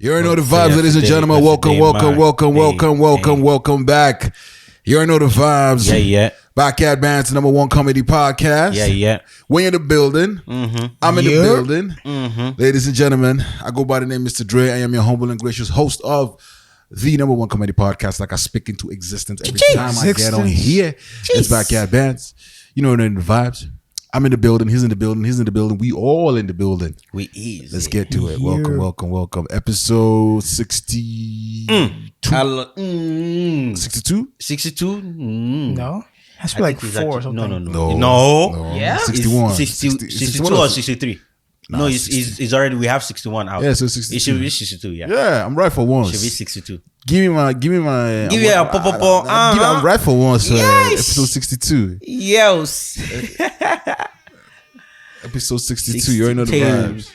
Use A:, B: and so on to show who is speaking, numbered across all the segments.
A: You already know the vibes, ladies and gentlemen. Welcome back. You already know the vibes.
B: Yeah.
A: Backyard Bants, #1 comedy podcast.
B: Yeah.
A: We're in the building. I'm in the building. Ladies and gentlemen, I go by the name Mr. Dre. I am your humble and gracious host of the #1 comedy podcast. Like I speak into existence every time I get on here. It's Backyard Bants. You know the vibes. I'm in the building. He's in the building. He's in the building. We all in the building.
B: We easy.
A: Let's get to it. Welcome. Episode 62. 62?
B: 62?
C: No. That's like 4 or something.
B: No.
C: Yeah?
A: 61.
B: 62 or 63? No, it's already, we have 61 out.
A: Yeah, so 62.
B: It should be 62, yeah.
A: Yeah, I'm right for once.
B: It should be 62.
A: Give me a
B: pop.
A: I'm right for once.
B: Yes.
A: Episode 62.
B: Yes.
A: Episode 62. You already know the vibes.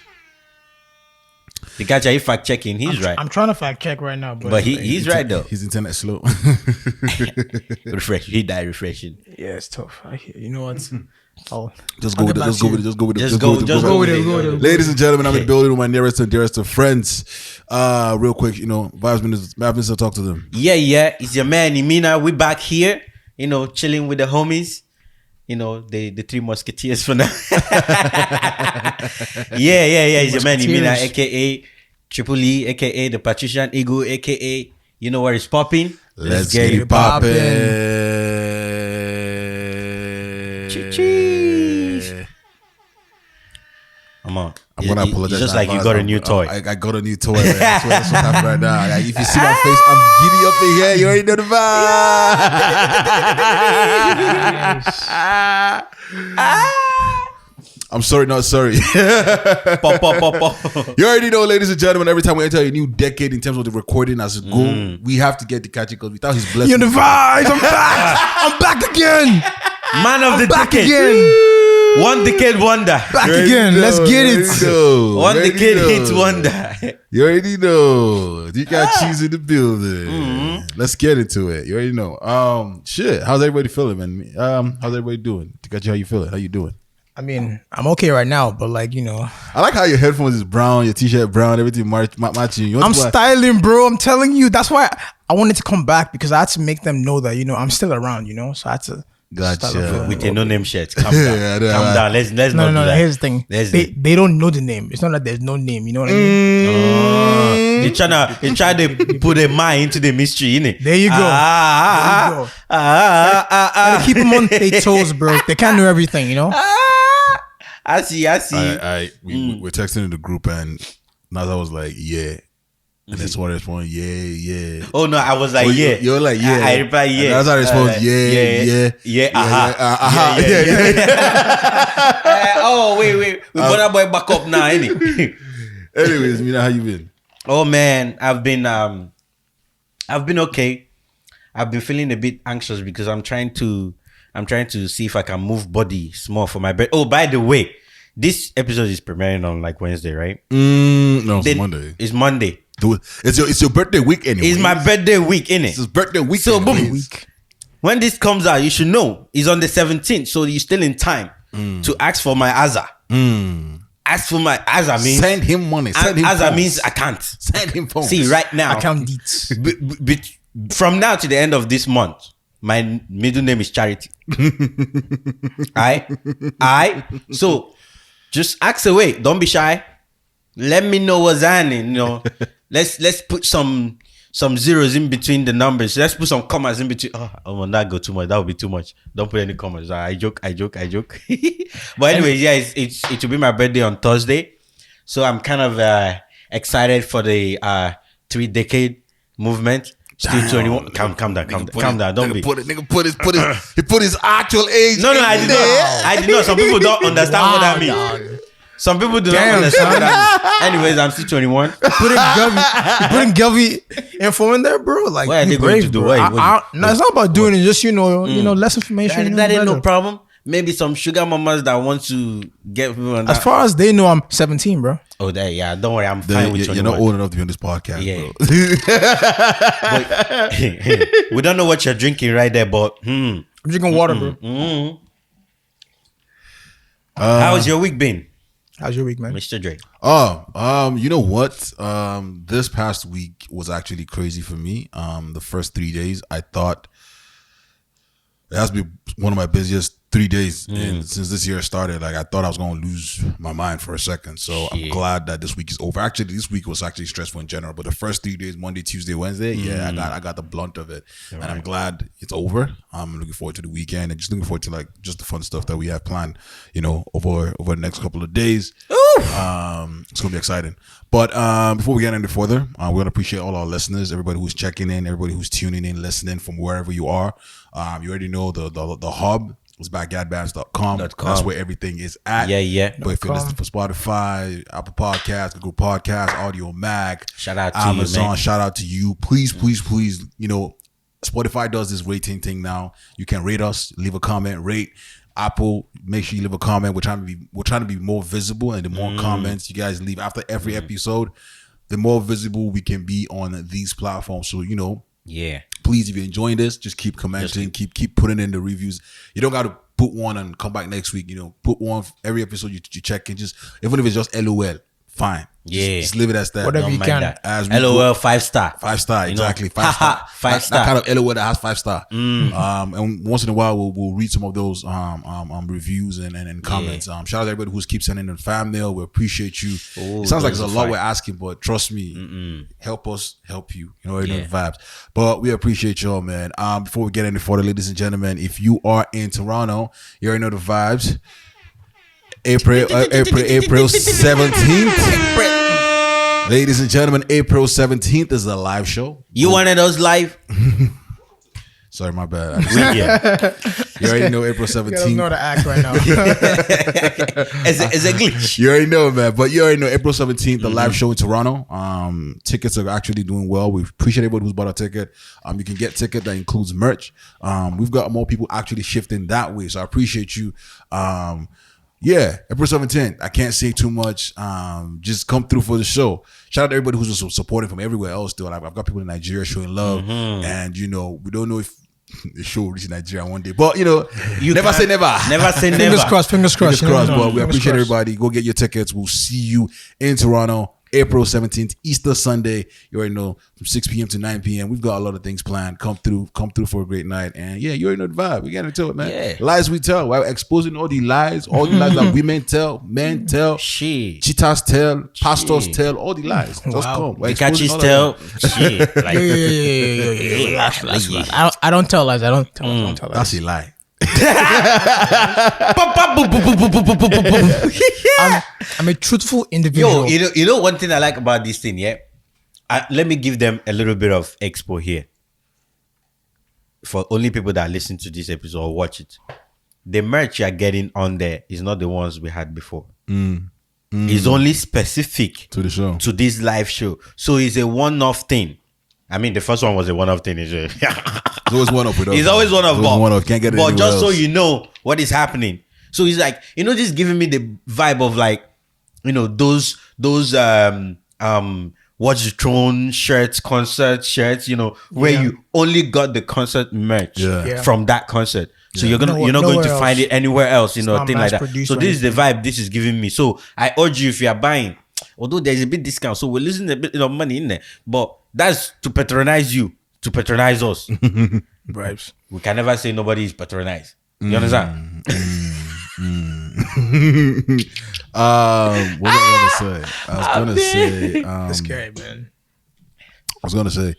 B: Dikachi, are you fact checking? He's right.
C: I'm trying to fact check right now,
B: but he's right though.
A: His internet slow.
B: Refresh. He died refreshing.
C: Yeah, it's tough. I hear. You know what?
A: Just go with it. Just go with it. Ladies and gentlemen, I'm in the building with my nearest and dearest of friends. Real quick, vibes minutes to talk to them.
B: Yeah. It's your man Imina. We back here, chilling with the homies. The three musketeers for now. yeah. It's your man Imina, aka Triple E, aka the Patrician Eagle, aka you know where it's popping.
A: Let's get it popping.
B: Cheese. Come on.
A: I'm gonna apologize.
B: It's just like you got a new toy.
A: I got a new toy. Man. That's what's happening right now. Like, if you see my face, I'm giddy up in here. You already know the vibe. I'm sorry, not sorry.
B: Pop.
A: You already know, ladies and gentlemen, every time we enter a new decade in terms of the recording as a goal, we have to get Dikachi because without his blessing.
C: You're the vibes. I'm back. I'm back again.
B: Man of the decade.
C: Again.
B: One decade wonder.
C: Back again. Let's get it.
B: One decade hits wonder.
A: You already know. Dikachi's in the building. Let's get into it. You already know. Shit. How's everybody feeling, man? How's everybody doing? Dikachi, how you feeling? How you doing?
C: I mean, I'm okay right now, but
A: I like how your headphones is brown, your t-shirt brown, everything matching.
C: I'm styling, bro. I'm telling you. That's why I wanted to come back because I had to make them know that, I'm still around, so I had to.
A: Gotcha.
B: With a no-name shirt. Calm down. Calm down. Let's not do that.
C: No. Here's the thing. They don't know the name. It's not that there's no name. You know what I mean?
B: They try to put a mind into the mystery, innit?
C: There you go. Gotta keep them on their toes, bro. They can't know everything,
B: I see.
A: We're texting in the group and Naza was like, yeah. And then someone responded, yeah.
B: Oh no, I was like, yeah.
A: You're like, yeah.
B: I replied, yeah.
A: And Naza responds, yeah.
B: Oh, wait. We put that boy back up now, innit?
A: Anyways, Mina, how you been?
B: Oh man, I've been okay. I've been feeling a bit anxious because I'm trying to see if I can move body small for my bed. Oh, by the way, this episode is premiering on like Wednesday, right?
A: No, it's Monday.
B: It's Monday.
A: It's your birthday week anyway.
B: It's my birthday week, innit?
A: It's his birthday week.
B: So boom, when this comes out, you should know it's on the 17th, so you're still in time to ask for my Azza. Ask for my Azza means
A: send him money. Send him
B: Azza
A: phones.
B: means account.
A: Send him phones.
B: See, right now,
C: account deeds.
B: From now to the end of this month, my middle name is Charity. Alright? So just ask away. Don't be shy. Let me know what's happening. Let's put some zeros in between the numbers. Let's put some commas in between. Oh, will not go too much. That would be too much. Don't put any commas. I joke. But anyways, yeah, it will be my birthday on Thursday, so I'm kind of excited for the 3-decade movement. Still 21. Calm down. Don't be.
A: He put his actual age.
B: No, I did not. Some people don't understand what that means. Some people do not understand what that means. Anyways, I'm still 21.
C: Putting Govy info in there, bro. Like,
B: what are they going to do?
C: No, it's not about doing it. Just less information.
B: That ain't no problem. Maybe some sugar mamas that want to get people on that.
C: As far as they know, I'm 17, bro.
B: Oh, yeah. Don't worry. I'm fine with 21.
A: You're not old enough to be on this podcast,
B: bro. But, we don't know what you're drinking right there, but
C: I'm drinking water, bro.
B: How's your week been?
C: How's your week, man?
B: Mr. Dre.
A: You know what? This past week was actually crazy for me. The first 3 days, I thought it has to be one of my busiest 3 days since this year started. Like, I thought I was going to lose my mind for a second. So I'm glad that this week is over. Actually, this week was actually stressful in general. But the first 3 days, Monday, Tuesday, Wednesday, I got the blunt of it. And I'm glad it's over. I'm looking forward to the weekend and just looking forward to like just the fun stuff that we have planned, you know, over the next couple of days. It's going to be exciting. But before we get any further, we want to appreciate all our listeners, everybody who's checking in, everybody who's tuning in, listening from wherever you are. You already know the hub. It's backyardbants.com. That's where everything is at.
B: Yeah.
A: But if you're listening for Spotify, Apple Podcasts, Google Podcasts, Audio Mac,
B: shout out to
A: Amazon,
B: you, man.
A: shout out to you. Please, you know, Spotify does this rating thing now. You can rate us, leave a comment, rate. Apple, make sure you leave a comment. We're trying to be more visible, and the more comments you guys leave after every episode, the more visible we can be on these platforms. So, you know, please, if you're enjoying this, just keep commenting, keep putting in the reviews. You don't got to put one and come back next week. You know, put one every episode you check in. Just even if it's just LOL, fine. Just leave it as that.
C: Whatever you can.
A: As
B: LOL 5-star.
A: 5-star, exactly. 5-star.
B: 5-star.
A: That kind of LOL that has 5-star. And once in a while, we'll read some of those reviews and comments. Shout out to everybody who keeps sending in fan mail. We appreciate you. It sounds like it's a lot we're asking, but trust me, help us help you. You know the vibes. But we appreciate y'all, man. Before we get any further, ladies and gentlemen, if you are in Toronto, you already know the vibes. April 17th. Ladies and gentlemen, April 17th is a live show.
B: You wanted those live?
A: Sorry, my bad. You already know April 17th.
C: You don't know the act right now.
B: It's a glitch.
A: You already know, man. But you already know April 17th, the live show in Toronto. Tickets are actually doing well. We appreciate everybody who's bought a ticket. You can get ticket that includes merch. We've got more people actually shifting that way. So I appreciate you. April 17th. I can't say too much. Just come through for the show. Shout out to everybody who's just supporting from everywhere else. Still, I've got people in Nigeria showing love, and you know, we don't know if the show will reach Nigeria one day. But you know, never say never.
B: Never say never.
C: Fingers crossed. Fingers crossed.
A: But we appreciate everybody. Go get your tickets. We'll see you in Toronto. April 17th, Easter Sunday. You already know, from 6 p.m. to 9 p.m. We've got a lot of things planned. Come through for a great night. And yeah, you already know the vibe. We get into it, man.
B: Yeah.
A: Lies we tell. We're exposing all the lies that women tell, men tell, cheetahs tell, pastors tell, all the lies. Just come.
B: Dikachi's tell. Shit. Like,
C: I don't tell lies. I don't tell lies.
A: That's a lie.
C: I'm a truthful individual.
B: You know one thing I like about this thing, yeah? Let me give them a little bit of expo here. For only people that listen to this episode or watch it. The merch you're getting on there is not the ones we had before. It's only specific
A: to the show,
B: to this live show. So it's a one-off thing. I mean, the first one was a one-off thing. It's
A: always one-off with us.
B: It's always one-off.
A: Can't get it.
B: But just
A: else.
B: so you know what is happening. So it's like, you know, this is giving me the vibe of like, you know, those Watch the Throne shirts, concert shirts, you know, where you only got the concert merch from that concert. So you're not going to find it anywhere else, you know, a thing like that. So this is the vibe this is giving me. So I urge you, if you are buying, although there's a bit discount, so we're losing a bit of money in there, but that's to patronize you, to patronize us.
C: Bribes.
B: We can never say nobody is patronized. You understand?
A: What was I gonna say?
C: That's scary, man.
A: I was gonna say,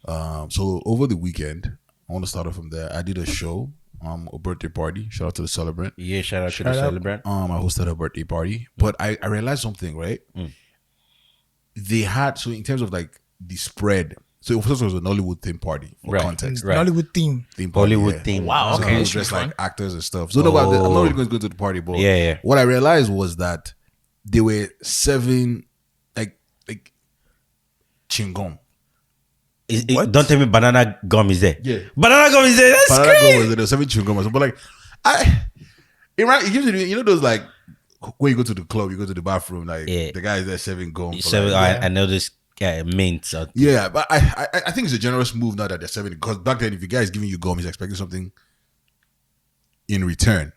A: so over the weekend, I want to start off from there. I did a show, a birthday party. Shout out to the celebrant.
B: Yeah, shout out to the celebrant.
A: I hosted a birthday party, but I realized something, right? They had, so in terms of like the spread, so it was a Nollywood theme party for context.
C: Right. Nollywood theme
A: party,
B: Hollywood theme.
C: Wow,
A: so
C: okay.
A: it was just like actors and stuff. So no, I'm not really going to go to the party, but what I realized was that there were 7 like chewing-gum.
B: Don't tell me banana gum is there.
A: Yeah,
B: banana gum is there. That's
A: banana
B: crazy.
A: gum was there. There was 7 chewing-gum. But like, it gives you, you know, those like when you go to the club, you go to the bathroom, like the guy is there serving gum.
B: I know this. Mint.
A: Yeah, but I think it's a generous move now that they're serving it, because back then, if your guy is giving you gum, he's expecting something in return.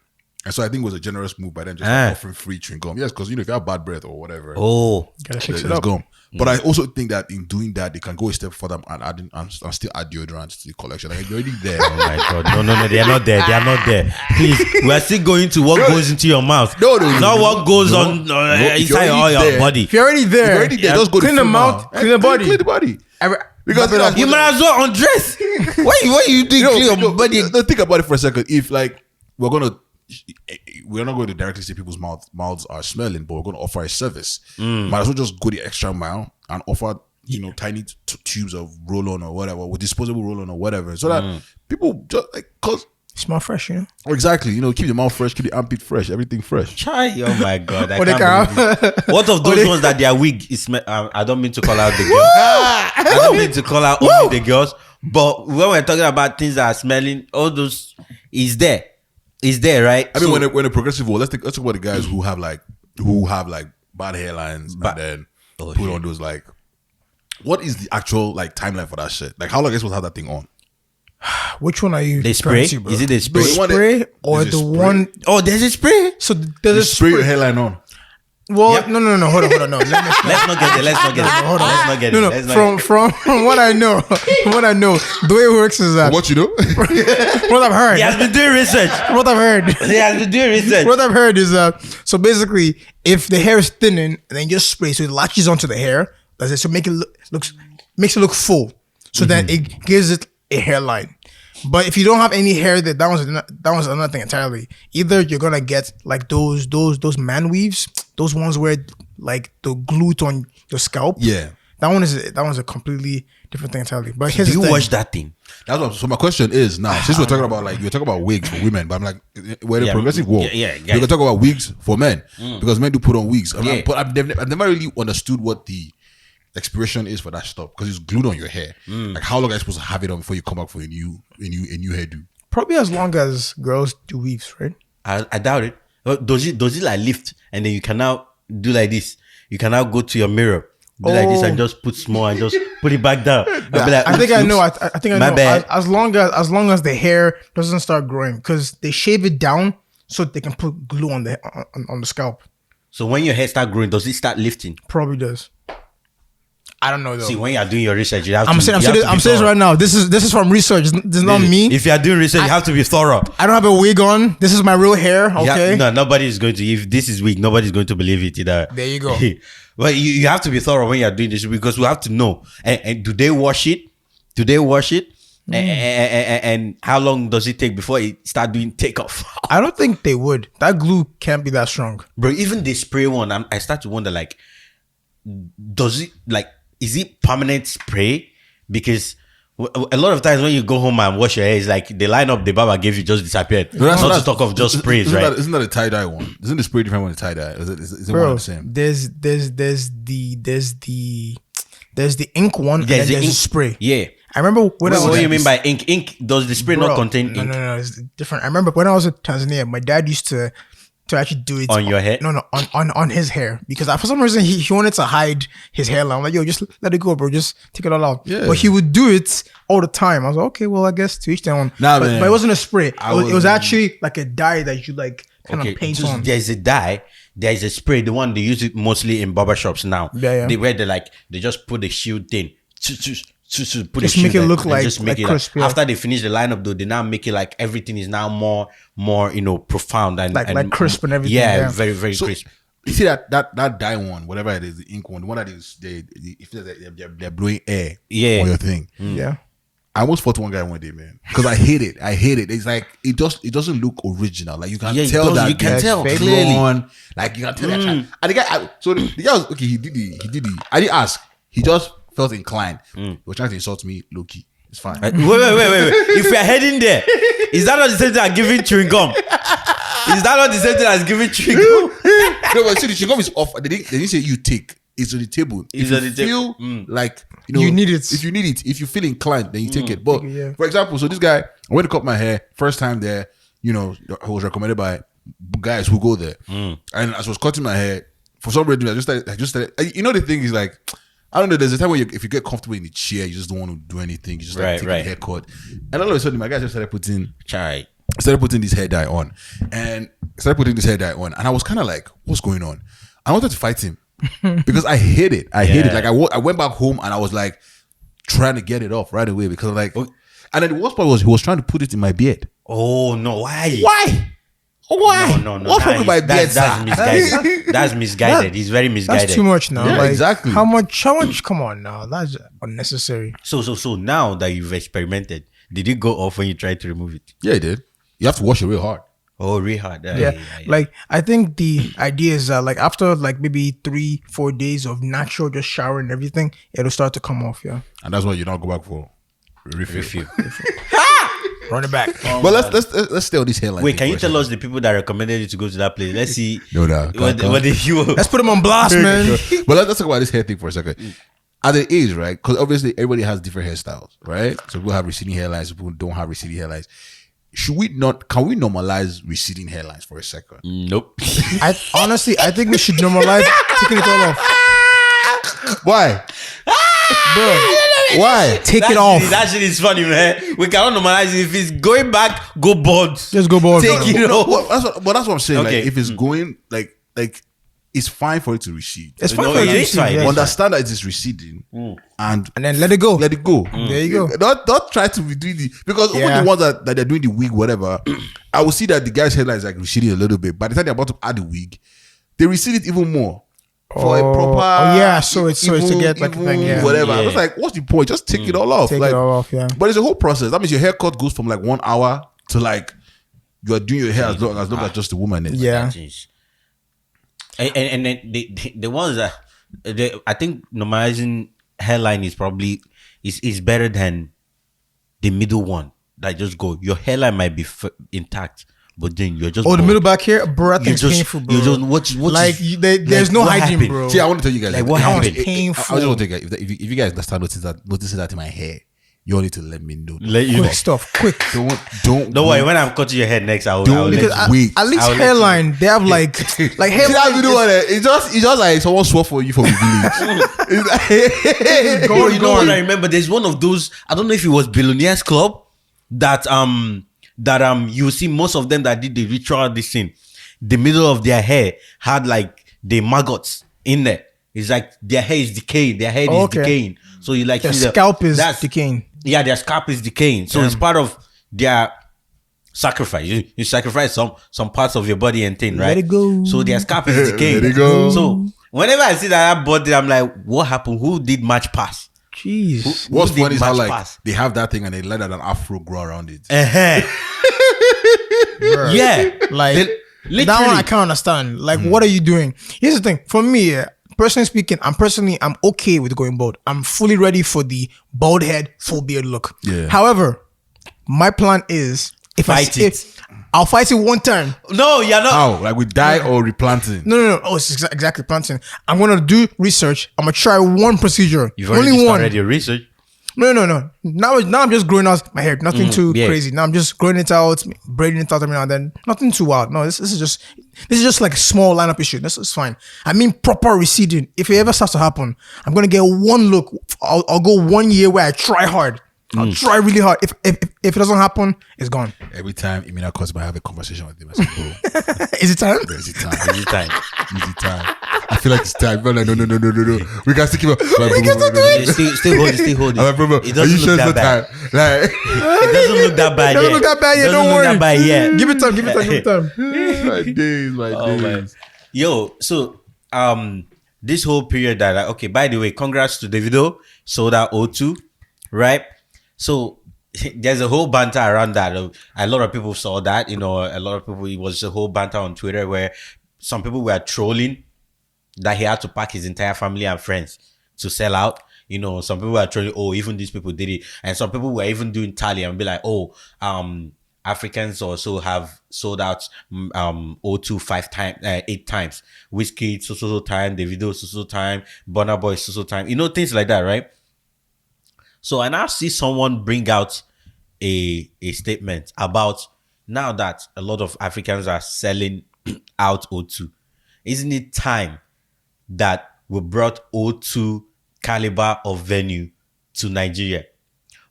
A: And so I think it was a generous move by them just like offering free chewing gum. Yes, because if you have bad breath or whatever,
C: gotta fix it up.
A: Gum. But I also think that in doing that, they can go a step further and still add deodorants to the collection. Like you're already there.
B: Oh my god! No, they are not there. They are not there. Please, we are still going to what goes into your mouth. Not what goes on inside all your body.
C: If you're already there,
A: just go
C: clean the mouth, clean the body,
A: clean the body. Because
B: You might as well undress. Why you doing clean your body?
A: Think about it for a second. If like we're not going to directly say people's mouths are smelling, but we're going to offer a service. Might as well just go the extra mile and offer tiny tubes of roll-on or whatever, with disposable roll-on or whatever, so that people just cause
C: smell fresh,
A: exactly, keep the mouth fresh, keep the armpit fresh, everything fresh.
B: Chai, oh my god! I can't believe it. What of those ones that their wig is? I don't mean to call out the girls. I don't mean to call out only the girls, but when we're talking about things that are smelling, all those is there. Is there, right?
A: I mean, when a progressive world, let's talk about the guys who have like bad hairlines and then put on those like. What is the actual like timeline for that shit? Like, how long are you supposed to have that thing on?
C: Which one are you?
B: They spray? Is it the spray?
C: Or the one?
B: Oh, there's a spray.
C: So there's a
A: spray your hairline on.
C: Well, yep. No. Hold on. No. Let's
B: not get it. Hold on. Let's not get it.
C: No. From what I know, the way it works is that.
A: What you know?
C: What I've heard.
B: He has been doing research.
C: What I've heard.
B: He has been doing research.
C: What I've heard is so basically, if the hair is thinning, and then you just spray, so it latches onto the hair. That's it. So makes it look full. So then it gives it a hairline. But if you don't have any hair, that was another thing entirely. Either you're gonna get like those man weaves, those ones where like the glue on your scalp.
A: Yeah,
C: that one's a completely different thing entirely. But
B: do you watch that thing?
A: That's what. So my question is now, since we're talking about you're talking about wigs for women, but I'm like, we're in a progressive world.
B: Yeah.
A: We're gonna talk about wigs for men because men do put on wigs. But I've never really understood what the expiration is for that stuff because it's glued on your hair. Like, how long are you supposed to have it on before you come back for a new hairdo?
C: Probably as long as girls do weaves, right?
B: I doubt it. Does it like lift and then you can now do like this? You can now go to your mirror, do like this, and just put small and just put it back down.
C: I think I know. I think I know. Bad. As long as the hair doesn't start growing, because they shave it down so they can put glue on the scalp. So
B: when your hair start growing, does it start lifting?
C: Probably does. I don't know though.
B: See, when you're doing your research, you have
C: I'm saying right now. This is from research. This is not me.
B: If you are doing research, you have to be thorough.
C: I don't have a wig on. This is my real hair. Okay.
B: Nobody is going to. If this is wig, nobody's going to believe it either.
C: There you go.
B: But you have to be thorough when you're doing this because we have to know. And do they wash it? And how long does it take before it start doing takeoff?
C: I don't think they would. That glue can't be that strong,
B: bro. Even the spray one, I start to wonder like, does it like? Is it permanent spray? Because a lot of times when you go home and wash your hair, it's like the lineup the barber gave you just disappeared. Not to talk of just sprays, right?
A: Isn't that a tie-dye one? Isn't the spray different one a tie-dye? Is it one of the same?
C: There's the ink one and then there's the spray.
B: Yeah.
C: I remember when
B: what do you mean by ink? Ink, does the spray not contain ink?
C: No, it's different. I remember when I was in Tanzania, my dad used to actually do it
B: on your hair.
C: No, on his hair, because for some reason he wanted to hide his hairline. I'm like, yo, just let it go, bro. Just take it all out. Yeah. But he would do it all the time. I was like, okay, well, I guess to each their own. But it wasn't a spray. It was actually like a dye that you like kind of paint on.
B: There's a dye. There's a spray. The one they use it mostly in barbershops now.
C: Yeah.
B: They just put the shield thing. Put
C: just make it look like crisp.
B: Yeah. After they finish the lineup, though, they now make it like everything is now more profound and
C: like crisp and everything.
B: Yeah, very very crisp.
A: You see that dye one, whatever it is, the ink one, the one that is they're blowing air on your thing.
C: Yeah.
A: I almost fought one guy one day, man, because I hate it. It's like it doesn't look original. Like you can tell that
B: you can tell clearly.
A: Like you can tell that. And the guy, the guy was okay. He did it. I didn't ask. He just felt inclined. He was trying to insult me, low key. It's fine.
B: Wait. If we're heading there, is that not the same thing as giving chewing gum? Is that not the same thing as giving chewing gum?
A: No, but see, the chewing gum is off. They didn't say you take. It's on the table. If you feel like
C: you need it.
A: If you need it, if you feel inclined, then you take it. But for example, so this guy, I went to cut my hair first time there. I was recommended by guys who go there, and as I was cutting my hair, for some reason I just started. The thing is like, I don't know. There's a time where if you get comfortable in the chair, you just don't want to do anything. You just take a haircut, and all of a sudden, my guy just started putting started putting this hair dye on, and I was kind of like, what's going on? I wanted to fight him because I hate it. I hate it. Like I went back home and I was like trying to get it off right away because like, and then the worst part was he was trying to put it in my beard.
B: Oh no! Why? No.
A: What's wrong with my beard?
B: That's misguided. That's misguided. He's very misguided.
C: That's too much now.
A: Yeah,
C: like,
A: exactly.
C: How much? Come on now. That's unnecessary.
B: So now that you've experimented, did it go off when you tried to remove it?
A: Yeah, it did. You have to wash it real hard.
B: Oh, really hard.
C: Yeah. Like I think the idea is that like after like maybe 3-4 days of natural just shower and everything, it'll start to come off. Yeah.
A: And that's why you don't go back for refill.
C: Run it back.
A: But let's stay on this hairline.
B: Wait, can you tell us the people that recommended you to go to that place? Let's see.
A: No.
B: What did you?
C: Let's put them on blast, man.
A: But let's talk about this hair thing for a second. At the age, right? Because obviously everybody has different hairstyles, right? So people have receding hairlines, people don't have receding hairlines. Can we normalize receding hairlines for a second?
B: Nope.
C: I think we should normalize taking it all off.
A: Why?
C: Bro,
A: Why?
C: take it off.
B: That shit is funny, man. We cannot normalize it. If it's going back, go bald.
C: Just go bald.
B: Take it off.
A: That's what I'm saying.
B: Okay.
A: Like if it's going like it's fine for it to recede.
C: It's fine
B: No,
C: for
B: it
C: you to
B: is
C: see,
B: fine.
C: yeah.
A: Understand that it is receding and
C: And then let it go.
A: let it go.
C: There you go.
A: Don't try to be doing the because even the ones that they're doing the wig, whatever, I will see that the guy's hairline is like receding a little bit. By the time they're about to add the wig, they recede it even more. For a proper
C: so it's to get like a thing, yeah.
A: whatever.
B: Yeah.
A: I was like, what's the point? Just take it all off.
C: Take
A: like,
C: it all off, yeah.
A: But it's a whole process. That means your haircut goes from like 1 hour to like you are doing your hair as long as just a woman is.
C: Yeah.
B: Jeez. And then the ones that I think normalizing hairline is probably is better than the middle one. Like just go. Your hairline might be intact, but then you're just
C: the
B: bald.
C: middle back here, bro. That thing's
B: just-
C: painful, bro.
B: you just- what
C: like
B: is-
C: there's
B: like,
C: no
B: what
C: hygiene,
B: happened?
C: bro.
A: See, I want to tell you guys
B: Like, what
A: that
B: happened?
A: I
C: Painful.
A: just want to tell you guys if you guys start noticing that in my hair, you all need to let me know.
B: Let you
C: Quick
B: know.
C: stuff, quick.
A: Don't
B: Don't worry, when I'm cutting your head next, I'll
A: Don't
B: let
A: because
B: you.
A: wait.
C: At least
B: I'll let you
C: hairline, they have like
A: See
C: hairline.
A: that video on it? It's just like someone swore for you from the village. It's
B: Bro,
A: like,
B: you know what I remember? There's one of those. I don't know if it was Billionaires Club that you see most of them that did the ritual this thing. The middle of their hair had like the maggots in there. It's like their hair is decaying. Their head is decaying. So you like
C: Their
B: see
C: scalp is decaying.
B: Yeah, their scalp is decaying. So it's part of their sacrifice. You sacrifice some parts of your body and thing, right?
C: Let it go.
B: So their scalp is decaying.
A: Let it go.
B: So whenever I see that body, I'm like, what happened? Who did match pass?
C: Jeez.
A: What's
B: Who did
A: funny is how
B: match
A: like
B: pass?
A: they have that thing and they let an afro grow around it.
B: Yeah,
C: Like
B: Literally.
C: that one I can't understand. Like, what are you doing? Here's the thing. For me, personally speaking, I'm okay with going bald. I'm fully ready for the bald head, full beard look.
A: Yeah.
C: However, my plan is I'll fight it one time.
B: No, you're not.
A: How? Like with dye or replanting?
C: No. Oh, it's exactly planting. I'm gonna do research. I'm gonna try one procedure.
B: You've already
C: Only one.
B: started your research.
C: No. Now I'm just growing out my hair. Nothing too
B: yeah.
C: crazy. Now I'm just growing it out, braiding it out every now and then. Nothing too wild. No, this is just like a small lineup issue. This is fine. I mean proper receding. If it ever starts to happen, I'm gonna get one look. I'll go 1 year where I try hard. I'll try really hard. If it doesn't happen, it's gone.
A: Every time Imina calls me, I have a conversation with him. I say, bro,
C: Is it time?
A: is it time?
B: Every time.
A: Is it time? I feel like it's time. But like, no. We can still keep up.
C: We can still do it.
B: Still hold it.
A: I'm like, bro,
B: It
A: are you
B: doesn't
A: sure
B: look
A: it's
B: that
A: not
B: bad.
A: time? Like,
B: It doesn't look that bad
C: Doesn't
B: yet.
C: look that bad yet.
B: Doesn't
C: Don't
B: look
C: worry.
B: that bad yet.
C: Give it time.
A: my days, my days.
B: Man. Yo, so this whole period that okay, by the way, congrats to Davido, sold out O2, right? So there's a whole banter around that. A lot of people saw that, a lot of people, it was a whole banter on Twitter where some people were trolling that he had to pack his entire family and friends to sell out. Some people were trolling, oh, even these people did it. And some people were even doing tally and be like, oh, Africans also have sold out O2 8 times. Whiskey so time, Davido so time, Burna Boy so time. Things like that, right? So I now see someone bring out a statement about now that a lot of Africans are selling out O2. Isn't it time that we brought O2 caliber of venue to Nigeria?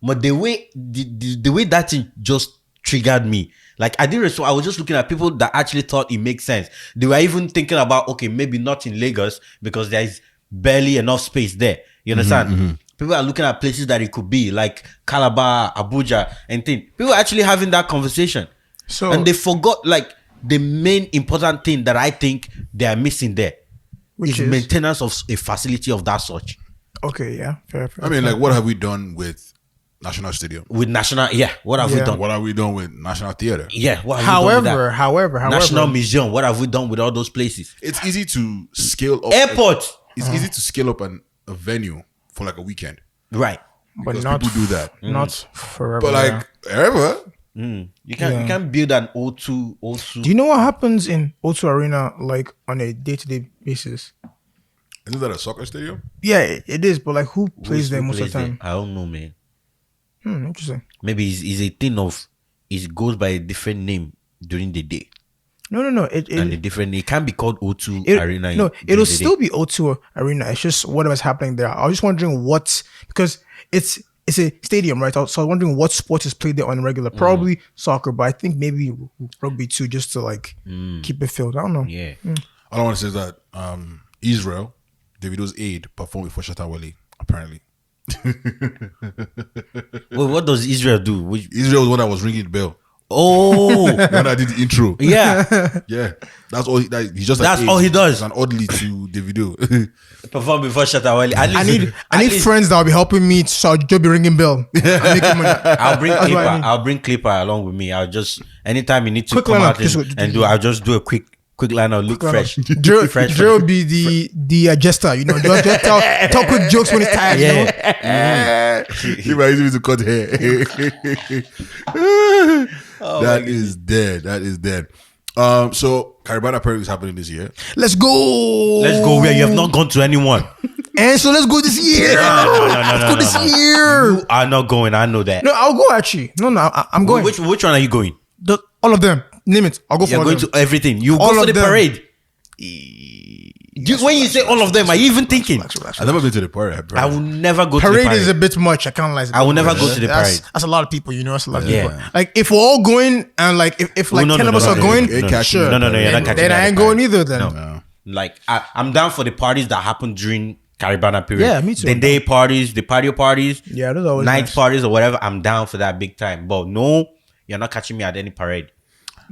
B: But the way that thing just triggered me, Like I didn't respond. I was just looking at people that actually thought it makes sense. They were even thinking about, okay, maybe not in Lagos because there is barely enough space there. You understand? People are looking at places that it could be, like Calabar, Abuja, and things. People are actually having that conversation. And they forgot like the main important thing that I think they are missing there, which is maintenance of a facility of that such.
C: Okay, yeah, fair.
A: I mean, like, what have we done with National Stadium?
B: With National, what have we done?
A: What have we done with National Theatre?
B: Yeah. What have we done with that?
C: However,
B: National Museum. What have we done with all those places?
A: It's easy to scale up.
B: Airport.
A: It's easy to scale up a venue for like a weekend,
B: right?
A: Because people do that.
C: Not forever.
A: But like ever.
B: You can't build an O2.
C: Do you know what happens in O2 Arena like on a day-to-day basis?
A: Isn't that a soccer stadium?
C: Yeah, it is. But like, who plays there most of the time?
B: I don't know, man.
C: Interesting.
B: Maybe it's a thing of it goes by a different name during the day.
C: No.
B: It can't be called O2 Arena.
C: No, it'll still be O2 Arena. It's just whatever's happening there. I was just wondering because it's a stadium, right? So I was wondering what sports is played there on a regular. Probably soccer, but I think maybe rugby too, just to like keep it filled. I don't know.
B: Yeah.
A: All I want to say is that Israel, Davido's aide, performed before Shatta Wale, apparently.
B: Well, what does Israel do?
A: Israel was one that was ringing the bell.
B: Oh,
A: when I did the intro.
B: Yeah.
A: Yeah. That's all he's just
B: That's all he does.
A: He's an oddly to Davido.
B: Perform before Shatta Wale.
C: I need friends that will be helping me, so I'll just be ringing bell.
B: I'll bring Clipper along with me. I'll just anytime you need to come out and do, I'll just do a quick line or look fresh.
C: Dre will be the jester, you know. Just tell quick jokes when it's tired.
A: Yeah. He might use me to cut hair. That is dead. So Caribana Parade is happening this year.
C: Let's go
B: where you have not gone to anyone.
C: And so let's go this year. Let's go this year.
B: You are not going. I know that.
C: No, I'll go actually. No, I'm going.
B: Which one are you going?
C: All of them. Name it. I'll go for all of them.
B: You're going to everything. You go for the parade. When you say all of them, are you even thinking?
A: I've never been to the parade.
B: I will never go to the
C: parade.
B: Parade
C: is a bit much. I can't lie.
B: I will never go to the parade.
C: That's a lot of people, you know. That's a lot of people. Like if we're all going and like if like 10 of us are going, sure.
B: No, you're not catching.
C: Then I ain't going either. Then no.
B: Like I'm down for the parties that happen during Caribana period.
C: Yeah, me too.
B: The day parties, the patio parties,
C: yeah, those are always
B: night
C: nice.
B: parties or whatever. I'm down for that big time. But no, you're not catching me at any parade.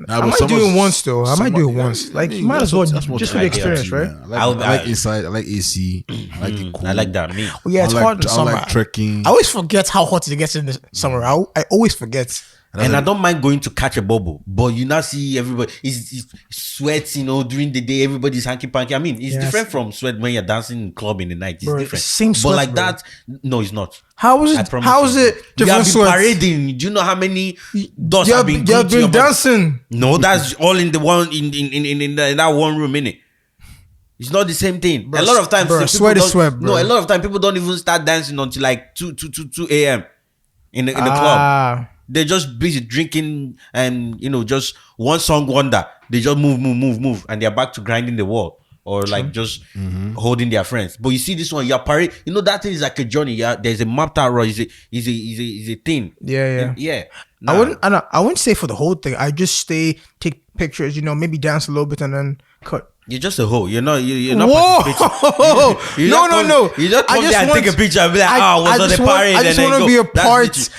C: I might do it once though. I might do it once. Like you might as well just for the experience, right?
A: I like inside. I like AC. I like it cool.
B: I like that.
C: Well, yeah, it's hot in the summer.
A: I like trekking.
C: I always forget how hot it gets in the summer. I always forget.
B: And I don't mind going to catch a bubble, but you now see everybody is sweats, you know, during the day. Everybody's hanky panky. I mean, it's different from sweat when you're dancing in club in the night. It's different.
C: Same sweat,
B: but like that, no, it's not.
C: How is it? How is it?
B: You have been parading. Do you know how many dust have been?
C: You have been dancing.
B: No, that's all in the one in that one room, innit? It's not the same thing. A lot of times,
C: sweat is sweat, bro.
B: No, a lot of time people don't even start dancing until like 2 a.m. in the club. They're just busy drinking and, you know, just one song wonder. They just move, and they're back to grinding the wall or like just holding their friends. But you see this one, you're parade. You know, that thing is like a journey. Yeah, there's a mapped out road. Is a thing.
C: Yeah.
B: Nah.
C: I wouldn't say for the whole thing. I just take pictures. You know, maybe dance a little bit and then cut.
B: You're just a hoe. You're not. You're not.
C: Whoa! No.
B: You just come there and take a picture and be like, was on the parade.
C: I just want to be a part.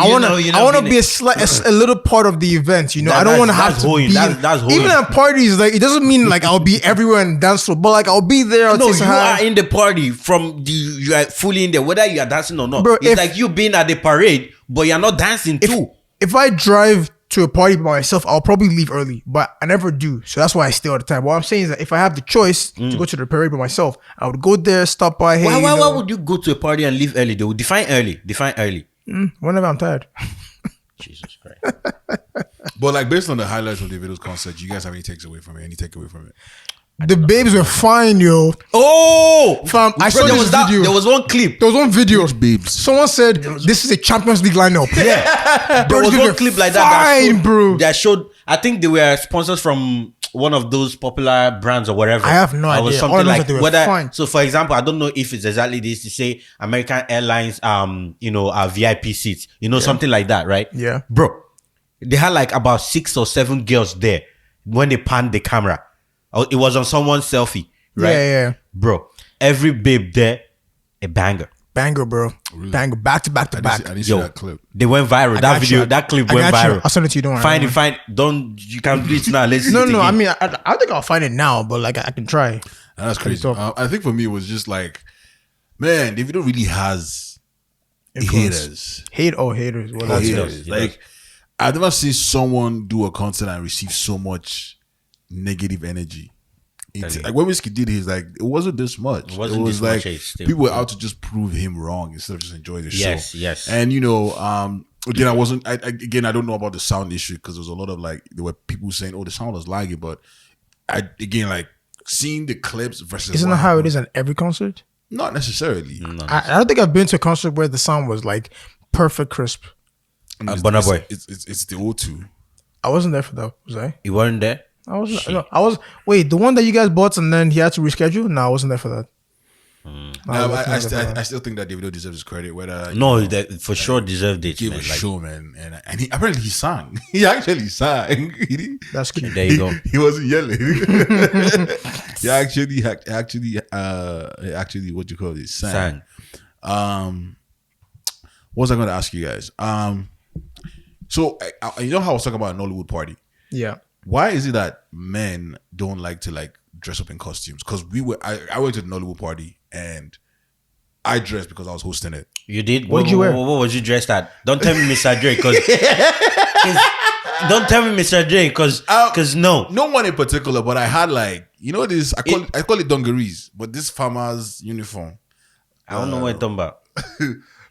C: I want to be a little part of the event, you know. I don't want to have to be
B: that's
C: even at parties. Like it doesn't mean like I'll be everywhere and dance floor, but like I'll be there.
B: No, you are in the party you are fully in there, whether you are dancing or not. Bro, it's like you being at the parade, but you're not dancing too.
C: If I drive to a party by myself, I'll probably leave early, but I never do. So that's why I stay all the time. What I'm saying is that if I have the choice to go to the parade by myself, I would go there, stop by. Hey,
B: why would you go to a party and leave early? Though define early.
C: Whenever I'm tired.
B: Jesus Christ.
A: But like based on the highlights of Davido's concert, do you guys have any takeaway from it?
C: The babes were fine, yo.
B: Oh,
C: fam! I saw this video.
B: There was one clip.
C: There was one video.
A: Babes.
C: Someone said this is a Champions League lineup.
B: Yeah, there was one clip like that.
C: Fine, bro.
B: That showed. I think they were sponsors from one of those popular brands or whatever.
C: I have no idea.
B: Something like
C: they were fine.
B: So, for example, I don't know if it's exactly this to say American Airlines, VIP seats, something like that, right?
C: Yeah,
B: bro. they had like about 6 or 7 girls there when they panned the camera. It was on someone's selfie, right?
C: Yeah.
B: Bro, every babe there, a banger.
C: Banger, bro.
A: Really?
C: Banger, back to back to back.
A: I didn't see that clip.
B: They went viral.
C: I
B: That
C: got
B: video,
C: you.
B: that clip
C: I
B: went
C: got you.
B: viral.
C: I'll send it to you. Don't worry.
B: Find it. You can do it now. Let's see
C: No,
B: it
C: no.
B: again.
C: I mean, I think I'll find it now, but like I can try.
A: That's crazy.
C: dope.
A: I think for me, it was just like, man, Davido really has
C: Influence.
A: haters.
C: Haters. Well, that's
A: Haters.
B: He
A: Like, I've never seen someone do a concert and receive so much negative energy. Like when Whiskey did his, like it wasn't this much.
B: It wasn't
A: was
B: this
A: like
B: much, still.
A: people were out to just prove him wrong instead of just enjoy the show.
B: Yes.
A: And you know, again, I don't know about the sound issue because there was a lot of like there were people saying, "Oh, the sound was lagging," but like seeing the clips versus
C: Isn't
A: what
C: that how it
A: happened,
C: is at every concert?
A: not necessarily.
C: I don't think I've been to a concert where the sound was like perfect crisp.
A: I mean,
B: Burna Boy.
A: It's the O2.
C: I wasn't there for that, was I?
B: You weren't there?
C: I was. No, I was. Wait, the one that you guys bought and then he had to reschedule? No, I wasn't there for that.
A: I still think that Davido deserves his credit. Whether
B: No, that for sure deserved it.
A: give
B: Man.
A: a
B: Like,
A: show, man, and he apparently he sang. He actually sang.
C: That's cute.
B: there you go.
A: He wasn't yelling. he actually what you call it sang. What was I going to ask you guys? So you know how I was talking about a Nollywood party?
C: Yeah.
A: Why is it that men don't like to like dress up in costumes? Because I went to the Nollywood party and I dressed because I was hosting it.
B: You did?
C: What did you wear?
B: What was you dressed at? Don't tell me Mr. Dre, because don't tell me Mr. Dre, because no.
A: No one in particular, but I had like, you know this, I call it dungarees, but this farmer's uniform.
B: I don't know what you're talking about.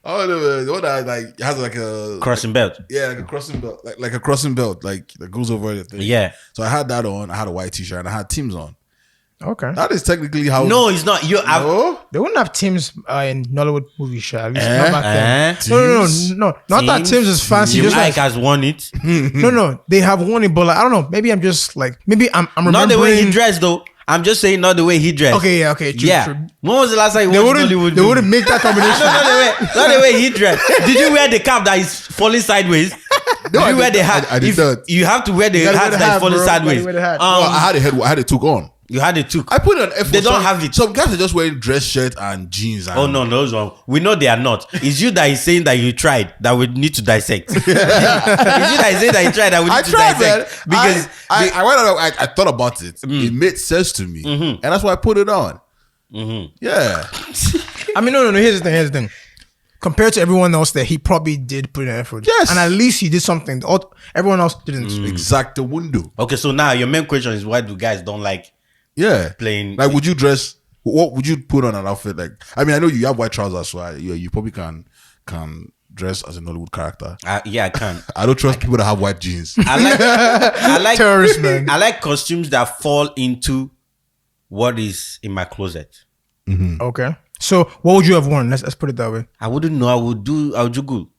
A: Oh, the one that like has like a
B: Crossing belt.
A: Yeah, like a crossing belt, like a crossing belt, like that goes over the thing.
B: Yeah.
A: So I had that on. I had a white t-shirt and I had Tim's on.
C: Okay.
A: That is technically how.
B: No, it's not.
A: No?
C: They wouldn't have Tim's in Nollywood movie show. At least not back then.
A: Teams?
C: No. Not that Tim's is fancy. Just
B: Mike
C: like,
B: has won it.
C: no. They have won it, but like, I don't know. Maybe I'm just like, maybe I'm remembering.
B: Not the way he dressed, though. I'm just saying, not the way he dressed.
C: Okay, yeah, okay. True,
B: Yeah.
C: true.
B: When was the last time you
C: They
B: watched Nollywood?
C: wouldn't. They wouldn't make that combination.
B: Not the way he dressed. Did you wear the cap that is falling sideways?
A: No,
B: Did you wear the hat?
A: I did
B: If
A: not.
B: You have to wear the
C: You gotta
B: hat
C: wear the
B: that is
C: hat,
B: falling
C: bro.
B: sideways.
C: You gotta wear the hat.
A: No, I had it took on.
B: You had it too.
A: I put it on F4.
B: They don't have it.
A: Some guys are just wearing dress shirt and jeans. And
B: Oh no, those one. We know they are not. It's you that is saying that you tried that we need to dissect. It's you that is saying that you tried that we need
A: I
B: to
A: tried, man.
B: dissect. Because
A: I went out. I thought about it. It made sense to me, and that's why I put it on. Yeah,
C: I mean, no. Here's the thing. Compared to everyone else there, he probably did put in effort.
A: Yes.
C: And at least he did something. Everyone else didn't.
A: exact window.
B: okay, so now your main question is why do guys don't like
A: Yeah,
B: playing?
A: Like, would you dress? What would you put on an outfit? Like, I mean, I know you have white trousers, so you probably can dress as a Nollywood character.
B: Yeah, I can.
A: I don't trust people that have white jeans.
B: I like
C: Terrorist, man.
B: I like costumes that fall into what is in my closet.
C: Okay. So what would you have worn? Let's put it that way.
B: I wouldn't know. I would juggle.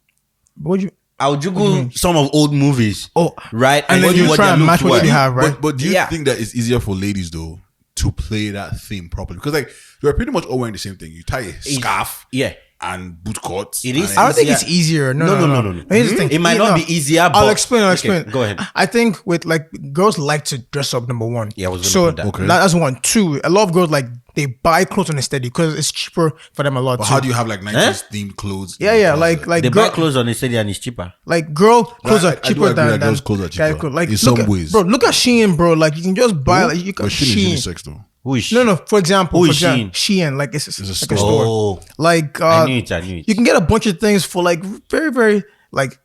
C: What would you?
B: I would juggle some of old movies.
C: Oh,
B: right.
C: and then
B: see
C: you
B: what
C: try
B: they
C: and
B: look
C: match what
B: like.
C: you have, right?
A: But do you
B: Yeah.
A: think that it's easier for ladies though to play that theme properly? Because like you're pretty much all wearing the same thing. You tie a scarf
B: Yeah.
A: and boot coats.
B: It is.
C: I don't think
B: easier.
C: it's easier. No.
B: No.
C: Here's the thing.
B: It might not be easier. But
C: I'll explain.
B: Okay, go ahead.
C: I think with like girls like to dress up. Number one.
B: Yeah, I was gonna
C: so
B: put that.
A: Okay.
C: that's one. Two. A lot of girls like they buy clothes on a steady because it's cheaper for them a lot.
A: But
C: too.
A: how do you have like 90s themed clothes? in
C: Yeah,
A: your
C: yeah.
A: closet?
C: Like
B: They
C: girl,
B: buy clothes on the city and it's cheaper.
C: like girl clothes
A: I
C: are
A: do
C: cheaper
A: agree
C: than
A: that girls' clothes are
C: guy
A: cheaper.
C: clothes. Like
A: In some
C: look at-
A: ways.
C: bro. Look at Shein, bro. Like you can just buy. Like you can
A: But shit is
C: Shein.
A: unisex though.
B: Who is she?
C: No. For example,
B: Who is
C: Shein. Like it's
A: a
C: like
A: store.
C: a store.
B: Oh,
C: Like
B: I knew it.
C: you can get a bunch of things for like very, very like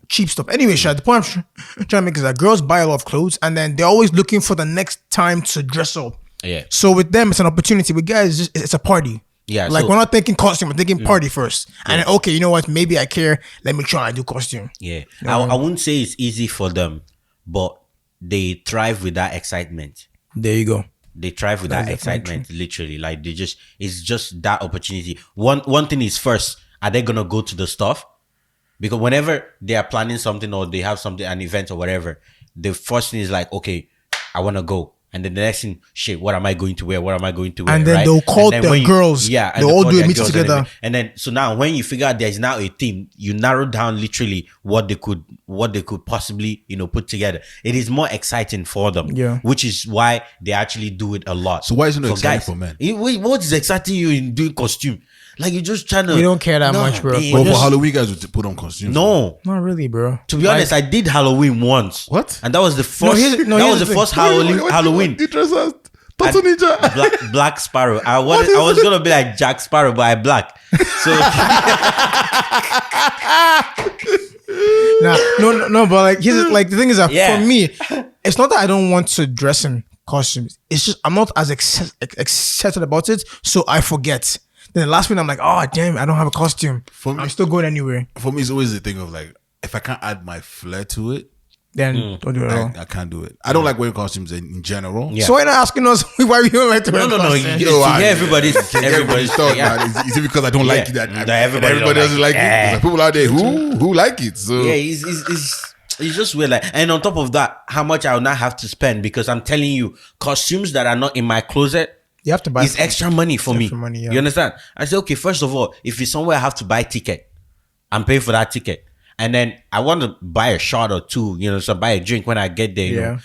C: cheap stuff. Anyway, Shad, the point I'm trying to make is that girls buy a lot of clothes and then they're always looking for the next time to dress up.
B: Yeah.
C: So with them, it's an opportunity. With guys, it's a party.
B: Yeah,
C: Like
B: so-
C: we're not thinking costume, we're thinking party first. And then, okay, you know what? Maybe I care. Let me try and do costume.
B: Yeah. I wouldn't say it's easy for them, but they thrive with that excitement.
C: There you go.
B: They thrive with that excitement, literally. Like it's just that opportunity. One thing is first, are they gonna go to the stuff? Because whenever they are planning something or they have something, an event or whatever, the first thing is like, okay, I wanna go. And then the next thing, shit, what am I going to wear? What am I going to wear?
C: And then
B: right?
C: they'll call
B: And then
C: the
B: when
C: girls.
B: Yeah. And
C: they'll
B: they'll
C: all
B: call
C: do a
B: their
C: meeting
B: girls
C: together.
B: And then, so now when you figure out there's now a theme, you narrow down literally what they could possibly, put together. It is more exciting for them.
C: Yeah.
B: Which is why they actually do it a lot.
A: So why isn't it
B: For
A: exciting
B: guys,
A: for men?
B: What is exciting you in doing costume? Like you're just trying to.
C: We don't care that much, bro.
B: man,
A: Well, for
B: just-
A: Halloween, guys would put on costumes.
B: No.
C: Not really, bro.
B: To be honest, I did Halloween once.
A: What?
B: And that was the first.
C: here's the thing.
B: First
A: Wait,
B: Halloween.
A: You dress as Turtle Ninja.
B: Black Sparrow. I was gonna be like Jack Sparrow, but I black. So
C: No, but like here's like the thing is that
B: Yeah.
C: for me, it's not that I don't want to dress in costumes. It's just I'm not as excited about it, so I forget. Then the last minute I'm like, oh damn, I don't have a costume.
A: For me-
C: I'm still going anywhere.
A: For me, it's always the thing of like, if I can't add my flair to it,
C: Then don't do it at all.
A: I can't do it. I don't like wearing costumes in general.
B: Yeah.
C: So why not asking us why we don't like to wear
B: no.
C: costumes?
A: Everybody's
B: Everybody's
A: thought,
B: yeah.
A: man. Is it because I don't like it that
B: Everybody don't
A: doesn't
B: like
A: like
B: it.
A: it? There's like people out there who like it. So
B: Yeah, it's just weird. Like, and on top of that, how much I will not have to spend because I'm telling you, costumes that are not in my closet.
C: You have to buy
B: It's extra money for me.
C: extra money, yeah.
B: You understand? I say, okay, first of all, if it's somewhere I have to buy ticket, I'm paying for that ticket. And then I want to buy a shot or two, so buy a drink when I get there, you know.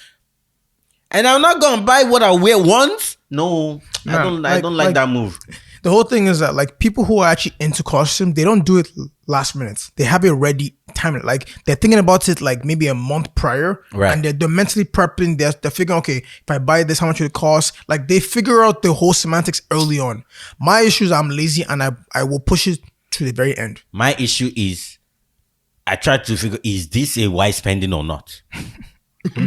B: And I'm not gonna buy what I wear once. No, I don't like that move.
C: The whole thing is that like people who are actually into costume, they don't do it last minute. They have it ready time. Like they're thinking about it like maybe a month prior,
B: Right.
C: And they're mentally prepping. They're figuring, okay, if I buy this, how much will it cost? Like they figure out the whole semantics early on. My issue is I'm lazy and I will push it to the very end.
B: My issue is I try to figure, is this a wise spending or not?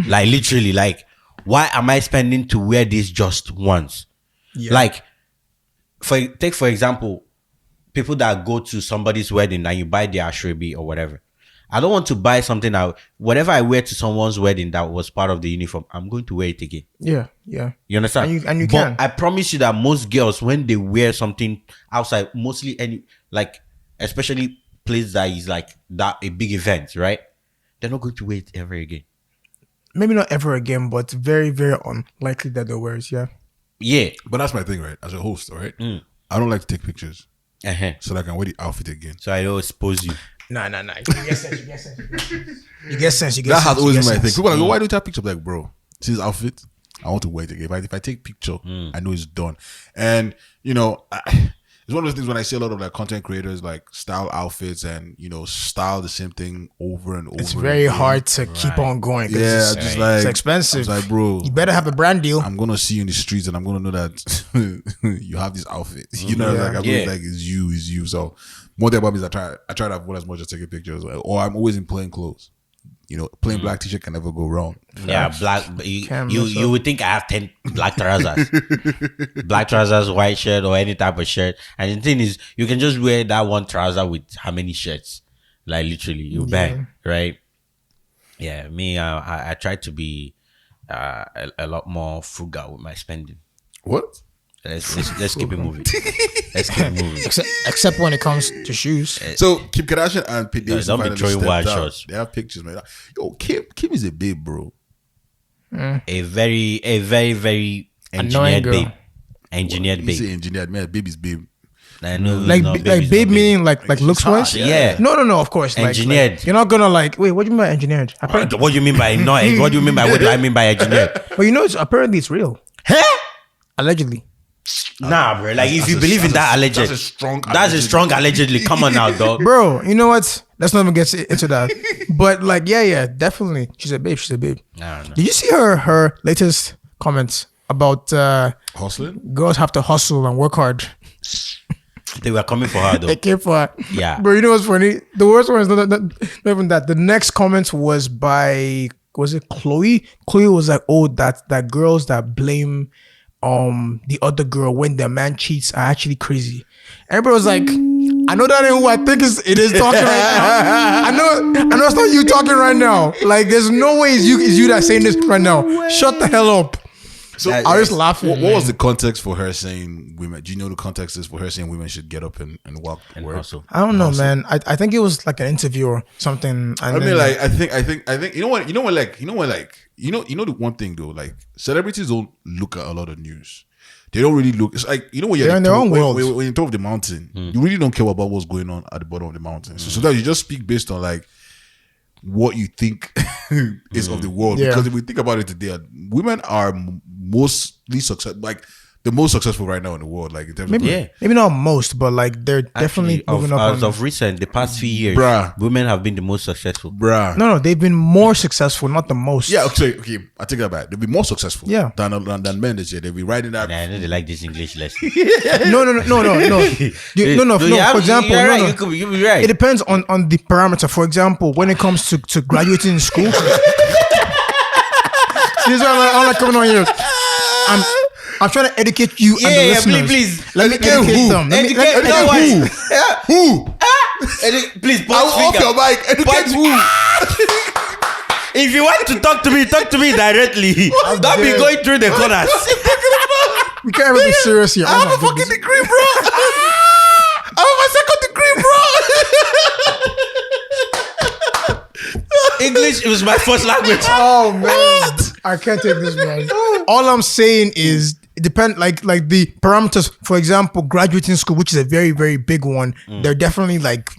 B: Like literally, like why am I spending to wear this just once?
C: Yeah.
B: Like for example, people that go to somebody's wedding and you buy their ashrebi or whatever. I don't want to buy something that whatever I wear to someone's wedding that was part of the uniform, I'm going to wear it again.
C: Yeah.
B: You understand?
C: And you
B: But
C: can.
B: I promise you that most girls, when they wear something outside, mostly especially place that is like that a big event, right? They're not going to wear it ever again.
C: Maybe not ever again, but very, very unlikely that they'll wear it. Yeah.
B: Yeah.
A: but that's my thing, right? As a host, all right? I don't like to take pictures
B: Uh-huh.
A: so that I can wear the outfit again.
B: So I don't expose you.
C: Nah. You get sense. You get sense.
A: That has always been my thing. People are like, why don't you have pictures? I'm like, bro, see this outfit? I want to wear it again. If I take picture, I know it's done. And it's one of those things when I see a lot of like content creators like style outfits and style the same thing over and over.
C: It's very
A: again.
C: hard to keep on going. 'Cause
A: Yeah,
C: it's,
A: just like
C: it's expensive.
A: I was like, bro,
C: You better have a brand deal.
A: I'm gonna see you in the streets and I'm gonna know that you have this outfit.
C: Yeah.
A: Like I'm
B: Yeah.
A: like it's you. So one thing about me is I try to avoid as much as taking pictures. Or I'm always in plain clothes. Plain black t-shirt can never go wrong.
B: Yeah, black. You
C: Can't mess
B: you
C: up.
B: would think I have 10 black trousers, black trousers, white shirt, or any type of shirt. And the thing is, you can just wear that one trouser with how many shirts? Like literally, you bang, right? Yeah, me, I try to be a lot more frugal with my spending.
A: What?
B: Let's keep it moving. Let's keep it moving.
C: Except when it comes to shoes.
A: So Kim Kardashian and Pete Davidson
B: don't be
A: finally
B: throwing
A: stepped
B: wild
A: out.
B: shots.
A: They have pictures, man. Yo, Kim is a babe, bro.
B: A very, very
C: Annoying
B: engineered
C: girl.
B: babe. Engineered
A: You
B: babe.
A: say engineered, man. Baby's babe.
B: I know,
C: Like
B: no,
C: like
B: baby's
C: babe
B: not
C: meaning like looks
A: hot,
C: wise.
B: yeah.
C: No, of course. Like
B: Engineered.
C: you're not gonna like wait. What do you mean by engineered? Apparently,
B: What do you mean by no? What do you mean by what do I mean by engineered?
C: but apparently it's real. Allegedly.
B: Nah, bro. Like if
A: that's
B: you
A: a-
B: believe in
A: that's
B: that
A: a-
B: alleged,
A: that's a strong
B: That's a
A: allegedly.
B: strong allegedly. Come on now, dog.
C: Bro, you know what? Let's not even get into that. But like, yeah, definitely. She's a babe.
B: Nah.
C: Did you see her latest comments about
A: Hustling?
C: girls have to hustle and work hard?
B: They were coming for her though.
C: They came for her.
B: Yeah.
C: Bro, you know what's funny? The worst one is not even that. The next comment was by, was it Chloe? Chloe was like, oh, that girls that blame the other girl when their man cheats are actually crazy. Everybody was like, I know that ain't who I think it is talking right now. I know it's not you talking right now. Like, there's no way it's you that saying this right now. Shut the hell up.
A: So
C: I was laughing.
A: What was the context for her saying women? Do you know the context is for her saying women should get up and walk and work?
B: Also,
C: I don't know, man. I think it was like an interview or something. And
A: I mean, like, I think you know what, the one thing though, like, celebrities don't look at a lot of news. They don't really look. It's like, you know, when you're
C: They're in their own world.
A: when you're top of the mountain, you really don't care about what's going on at the bottom of the mountain. So sometimes you just speak based on like what you think is of the world.
C: Yeah.
A: Because if we think about it today, women are mostly successful, like the most successful right now in the world. Like in terms
C: maybe,
A: of
C: maybe not most, but like they're definitely
B: actually,
C: moving up.
B: as of recent, the past few years,
A: Bruh.
B: women have been the most successful.
A: bruh.
C: No, they've been more successful, not the most.
A: Yeah, okay, I take that back. They'll be more successful than men this year. They'll be riding that.
B: And I know they like this English lesson.
C: No. For example,
B: you're right.
C: no.
B: You could be right.
C: It depends on the parameter. For example, when it comes to graduating in school, this is why I'm not coming on here. I'm trying to educate you and the listeners.
B: please.
C: Let me educate them. Let me
B: Educate no
C: educate
A: Who?
B: Please,
A: I will off your mic. Educate who?
B: If you want to talk to me directly. Don't be going through the corners.
C: We can't ever be serious here.
A: I have a fucking degree, bro. I have my second degree, bro.
B: English was my first language.
C: Oh man, I can't take this, man. All I'm saying is it depends. Like the parameters. For example, graduating school, which is a very very big one. They're definitely like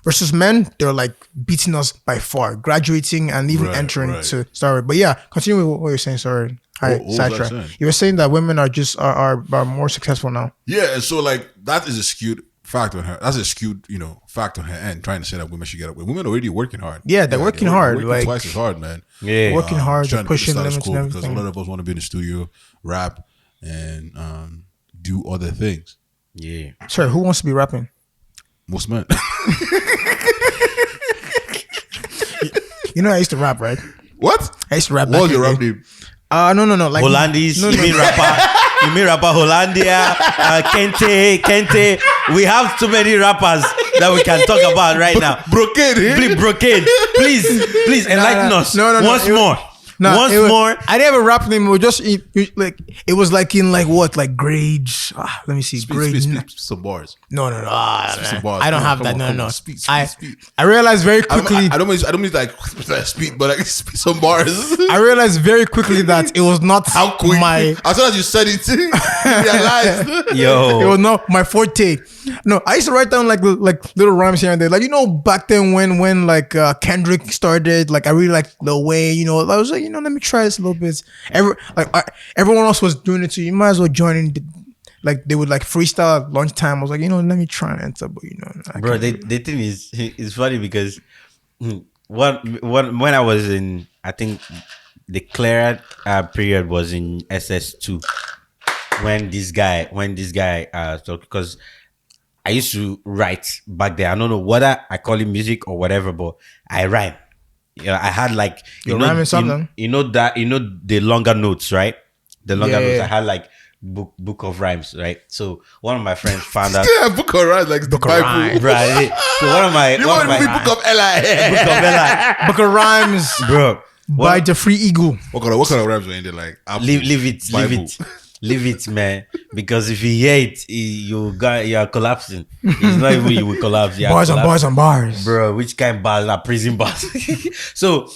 C: versus men. They're like beating us by far. Graduating and even entering to start. But yeah, continue with what you're saying. Sorry.
A: What was I
C: Sidetrack.
A: saying?
C: You were saying that women are just are more successful now.
A: Yeah, and so like that is a skewed fact on her. That's a skewed, fact on her end. Trying to say that women should get up. Women are already working hard.
C: Yeah, they're working hard.
A: Working
C: like
A: twice as hard, man.
B: Yeah.
C: working hard,
A: Trying
C: they're
A: to get the
C: pushing
A: status
C: limits
A: quo
C: and
A: because a
C: everything.
A: lot of us want to be in the studio, rap, and do other things.
B: Yeah.
C: Sorry, who wants to be rapping?
A: Most men.
C: You know, I used to rap, right?
A: What?
C: I used to rap.
A: What was
C: back
A: your
C: in
A: rap
C: the day.
A: name?
C: No. Like
B: Hollandis,
C: No,
B: you mean rapper? You mean rapper Hollandia, Kente? We have too many rappers that we can talk about right now.
A: Brocade.
B: Please, Brocade. Please enlighten us.
C: No.
B: Once more. Once
C: it was-
B: more.
C: I didn't have a rap name. It was just it was like in like what, like grades. Let me see, grades.
A: Speak some bars.
C: No.
A: Speak some bars.
C: I don't
A: Come
C: have
A: on,
C: that.
A: come on,
C: No.
A: Speak.
C: I realized very quickly.
A: I don't mean like speak, but like speak some bars.
C: I realized very quickly that it was not
A: How quick?
C: my.
A: As soon as you said it, you realized.
C: It was not my forte. No, I used to write down like little rhymes here and there. Like, back then when like Kendrick started, like I really liked Lil Wayne. I was like, let me try this a little bit. Everyone else was doing it too. You might as well join in. Like they would like freestyle at lunchtime. I was like, let me try and enter, but
B: Bro, the thing is, it's funny because when I was in, I think the clear period was in SS2 when this guy because I used to write back there. I don't know whether I call it music or whatever, but I rhyme. I had like
C: rhyming something.
B: The longer notes, right? The longer notes.
C: Yeah.
B: I had like book of rhymes, right? So one of my friends found out.
A: Yeah, book of rhymes, like the Bible.
B: Right. So one of my
A: Book of Eli.
C: Book of Rhymes
B: bro.
C: by the Free Eagle.
A: What kind of rhymes were in there? Like Apple,
B: Leave it, man. Because if you hear it, you are collapsing. It's not even you will collapse.
C: Bars on bars.
B: Bro. Which kind of bars are prison bars? So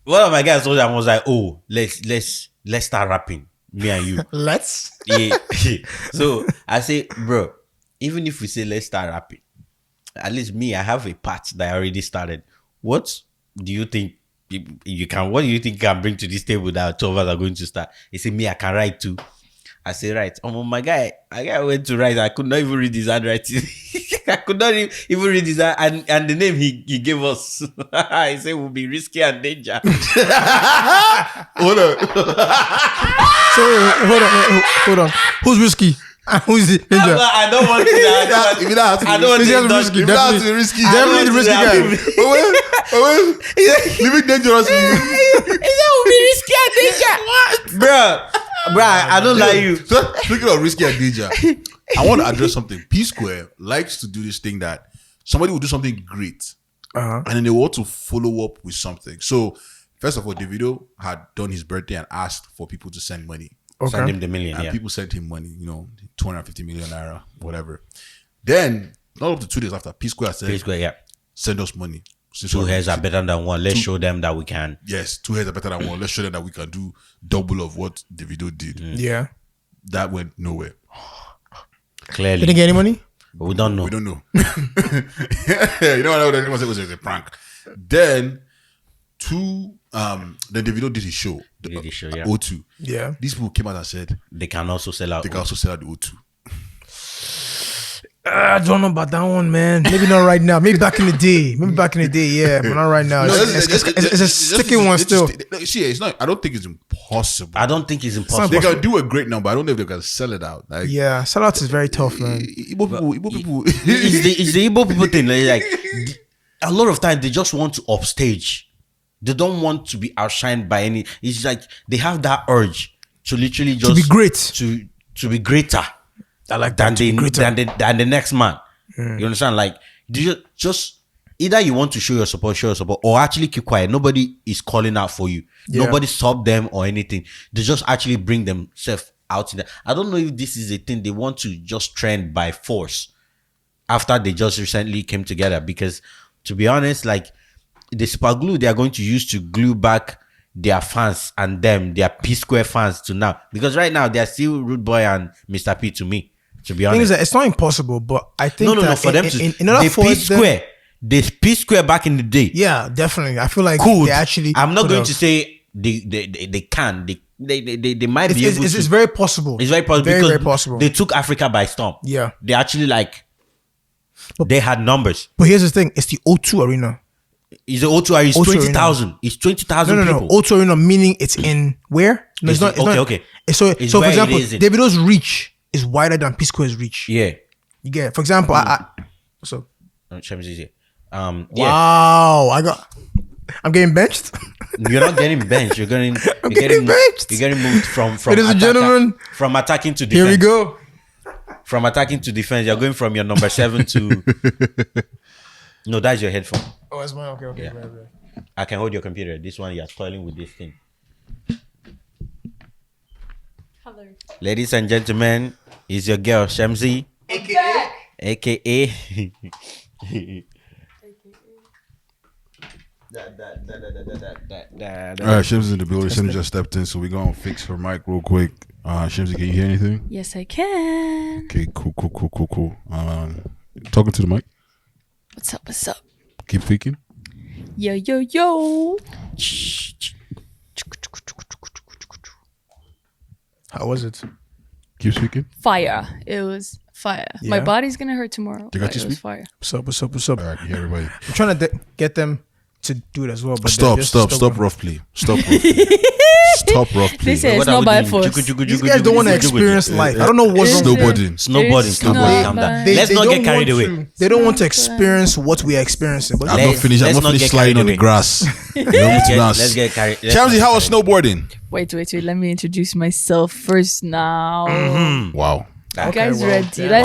B: one of my guys told me, I was like, oh, let's start rapping, me and you.
C: Let's.
B: Yeah. So I say, bro, even if we say let's start rapping, at least me, I have a part that I already started. What do you think you can? What do you think you can bring to this table that two of us are going to start? He said, me, I can write too. I say, right. My guy went to write. I could not even read his handwriting. I could not even read his hand. And the name he gave us, he said, will be risky and danger.
A: Hold on.
C: So hold on. Who's risky? And who's the danger?
B: I don't want to.
A: If you don't have to be
B: I don't want
A: risky,
B: to indulge-
A: if you don't have to be risky,
C: Definitely the risky guy.
A: Living dangerously.
B: will be risky and danger. Bro, I don't like you.
A: So, speaking of risky and danger, I want to address something. P Square likes to do this thing that somebody will do something great, and then they want to follow up with something. So First of all, Davido had done his birthday and asked for people to send money.
C: Okay.
B: Send him the million.
A: And
B: Yeah.
A: people sent him money, 250 million naira, whatever. Then, not up to 2 days after, P Square said,
B: Please go. Yeah.
A: send us money.
B: Two heads are better than one. Let's show them that we can.
A: Yes, 2 heads are better than one. Let's show them that we can do double of what Davido did.
C: Yeah.
A: That went nowhere.
B: Clearly.
C: Didn't get any money?
B: But we don't know.
A: We don't know. You know what? Everyone said it was a prank. Then, then Davido did his show.
B: Did his show, yeah.
A: O2.
C: Yeah.
A: These people came out and said
B: They can also sell out.
A: they can also sell out the O2.
C: I don't know about that one, man. Maybe not right now. Maybe back in the day. Yeah, but not right now. It's a sticky one still.
A: See, it's not. I don't think it's impossible.
B: I don't think it's impossible.
A: They can do a great number. I don't know if they can sell it out. Like,
C: Yeah, sellouts is very tough, man.
A: Igbo people.
B: It's the Igbo people thing. Like a lot of times they just want to upstage. They don't want to be outshined by any. It's like they have that urge to literally just
C: To be great.
B: to be greater.
C: I like
B: than
C: that.
B: than the next man. You understand? Like just either you want to show your support, or actually keep quiet. Nobody is calling out for you.
C: Yeah.
B: Nobody stop them or anything. They just actually bring themselves out in there. I don't know if this is a thing they want to just trend by force after they just recently came together. Because to be honest, like the super glue they are going to use to glue back their fans and their P Square fans to now. Because right now they are still Rude Boy and Mr. P to me. To be
C: The thing
B: honest,
C: is that it's not impossible, but I think
B: no.
C: that
B: For them
C: in order for
B: P
C: them,
B: Square, the P Square back in the day,
C: yeah, definitely. I feel like
B: could.
C: they actually.
B: I'm not
C: could
B: going
C: have.
B: to say they can. They might be able to.
C: It's very possible.
B: It's very possible.
C: Very,
B: because
C: very possible.
B: They took Africa by storm.
C: Yeah.
B: They actually they had numbers.
C: But here's the thing: it's the O2 Arena.
B: It's the O2 It's
C: O2
B: 20,000. It's 20,000
C: No.
B: people.
C: O2 Arena meaning it's in where? No, it's not. It's
B: okay.
C: not. So,
B: It's
C: so for
B: where it
C: example,
B: is.
C: Davido's reach is wider than P Square's reach.
B: Yeah.
C: You get it? For example, so
B: Shamsi's here. Yeah.
C: wow, I'm getting benched.
B: You're not getting benched. You're getting
C: benched.
B: You're getting moved from
C: Ladies and gentlemen,
B: from attacking to defense.
C: Here we go.
B: From attacking to defense, you're going from your number 7 to. No, that's your headphone.
C: Oh, that's mine. Okay.
B: Yeah.
C: Right.
B: I can hold your computer. This one you're toiling with this thing.
D: Hello.
B: Ladies and gentlemen, is your girl Shamsi, aka.
A: All right, Shim's in the building. Shim just stepped in, so we're gonna fix her mic real quick. Shimsy, can you hear anything?
D: Yes, I can.
A: Okay, cool. Talking to the mic.
D: What's up?
A: Keep speaking.
D: Yo.
C: How was it?
A: Keep speaking.
D: Fire. It was fire. My
C: Yeah.
D: body's gonna hurt tomorrow.
A: Dikachi
D: But it was
A: speak?
D: fire.
C: What's up?
A: All right, yeah, everybody.
C: I'm trying to get them to do it as well. But
A: Stop
C: they're just stubborn.
A: rough play. Stop rough play.
D: They say it's not by force.
C: These guys don't want to experience life. I don't know what's wrong with them.
A: Snowboarding.
B: Calm down.
C: They
B: Let's not
C: don't
B: get carried
C: want
B: away.
C: They don't want to experience what we are experiencing. But
A: I'm
B: Let's-
A: not finished. I'm
B: let's
A: not
B: not
A: finished
B: get
A: sliding
B: carried
A: on the
B: away.
A: grass.
B: Let's get carried.
A: Shamsi, how was snowboarding?
D: Wait. Let me introduce myself first now.
A: Wow.
D: You guys
C: well,
D: ready?
C: yeah.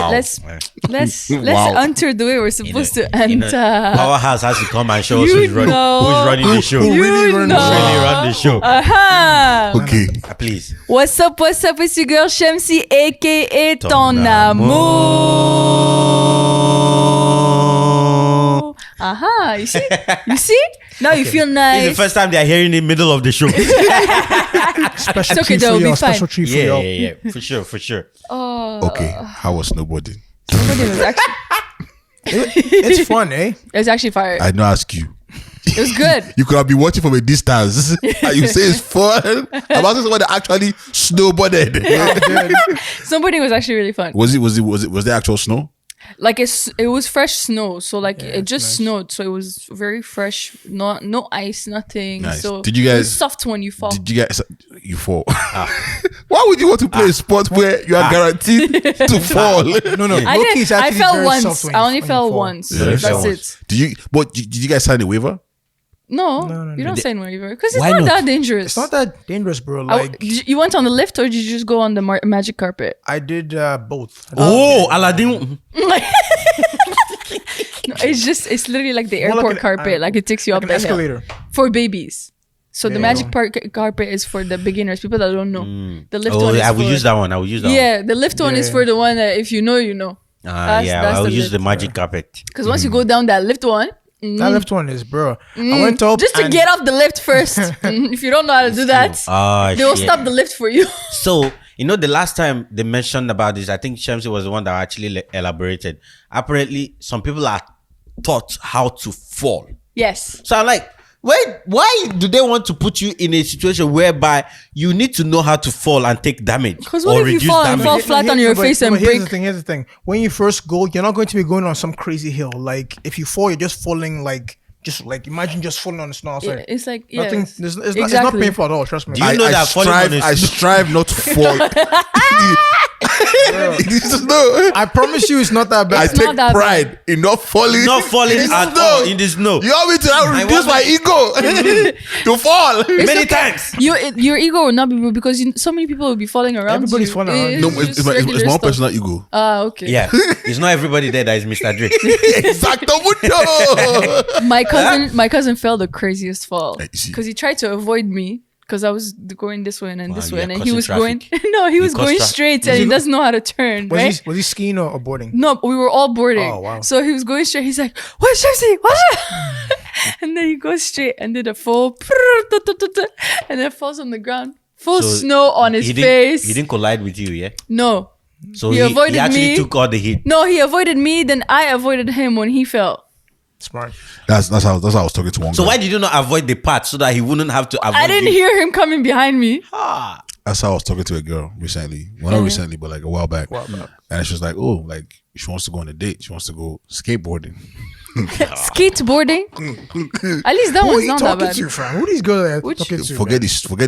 D: Let's
A: Wow.
D: enter the way we're supposed to enter.
B: Powerhouse has to come and show us
D: You
B: who's running the show.
C: Who
D: You
C: really run the
D: know.
B: Really run the show.
D: Aha!
A: Okay.
B: Please.
D: What's up? It's your girl Shamsi, aka
B: Ton
D: Ton
B: Amour.
D: Amour. Aha! You see? Now you feel
B: It's
D: nice.
B: the first time they're hearing in the middle of the show.
C: special
D: It's okay,
C: treat
D: though,
C: for
D: it'll
C: y'all.
D: be fine.
C: Special treat for y'all.
B: Yeah. For sure.
D: Oh,
A: Okay. How was snowboarding?
D: it was actually,
C: It's fun, eh?
D: it was actually fire.
A: I didn't ask you.
D: It was good.
A: You could have been watching from a distance. And you say it's fun. I'm asking someone that actually snowboarded.
D: Snowboarding was actually really fun.
A: Was there actual snow?
D: Like it was fresh snow, so like it just snowed, so it was very fresh. No ice, nothing.
A: Nice.
D: So
A: Did you
D: it
A: guys-
D: was soft when you fall.
A: Did you guys you fall? Why would you want to play a sport where you are guaranteed to fall?
C: No.
D: I
C: Low-key is
D: didn't. I
C: actually
D: fell
C: very
D: once.
C: soft when
D: I
C: you-
D: only
C: when you
D: fell
C: fall.
D: once.
A: Yeah,
D: That's
A: so-
D: it.
A: Did you guys sign a waiver?
D: No, you don't sign waiver because it's
B: Why
D: not
B: not?
D: that dangerous.
C: It's not that dangerous, bro.
D: I-
C: Like
D: you went on the lift or did you just go on the magic carpet?
C: I did both.
B: Oh, Aladdin.
D: No, it's literally like the
C: More like
D: airport
C: an-
D: carpet. Like it takes you
C: Like
D: up
C: an
D: the hill
C: escalator.
D: for babies. So the magic carpet is for the beginners, people that don't know. The lift one is
B: I will
D: for,
B: use that one. I will use that one.
D: yeah, the lift one is for the one that if you know, you know.
B: I will use the magic carpet.
D: Because once you go down that lift one,
C: That lift one is, bro. I went up
D: just to get off the lift first. If you don't know how to do that, they will stop the lift for you.
B: So, you know, the last time they mentioned about this, I think Shamsi was the one that actually elaborated. Apparently, some people are taught how to fall.
D: Yes.
B: So I'm like, wait, why do they want to put you in a situation whereby you need to know how to fall and take damage?
D: Because what if you fall flat on your face and break?
C: Here's the thing. When you first go, you're not going to be going on some crazy hill. Like, if you fall, you're just falling like, imagine just falling on the snow outside.
D: It's like,
C: Nothing,
D: yes.
C: it's not painful at all, trust me.
B: Do you know that falling on
A: I strive not to fall.
C: I promise you it's not that bad.
A: I take pride in not falling.
B: Not falling at all in the snow.
A: You want me to reduce my ego to fall
B: many times.
D: Your ego will not be because so many people will be falling around.
C: Everybody's falling around.
A: No, it's my own personal ego.
D: Okay.
B: Yeah, it's not everybody there that is Mr. Dre.
A: Exacto mundo.
D: My cousin fell the craziest fall
A: You see.
D: because he tried to avoid me because I was going this way and then this
B: you
D: way
B: are
D: and he was
B: causing
D: going. No, he was
B: caused
D: going
B: traffic.
D: straight and he doesn't know how to turn. Right?
C: Was he skiing or boarding?
D: No, we were all boarding.
C: Oh, wow.
D: So he was going straight. He's like, "What, Shamsi? What?" And then he goes straight and did a full, and then falls on the ground. Full
B: So
D: snow on his face.
B: He didn't collide with you, yeah?
D: No.
B: So
D: He avoided
B: he actually
D: me.
B: took all the hit.
D: No, he avoided me. Then I avoided him when he fell.
C: Smart.
A: That's how I was talking to one
B: So
A: guy.
B: why did you not avoid the part so that he wouldn't have to avoid
D: I didn't
B: you?
D: hear him coming behind me.
A: That's how I was talking to a girl recently. Well, not recently, but like a while back. And she was like, "Oh, like she wants to go on a date. She wants to go skateboarding."
D: Skateboarding? At least that
C: Who are
D: one's
C: you
D: not that
C: talking
D: bad.
C: to, fam? Who these girls are
D: Which-
C: talking to?
A: Forget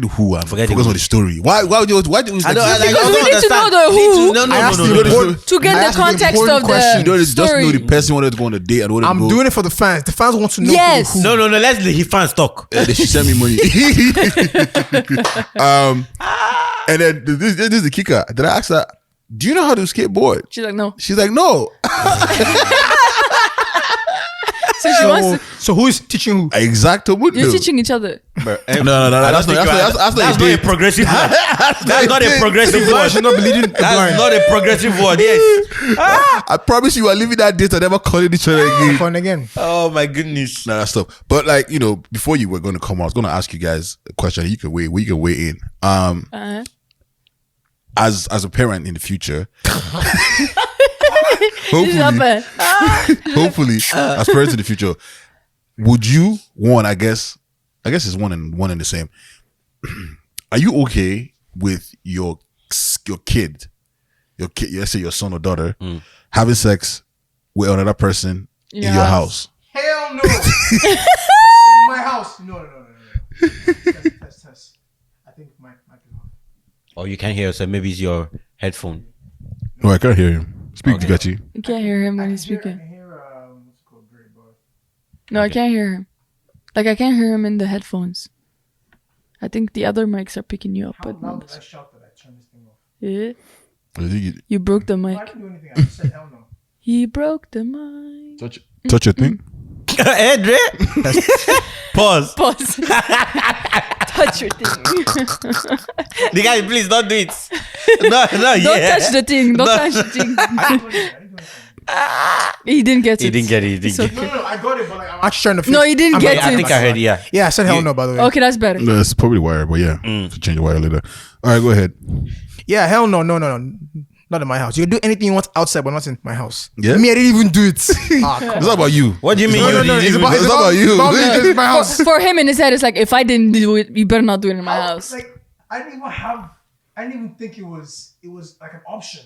A: who and
B: Forget
A: focus
B: the
A: on the story. Why would you? Why do you?
B: I don't,
A: like,
B: like,
D: Because
B: I
D: we
B: don't
D: need to know
B: understand.
D: the who.
B: No,
C: I asked
B: no,
C: you
B: no,
C: the
B: no.
C: board-
D: To get
C: I
D: the
C: asked you the
D: context
C: important
D: of the
C: question.
A: you don't just know
D: story.
A: the person wanted to go on a date and wanted to
C: I'm
A: go.
C: doing it for the fans. The fans want to know
D: Yes.
C: who.
B: No, let's let his fans talk.
A: They should send me money. And then this is the kicker. Did I ask her, "Do you know how to skateboard?"
D: She's like, no.
A: She's like, "No."
D: So she wants to.
C: So who is teaching who?
A: Exacto mundo.
D: You're teaching each other.
A: No. That's not
B: not a progressive word. That's not a progressive
C: I
B: word.
C: should not be leading the
B: That's
C: blind.
B: not a progressive word. Yes.
A: I promise you, are leaving that date and never calling each other again.
C: Fun again.
B: Oh my goodness.
A: Nah, that's stuff. But like, you know, before you were going to come on, I was going to ask you guys a question. You can weigh in. As a parent in the future, hopefully, as parents in the future, would you want? I guess it's one and the same. Are you okay with your kid, let's say your son or daughter, having sex with another person in your house?
C: Hell no. In my house. No. Test. I think my mic is on.
B: Oh, you can't hear us. So maybe it's your headphone.
A: No, I can't hear him. Speak, Dikachi.
D: You can't hear him when he's
C: I
D: speaking.
C: can hear what's it called, Great Bar.
D: No, I can't hear him. Like, I can't hear him in the headphones. I think the other mics are picking you up,
C: How
D: but not
C: loud did
D: this.
C: I shout that I turned this thing off?
D: Yeah. You broke the
C: I
D: mic.
C: didn't do anything. I just said hell no.
D: He broke the mic.
A: Touch your thing.
B: Hey, Dre. Pause.
D: Pause. Touch your thing.
B: The guy, please don't do it. No,
D: Don't touch the thing. Don't touch the thing.
C: I didn't do anything.
D: He didn't get it.
B: He didn't get it.
D: It's okay.
C: No, I got it, but like I'm actually trying to fix
D: No, he didn't get
B: I
D: it.
B: think I heard, yeah.
C: Yeah, I said hell no, by the way.
D: Okay, that's better.
A: No, it's probably wire, but yeah, to change the wire later. All right, go ahead.
C: Yeah, hell no. Not in my house. You can do anything you want outside, but not in my house.
A: Yeah?
C: Me, I didn't even do it. Come
A: It's not about you.
B: What do you mean?
C: No,
B: you
C: it's
B: didn't
C: about,
B: even-
A: it's about you.
C: About me, it's my house.
D: For him in his head, it's like, if I didn't do it, you better not do it in my house.
C: Like, I didn't even think it was like an option.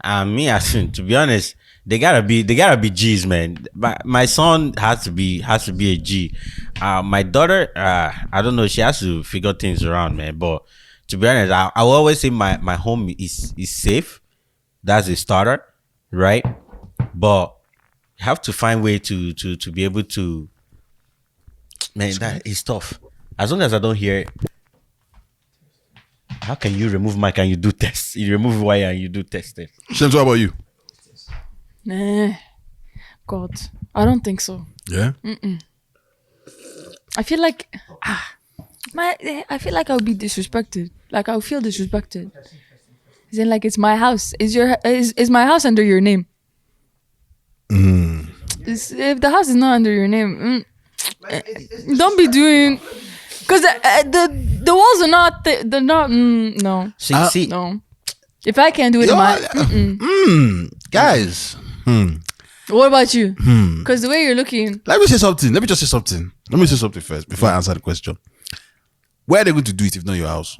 B: Me, I think, to be honest, they gotta be G's, man. My son has to be a G. My daughter, I don't know, she has to figure things around, man. But to be honest, I will always say my home is safe. That's a starter, right? But you have to find way to be able to. Man, that is tough. As long as I don't hear it. How can you remove mic and you do tests? You remove wire and you do tests.
A: Shams, what about you?
D: Nah. God. I don't think so.
A: Yeah.
D: I feel like I feel like I would be disrespected. Like I would feel disrespected. As in, like it's my house. Is my house under your name? If the house is not under your name, don't be doing. Because the walls are not. They're not. No.
B: See.
D: No. If I can't do it,
A: Guys.
D: What about you? Because the way you're looking.
A: Let me say something. Let me just say something. Let me say something first before I answer the question. Where are they going to do it if not your house?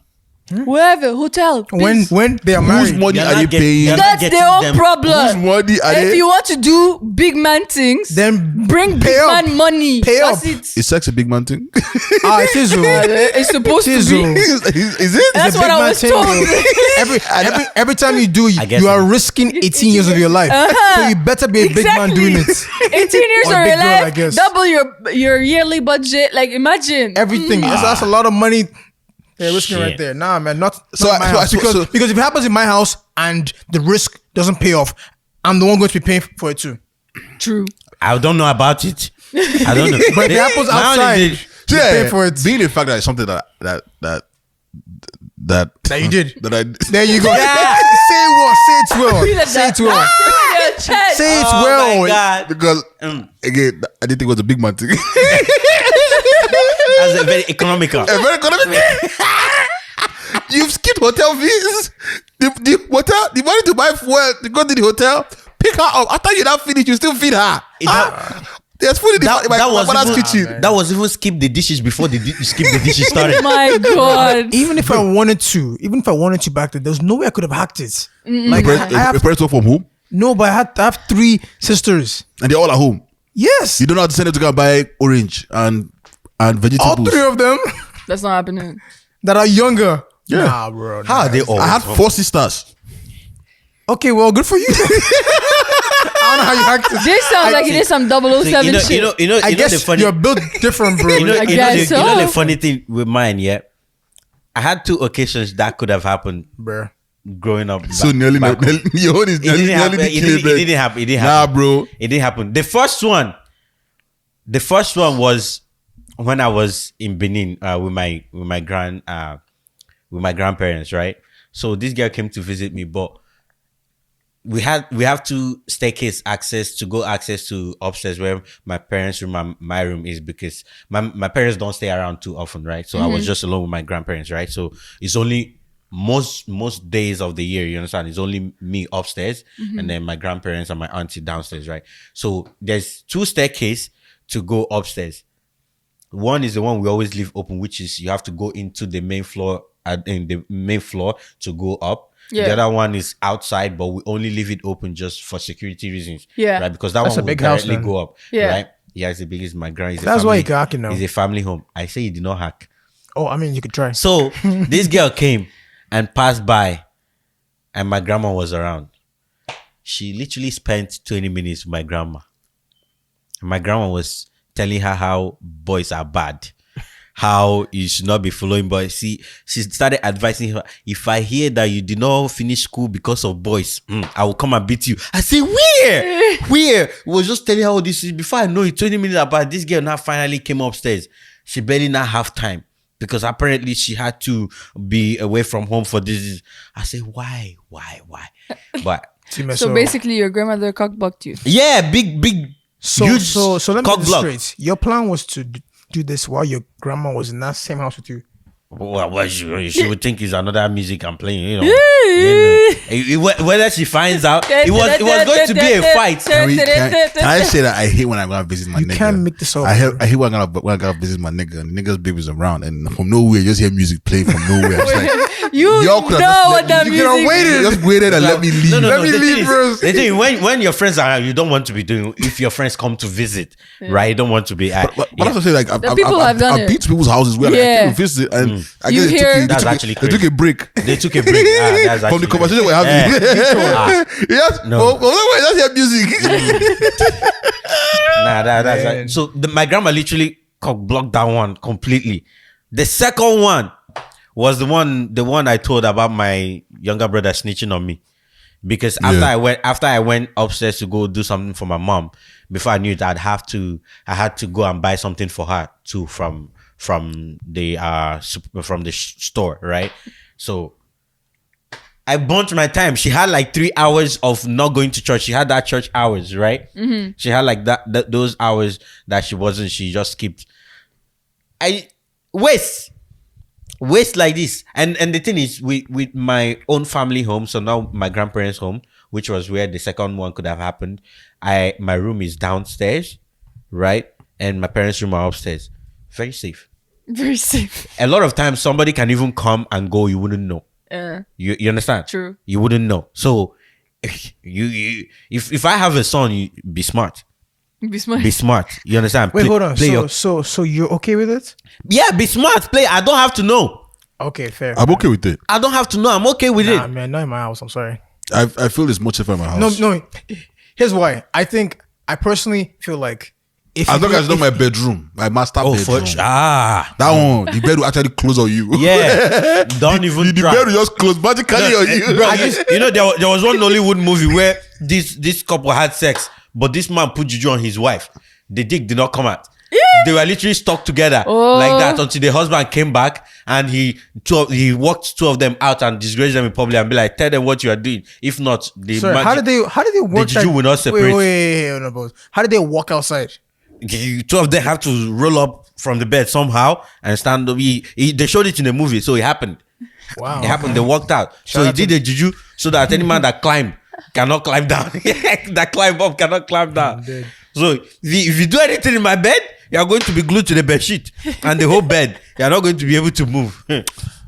D: Wherever, hotel.
C: When they are married.
A: Whose money are they paying?
D: That's their own problem.
A: Whose money are
D: If
A: they?
D: you want to do big man things,
C: Then
D: bring
C: pay
D: big
C: up.
D: man money.
C: Pay
D: That's
C: up.
D: it.
A: Is sex a big man thing?
C: It is.
D: It's supposed to
C: It
D: be.
A: is it?
D: That's what I was told.
C: Every time you do,
B: I guess
C: you are
B: so.
C: risking 18 years of your life. So you better be a big man doing it.
D: 18 years
C: Or
D: of
C: big
D: your
C: girl, I
D: life,
C: guess.
D: double your yearly budget. Like imagine.
C: Everything. That's a lot of money they're risking
B: Shit.
C: right there. Nah, man, not
A: So
C: my
A: I-
C: house.
A: so-
C: Because,
A: so-
C: because if it happens in my house and the risk doesn't pay off, I'm the one going to be paying for it too.
D: True.
B: I don't know about it. I don't know.
C: But if it happens
B: My only
C: outside,
B: thing-
C: you pay for it.
A: Being the fact that it's something that
C: That you did.
A: that I
C: There you go.
B: Yeah.
C: Say it well. Say it
D: Feel
C: well.
D: like
C: Say it
D: that.
C: well.
D: Your chest.
C: Say it
B: Oh
C: well.
B: my God.
A: because again I didn't think it was a big man thing.
B: That's a very economical.
A: A very economic. You've skipped hotel fees. The hotel, the money to buy fuel to go to the hotel, pick her up. After you now finish, you still feed her. There's food in my mother's kitchen.
B: That was even skip the dishes before skip the dishes started.
D: My God.
C: Even if I wanted to back then, there's no way I could have hacked it. Like
A: Your
C: I have
A: parents work from home
C: no, but I have 3 sisters.
A: and they're all at home.
C: Yes,
A: You don't know how to send them to go and buy orange and vegetables.
C: all 3 of them
D: That's not happening.
C: that are younger.
A: Yeah.
C: Nah, bro.
B: How are they all?
A: I had 4 sisters.
C: Okay, well, good for you. I don't know how you hacked it.
D: This sounds like it is some 007 shit.
B: you know
C: I guess
B: the funny.
C: you're built different, bro.
B: You know,
D: I
B: you know,
D: guess
B: the, you know
D: so.
B: the funny thing with mine, yeah. I had 2 occasions that could have happened
C: bro.
B: growing up.
A: So your own is
B: It didn't happen. It didn't happen. It didn't
A: Nah,
B: happen.
A: bro.
B: It didn't happen. The first one was when I was in Benin with my grandparents, right? So this girl came to visit me, but we have 2 staircase access to upstairs where my parents' room and my room is, because my parents don't stay around too often, right? So I was just alone with my grandparents, right? So it's only most days of the year, you understand, it's only me upstairs and then my grandparents and my auntie downstairs, right? So there's 2 staircase to go upstairs. One is the one we always leave open, which is you have to go into the main floor to go up.
D: Yeah.
B: The other one is outside, but we only leave it open just for security reasons.
D: Yeah.
B: Right, because that
C: That's
B: one
C: a
B: will
C: big house,
B: directly
C: man.
B: go up.
D: Yeah.
B: Right. Yeah, it's the biggest. My grand.
C: That's why you can hack it now.
B: It's a family home. I say you did not hack.
C: Oh, I mean, you could try.
B: So this girl came and passed by, and my grandma was around. She literally spent 20 minutes with my grandma. And my grandma was telling her how boys are bad, how you should not be following boys. See, she started advising her, if I hear that you did not finish school because of boys, I will come and beat you. I say, where? We was just telling her all this. Before I know it, 20 minutes about this girl now finally came upstairs. She barely now have time, because apparently she had to be away from home for this. I say, why? But
D: So basically, your grandmother cockbucked you.
B: yeah, big huge
C: So let me
B: cock
C: get this
B: block.
C: straight. Your plan was to do this while your grandma was in that same house with you.
B: Well, she would think it's another music I'm playing, you know. Whether she finds out, it was going to be a fight.
A: Can I say that I hate when I go and visit my nigga?
C: can't make this up.
A: I hate when I go visit my nigga and the nigga's baby's around and from nowhere you just hear music playing from nowhere. It's like,
D: You
A: y'all could have
D: know
A: just
D: what that
A: you
D: music
A: could have waited. Just waited and let me leave.
B: No,
C: Let me
B: the
C: leave
B: thing is-
C: first.
B: The thing, when your friends are around, you don't want to be doing. If your friends come to visit, right? You don't want to be.
A: But I also say like
D: The people have done
A: I've
D: it.
A: been to people's houses where like, I
D: Yeah.
A: came to visit and I
D: You
A: guess
D: hear-
B: That's actually
A: they took a break
B: They took a break. That's
A: from the
B: actually
A: conversation we're having. Yes,
B: No.
A: let's hear music.
B: That's right. So my grandma literally blocked that one completely. The second one was the one I told about my younger brother snitching on me. because after I went upstairs to go do something for my mom, before I knew it, I had to go and buy something for her too from the store, right? So I burnt my time. She had like 3 hours of not going to church. She had that church hours, right? Mm-hmm. She had like that those hours that she just skipped. I waste like this. And the thing is, with my own family home, so now my grandparents' home, which was where the second one could have happened, my room is downstairs, right? And my parents' room are upstairs. Very safe.
D: Very safe.
B: A lot of times somebody can even come and go, you wouldn't know. You understand?
D: True.
B: You wouldn't know. So if I have a son, you be smart.
D: Be smart.
B: Be smart. You understand?
C: Wait, hold on. So you're okay with it?
B: Yeah, be smart. Play. I don't have to know.
C: Okay, fair.
A: I'm okay with it.
B: I don't have to know. I'm okay with it.
C: Man, not in my house. I'm sorry.
A: I feel it's much safer in my house.
C: No. Here's why. I personally feel like if
A: as long as it's not my bedroom, my master bedroom.
B: That
A: one, the bed will actually close on you.
B: Yeah, don't even
A: the
B: try.
A: bed will just close magically on you.
B: Bro, you know there was one Nollywood movie where this couple had sex, but this man put juju on his wife. The dick did not come out. Yeah. They were literally stuck together like that until the husband came back and he walked two of them out and disgraced them in public and be like, tell them what you are doing. If not,
C: how did they work?
B: The juju will not separate.
C: Wait, no, how did they walk outside?
B: Two of them have to roll up from the bed somehow and stand up. They showed it in the movie, so it happened.
C: Wow,
B: it happened. They walked out. So he did the juju so that any man that climbed cannot climb down. That climb up cannot climb down. So if you do anything in my bed, you are going to be glued to the bed sheet and the whole bed. You are not going to be able to move.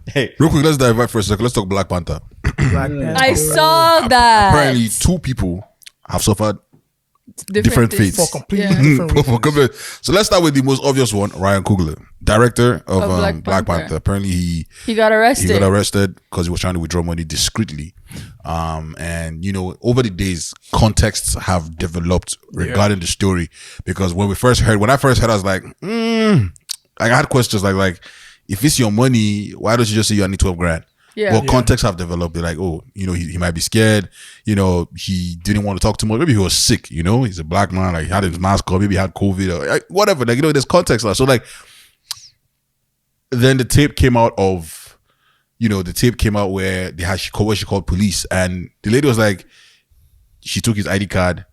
B: Hey.
A: Real quick, let's dive right for a second. Let's talk Black Panther.
D: I saw that.
A: Apparently, 2 people have suffered different fates.
C: For completely different reasons.
A: So let's start with the most obvious one, Ryan Coogler, director of Black Panther. Apparently he
D: got arrested.
A: He got arrested because he was trying to withdraw money discreetly. And you know, over the days, contexts have developed regarding the story. Because when I first heard, I was like, I had questions like, if it's your money, why don't you just say you need 12 grand? Yeah. Well, contexts have developed. They're like, oh, you know, he might be scared. You know, he didn't want to talk too much. Maybe he was sick. You know, he's a black man. Like, he had his mask on. Maybe he had COVID or whatever. Like, you know, there's context. So, like, then the tape came out where she called police, and the lady was like, she took his ID card.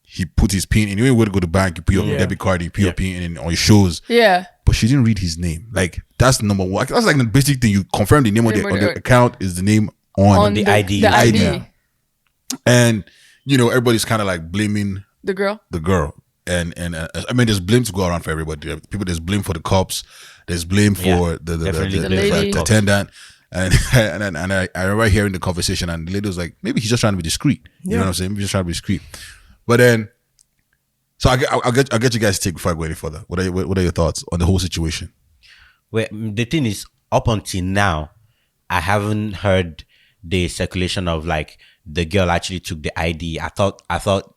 A: He put his PIN in. You know, to go to the bank, you put your debit card, you put your PIN in on your shows. Yeah. But she didn't read his name. Like, that's number one. That's like the basic thing. You confirm the name on the account is the name on
B: the ID.
D: The ID.
A: And, you know, everybody's kind of like blaming
D: the girl.
A: And I mean, there's blame to go around for everybody. There's blame for the cops. There's blame for the attendant. And I remember hearing the conversation, and the lady was like, maybe he's just trying to be discreet. You know what I'm saying? Maybe he's just trying to be discreet. But then, so I'll get you guys to take before I go any further. What are your thoughts on the whole situation?
B: Well, the thing is, up until now, I haven't heard the circulation of like the girl actually took the ID. I thought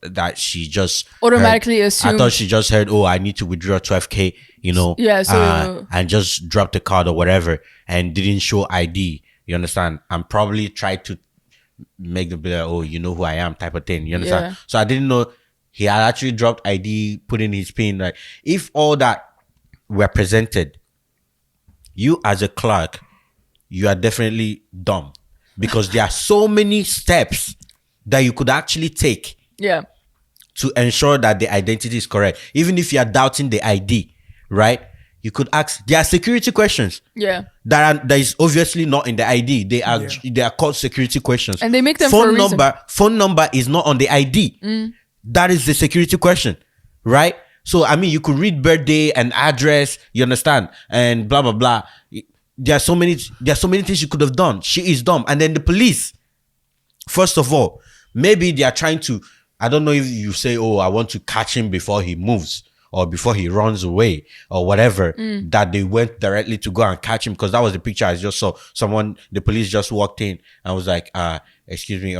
B: that she just
D: automatically assumed.
B: I thought she just heard, oh, I need to withdraw 12K, you know, and just dropped the card or whatever, and didn't show ID. You understand? And probably tried to make the bill, oh, you know who I am, type of thing. You understand? Yeah. So I didn't know he had actually dropped ID, put in his PIN. Like, if all that were presented, you as a clerk, you are definitely dumb, because there are so many steps that you could actually take to ensure that the identity is correct. Even if you are doubting the ID, right? You could ask. There are security questions. Yeah. That is obviously not in the ID. They are called security questions.
D: And they make them for a reason.
B: Phone number is not on the ID. That is the security question, right? So I mean, you could read birthday and address. You understand, and blah blah blah. There are so many things you could have done. She is dumb. And then the police. First of all, maybe they are trying to. I don't know if you say, "Oh, I want to catch him before he moves." Or before he runs away or whatever, that they went directly to go and catch him, because that was the picture I just saw. The police just walked in and was like, excuse me,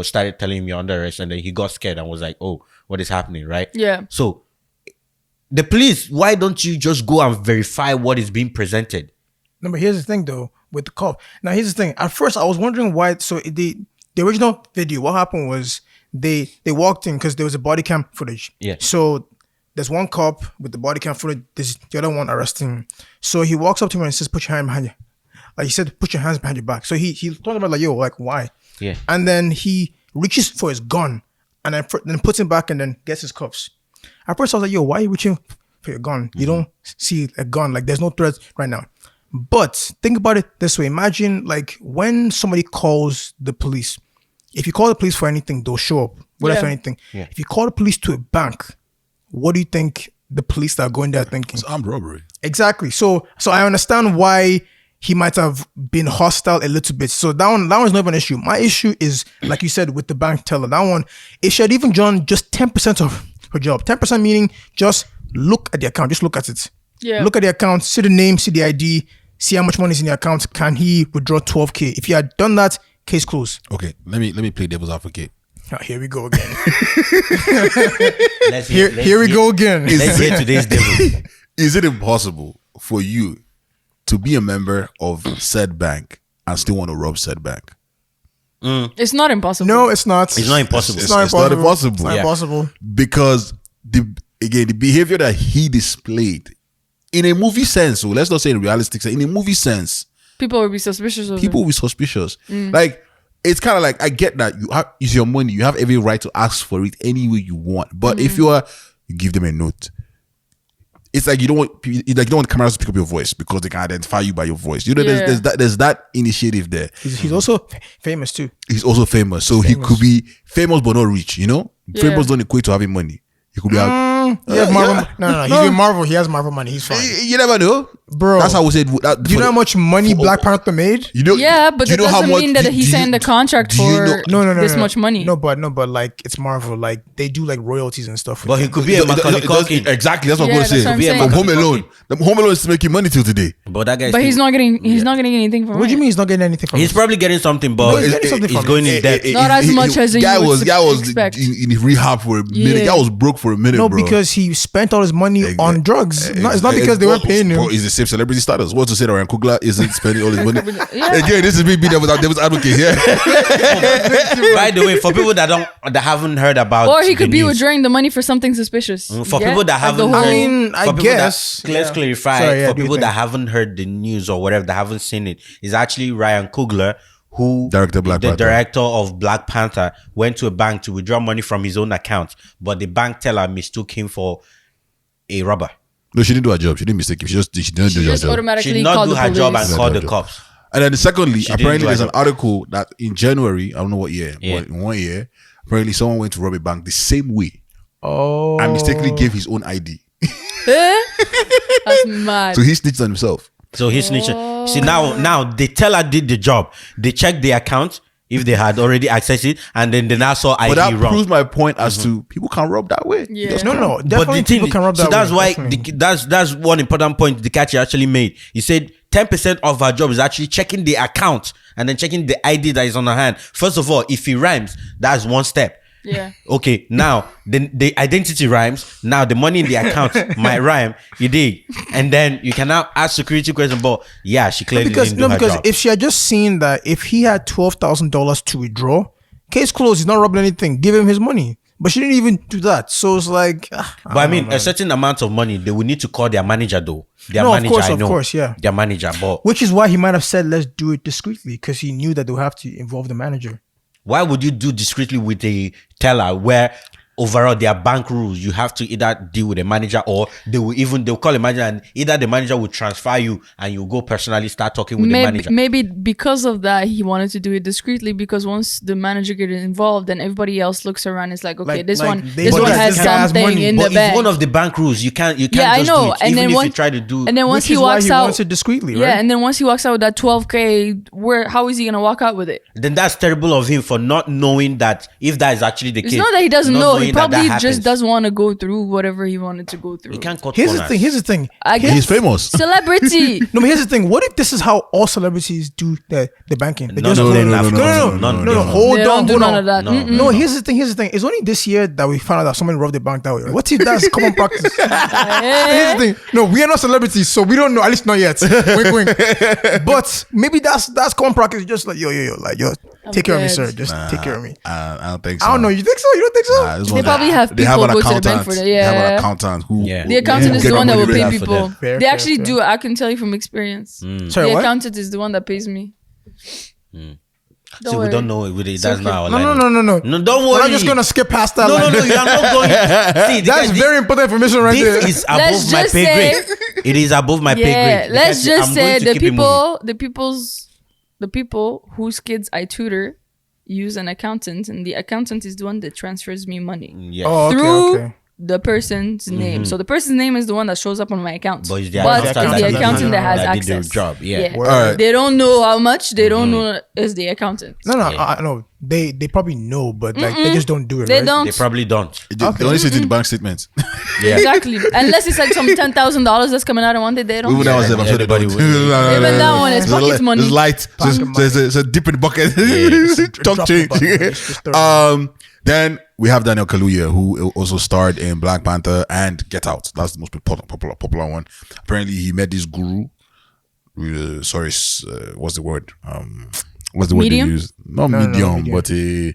B: started telling him you're under arrest, and then he got scared and was like, oh, what is happening, right? Yeah. So the police, why don't you just go and verify what is being presented?
C: No, but here's the thing though, with the cop. Now here's the thing. At first I was wondering why, so they the original video, what happened was they walked in because there was a body cam footage.
B: Yeah.
C: So there's one cop with the body cam footage. There's the other one arresting him. So he walks up to him and says, "Put your hand behind you." Like he said, "Put your hands behind your back." So he told him like, "Yo, like why?"
B: Yeah.
C: And then he reaches for his gun and then puts him back and then gets his cuffs. At first I was like, "Yo, why are you reaching for your gun? You don't see a gun. Like there's no threat right now." But think about it this way. Imagine like when somebody calls the police. If you call the police for anything, they'll show up. Whatever for anything.
B: Yeah.
C: If you call the police to a bank, what do you think the police that are going there are thinking?
A: It's armed robbery.
C: Exactly. So I understand why he might have been hostile a little bit. So that one's not even an issue. My issue is, like you said, with the bank teller. That one, if she had even done just 10% of her job. 10% meaning just look at the account. Just look at it.
D: Yeah.
C: Look at the account, see the name, see the ID, see how much money is in the account. Can he withdraw 12K? If he had done that, case closed.
A: Okay, let me play devil's advocate.
C: Oh, here we go again. Here we go again.
B: Let's hear today's devil.
A: Is it impossible for you to be a member of said bank and still want to rob said bank?
D: It's not impossible.
C: No, it's not.
B: It's not impossible.
C: It's not
A: It's not impossible.
C: It's not
A: Yeah.
C: impossible.
A: Because the behavior that he displayed in a movie sense, so let's not say in realistic sense, in a movie sense,
D: People will be suspicious of
A: people
D: him.
A: will be suspicious. Like, it's kind of like, I get that it's your money, you have every right to ask for it any way you want. But if you give them a note, it's like you don't want cameras to pick up your voice because they can identify you by your voice. You know, there's that initiative there.
C: He's also famous too.
A: He's also famous, so he could be famous but not rich. You know, famous don't equate to having money. He could be
C: He has Marvel. No. He's with Marvel. He has Marvel money. He's fine.
A: You never know,
C: Bro.
A: That's how we said.
C: Do you know how much money Black Panther made?
A: You know,
D: Yeah, but
A: do you
D: that
A: know how
D: doesn't
A: much-
D: mean that
A: do-
D: he
A: do you-
D: signed a contract
A: do you
D: for
A: know-
C: No.
D: this much money.
C: No, but like it's Marvel. Like they do like royalties and stuff.
B: But he could be a Macaulay Culkin.
A: Exactly, that's what
D: Yeah,
A: I'm
D: that's
A: going
D: what I'm
A: to say.
D: saying.
A: From Home Alone, the Home Alone is making money till today.
B: But that guy.
D: But he's not getting anything from
C: What do you
D: it.
C: mean he's not getting anything from
B: He's
C: it?
B: probably getting something,
C: No,
B: but
C: he's getting something
B: he's
C: from
B: going
C: it.
B: in debt.
D: Not as much as you
A: guy
D: would
A: was
D: expect.
A: in rehab for a minute.
D: Yeah.
A: Guy was broke for a minute,
C: No,
A: bro.
C: because he spent all his money on drugs. It's not because they weren't paying him.
A: Bro, he's the same celebrity status. What to say that Ryan Coogler isn't spending all his money?
D: Yeah.
A: Again, this is me being devil's advocate here.
B: By the way, for people that haven't heard about,
D: Or he could
B: the
D: be
B: news,
D: withdrawing the money for something suspicious.
B: For
D: Yeah?
B: people that
D: Like the
B: haven't
D: whole-
B: heard,
C: I mean, I
B: for people
C: guess,
B: that, let's
C: yeah.
B: clarify.
C: Sorry, yeah,
B: for
C: do your
B: people that
C: thing.
B: haven't heard the news or whatever, that haven't seen it, is actually Ryan Coogler, who
A: Director Black
B: the
A: Panther.
B: director of Black Panther, went to a bank to withdraw money from his own account, but the bank teller mistook him for a robber.
A: No, she didn't do her job. She didn't mistake him. She didn't do her
D: Just
A: job.
B: She
D: automatically
B: did not
D: call
B: do
D: the
B: her job and
D: police.
B: call the
A: job.
B: cops.
A: And then secondly,
B: She didn't
A: apparently
B: do
A: there's
B: her
A: an
B: job.
A: article that in January, I don't know what year,
B: Yeah.
A: but in 1 year, apparently someone went to rob a bank the same way
C: Oh,
A: and mistakenly gave his own ID.
D: That's mad.
A: So he snitched on himself.
B: So he's snitching. See, now the teller did the job. They checked the account if they had already accessed it, and then they now saw ID
A: But that
B: wrong.
A: proves my point as to people can rob that way.
D: Yeah.
A: Just
C: no,
A: can't.
C: no,
B: But
C: definitely
B: the thing,
C: people can rob that.
B: so that's
C: way,
B: why
C: definitely.
B: that's one important point Dikachi actually made. He said 10% of her job is actually checking the account and then checking the ID that is on her hand. First of all, if he rhymes, that's one step.
D: Yeah.
B: Okay, now the identity rhymes. Now the money in the account might rhyme. You did, and then you can now ask security question. But yeah, she clearly didn't do her
C: because
B: job.
C: if she had just seen that if he had $12,000 to withdraw, case closed. He's not robbing anything. Give him his money. But she didn't even do that. So it's like,
B: But I mean, a certain amount of money, they would need to call their manager though. Their
C: No, of
B: manager,
C: course,
B: I
C: of
B: know.
C: course, yeah.
B: Their manager, but
C: which is why he might have said, let's do it discreetly, because he knew that they'll have to involve the manager.
B: why would you do discreetly with a teller where overall their bank rules, you have to either deal with a manager or they'll call a manager and either the manager will transfer you and you go personally start talking with the manager.
D: Maybe because of that, he wanted to do it discreetly, because once the manager gets involved, then everybody else looks around. It's like, okay, this
C: like
D: one
C: they know that
D: has
C: this guy has
D: something
C: money,
D: in
B: But
D: the
B: it's
D: bag.
B: one of the bank rules. You can't
D: Yeah, I
B: just
D: know.
B: do it.
D: And
B: Even
D: then
B: if
D: once
B: you try to do
D: and then once
C: Which
D: he
C: is why
D: walks
C: he
D: out,
C: wants it discreetly, right?
D: yeah, and then once he walks out with that 12K, how is he gonna walk out with it?
B: then that's terrible of him for not knowing that if that is actually the
D: It's
B: case.
D: not that he doesn't
B: not
D: know.
B: knowing
D: He
B: that
D: probably
B: happens.
D: just doesn't want to go through whatever he wanted to go through.
B: You can't cut
C: Here's the
B: corners.
C: thing. Here's the thing.
D: I guess
A: He's famous.
D: celebrity.
C: No, but here's the thing. What if this is how all celebrities do the banking? They
B: None
C: just
B: of
C: hold-
B: them
A: no,
B: have
A: no,
B: cut-
C: no,
B: none of
C: no,
B: them.
C: hold
D: They
C: on,
D: don't do
C: hold
D: none
C: on.
D: of that.
B: No,
D: Mm-mm.
C: No, here's the thing. Here's the thing. It's only this year that we found out that someone robbed the bank that way. What if that's common practice? Here's the thing. No, we are not celebrities, so we don't know. At least not yet. Wink, wink. But maybe that's common practice. Just like yo, like yo. Take care of me,
D: dead.
C: sir. Just take care of me.
A: I don't think so.
C: I don't know. You think so? You don't think so?
A: This
D: They
A: one-
D: probably have
A: they have
D: people
A: an
D: go to the bank
A: accountant.
D: for that.
A: They have an
D: Yeah.
A: accountant who.
B: Yeah.
D: The accountant
A: who
D: is
A: get
D: the one that
A: money
D: will pay
A: ready for
D: people.
A: them.
C: Fair,
D: They
C: fair,
D: actually
C: fair.
D: do. I can tell you from experience.
C: Sorry,
D: The
C: what?
D: accountant is the one that pays me. Don't
B: See, we
D: worry.
B: don't know. That's not our
C: No,
B: line.
C: no.
B: No, don't
C: We're
B: worry.
C: not just gonna skip past that.
B: No,
C: line.
B: you are not going. See,
C: That's very important information right there.
B: This is
D: Let's
B: above my
D: just
B: pay
D: say-
B: grade. It is above my pay
D: Yeah,
B: grade.
D: let's
B: Because
D: just
B: I'm
D: say
B: going to
D: the
B: keep it moving.
D: the people whose kids I tutor use an accountant, and the accountant is the one that transfers me money
B: Yes.
C: Oh, okay,
D: through
C: okay.
D: the person's name. So the person's name is the one that shows up on my account.
B: But it's the
D: But
B: accountant
D: it's the
B: that
D: accountant that has
B: did their
D: access.
B: job. Yeah.
C: Word.
A: Alright.
D: They don't know how much. They don't know is the accountant.
C: No,
B: Yeah.
C: I know. They probably know, but like they just don't do it.
D: They
C: right?
D: don't.
B: They probably don't.
A: They only see it in the bank statements.
B: Yeah.
D: Exactly. Unless it's like some $10,000 that's coming out in one day, they don't.
A: Even that was them. I'm sure they
B: Everybody
A: don't.
B: would-
D: Even that one is
A: There's a
D: pocket
A: li-
D: money.
A: There's light. There's a dip in the bucket. Talk
C: Drop the
A: change.
C: bucket. Just throw it.
A: Then we have Daniel Kaluuya, who also starred in Black Panther and Get Out. That's the most popular one. Apparently, he met this guru. What's the word? What's the word
D: Medium?
A: they use? Not
C: No,
A: medium,
C: medium.
A: but a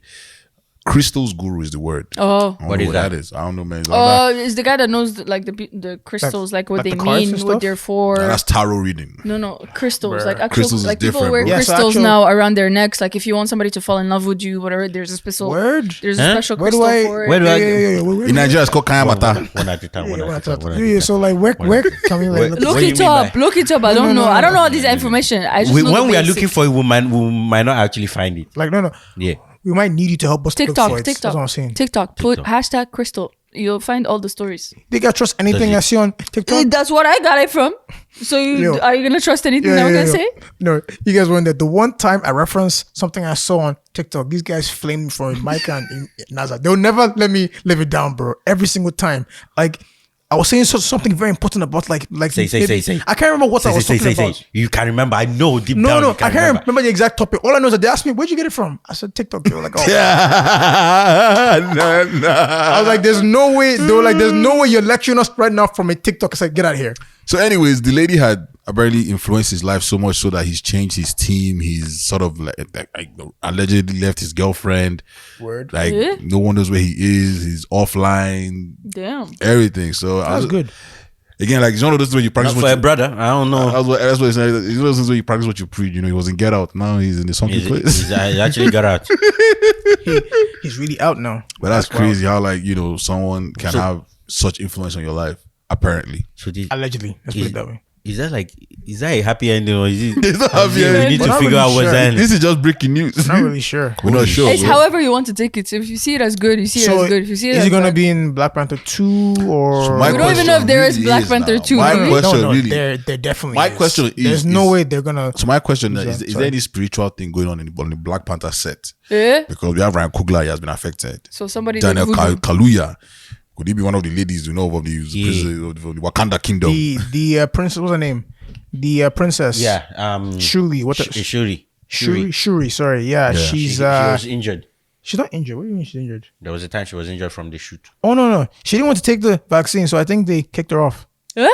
A: crystal's guru is the word.
D: Oh.
A: I don't
B: What
A: know
B: is
A: what
B: that?
A: that is. I don't know, man.
D: Oh, it's the guy that knows the crystals, like what
C: like
D: they
C: the cards
D: mean,
C: and
D: what
C: stuff?
D: they're for.
A: That's tarot reading.
D: No, crystals.
C: Bruh.
D: Like actual,
A: Crystals is
D: like people
A: different,
D: wear
A: bro.
C: Yeah, so
D: crystals
C: actual-
D: now around their necks. Like if you want somebody to fall in love with you, whatever, there's a special.
C: Word.
D: There's
B: Huh?
D: a special
C: Where do
D: crystal
C: I?
D: for it.
B: Where do I-
C: Yeah.
A: In Nigeria, it's called Kayamata.
B: One at a time. One at a time.
C: Yeah, so like where can we like
D: Look
B: What do you
D: it
B: mean
D: up.
B: by-
D: Look it up. I don't know.
C: no,
D: I don't
C: no.
D: know all this information. I just know
B: When
D: the
B: we are
D: basics.
B: looking for it, we might not actually find it.
C: like no.
B: Yeah.
C: We might need you to help us look for
D: TikTok,
C: it. That's what I'm saying.
D: TikTok. Put hashtag crystal. You'll find all the stories.
C: They got trust anything I see on TikTok.
D: That's what I got it from. So
C: Yo.
D: are you gonna trust anything that we're gonna say?
C: No, you guys were there. The one time I referenced something I saw on TikTok, these guys flamed for Micah and Naza. They'll never let me live it down, bro. Every single time. Like I was saying something very important about like
B: Say.
C: I can't remember what I was talking about.
B: You can remember. I know deep
C: No,
B: down.
C: no,
B: you
C: I can't remember the exact topic. All I know is that they asked me, "Where'd you get it from?" I said TikTok. They were like, "Oh." I was like, "There's no way." They were like, "There's no way you're lecturing us right now from a TikTok." I said, "Get out of here."
A: So, anyways, the lady had apparently influenced his life so much so that he's changed his team. He's sort of like allegedly left his girlfriend.
C: Word.
A: Like
D: Yeah.
A: no one knows where he is. He's offline.
D: Damn.
A: Everything. So
C: That's good.
A: Again, like it's one of those things where you practice
B: Not
A: what
B: for a
A: you,
B: brother. I don't know.
A: that's what it's like. It's one of those things where you practice what you preach. You know, he was in Get Out. Now he's in the something place.
B: He actually got out.
C: He's really out now.
A: But that's crazy how like someone can have such influence on your life. Apparently,
B: So this,
C: Allegedly, let's put it that way.
B: is that a happy ending or is it?
A: it's not happy.
B: We need
C: We're
B: to
C: not
B: figure
C: really
B: out what's
C: sure.
B: ending.
A: This is just breaking news.
C: Not really sure.
A: We're not sure.
D: It's
A: bro.
D: however you want to take it. So if you see it as good, you see it
C: So
D: as good. If you see it
C: is
D: as
C: he gonna
D: bad-
C: be in Black Panther 2 or?
A: So my
D: We don't even know if there is
A: question
D: Black
A: really
D: Panther
A: now,
D: 2.
A: My
D: No,
A: question
C: no,
A: really.
C: there definitely.
A: My
C: is.
A: question is-
C: There's no way they're gonna.
A: So my question is
C: Sorry.
A: there any spiritual thing going on in the Black Panther set?
D: Eh?
A: Because we have Ryan Coogler, he has been affected.
D: So somebody
A: Daniel
D: did voodoo.
A: Kaluuya, could he be one of the ladies of the Wakanda Kingdom?
C: The princess. What's her name? The princess.
B: Yeah.
C: Shuri. What?
B: Shuri.
C: Shuri. Sorry. Yeah. She's
B: She was injured.
C: she's not injured. What do you mean she's injured?
B: There was a time she was injured from the shoot.
C: Oh no. She didn't want to take the vaccine, so I think they kicked her off.
D: Huh?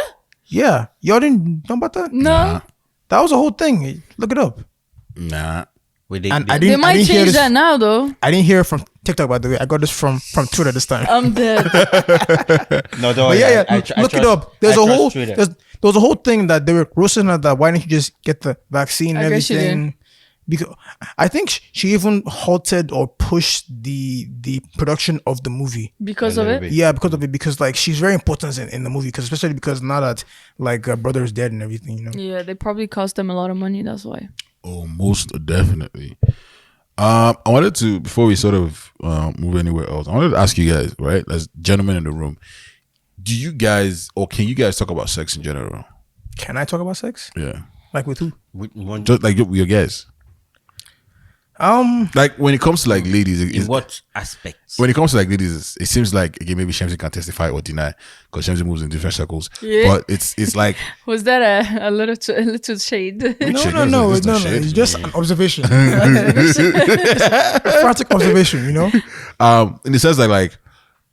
C: Yeah. Y'all didn't know about that?
D: No.
C: That was a whole thing. Look it up.
A: Nah.
B: Wait,
C: And I
D: They
C: didn't. I
D: might
C: didn't hear
D: change
C: this.
D: that now though.
C: I didn't hear it from TikTok, by the way. I got this from Twitter this time.
D: I'm dead.
B: no,
C: But yeah. Look it up. There's a whole. There was a whole thing that they were roasting her that why didn't you just get the vaccine and
D: I guess she
C: everything? Because I think she even halted or pushed the production of the movie.
D: Because
B: A
D: of
B: little
D: it.
B: bit.
C: Yeah, because of it. Because like she's very important in the movie. Because especially because now that like her brother is dead and everything, you know.
D: Yeah, they probably cost them a lot of money. That's why.
A: Oh, most definitely. I wanted to, before we sort of move anywhere else, I wanted to ask you guys, right, as gentlemen in the room, do you guys, or can you guys talk about sex in general?
C: Can I talk about sex?
A: Yeah.
C: Like with who?
A: Just like your guys. Like when it comes to like ladies,
B: In what aspects?
A: when it comes to like ladies, it seems like, again, maybe Shamsi can testify or deny because Shamsi moves in different circles.
D: Yeah.
A: But it's like,
D: Was that a little shade?
C: No.
A: shade.
C: It's just an observation. Frantic observation, you know.
A: in the sense that like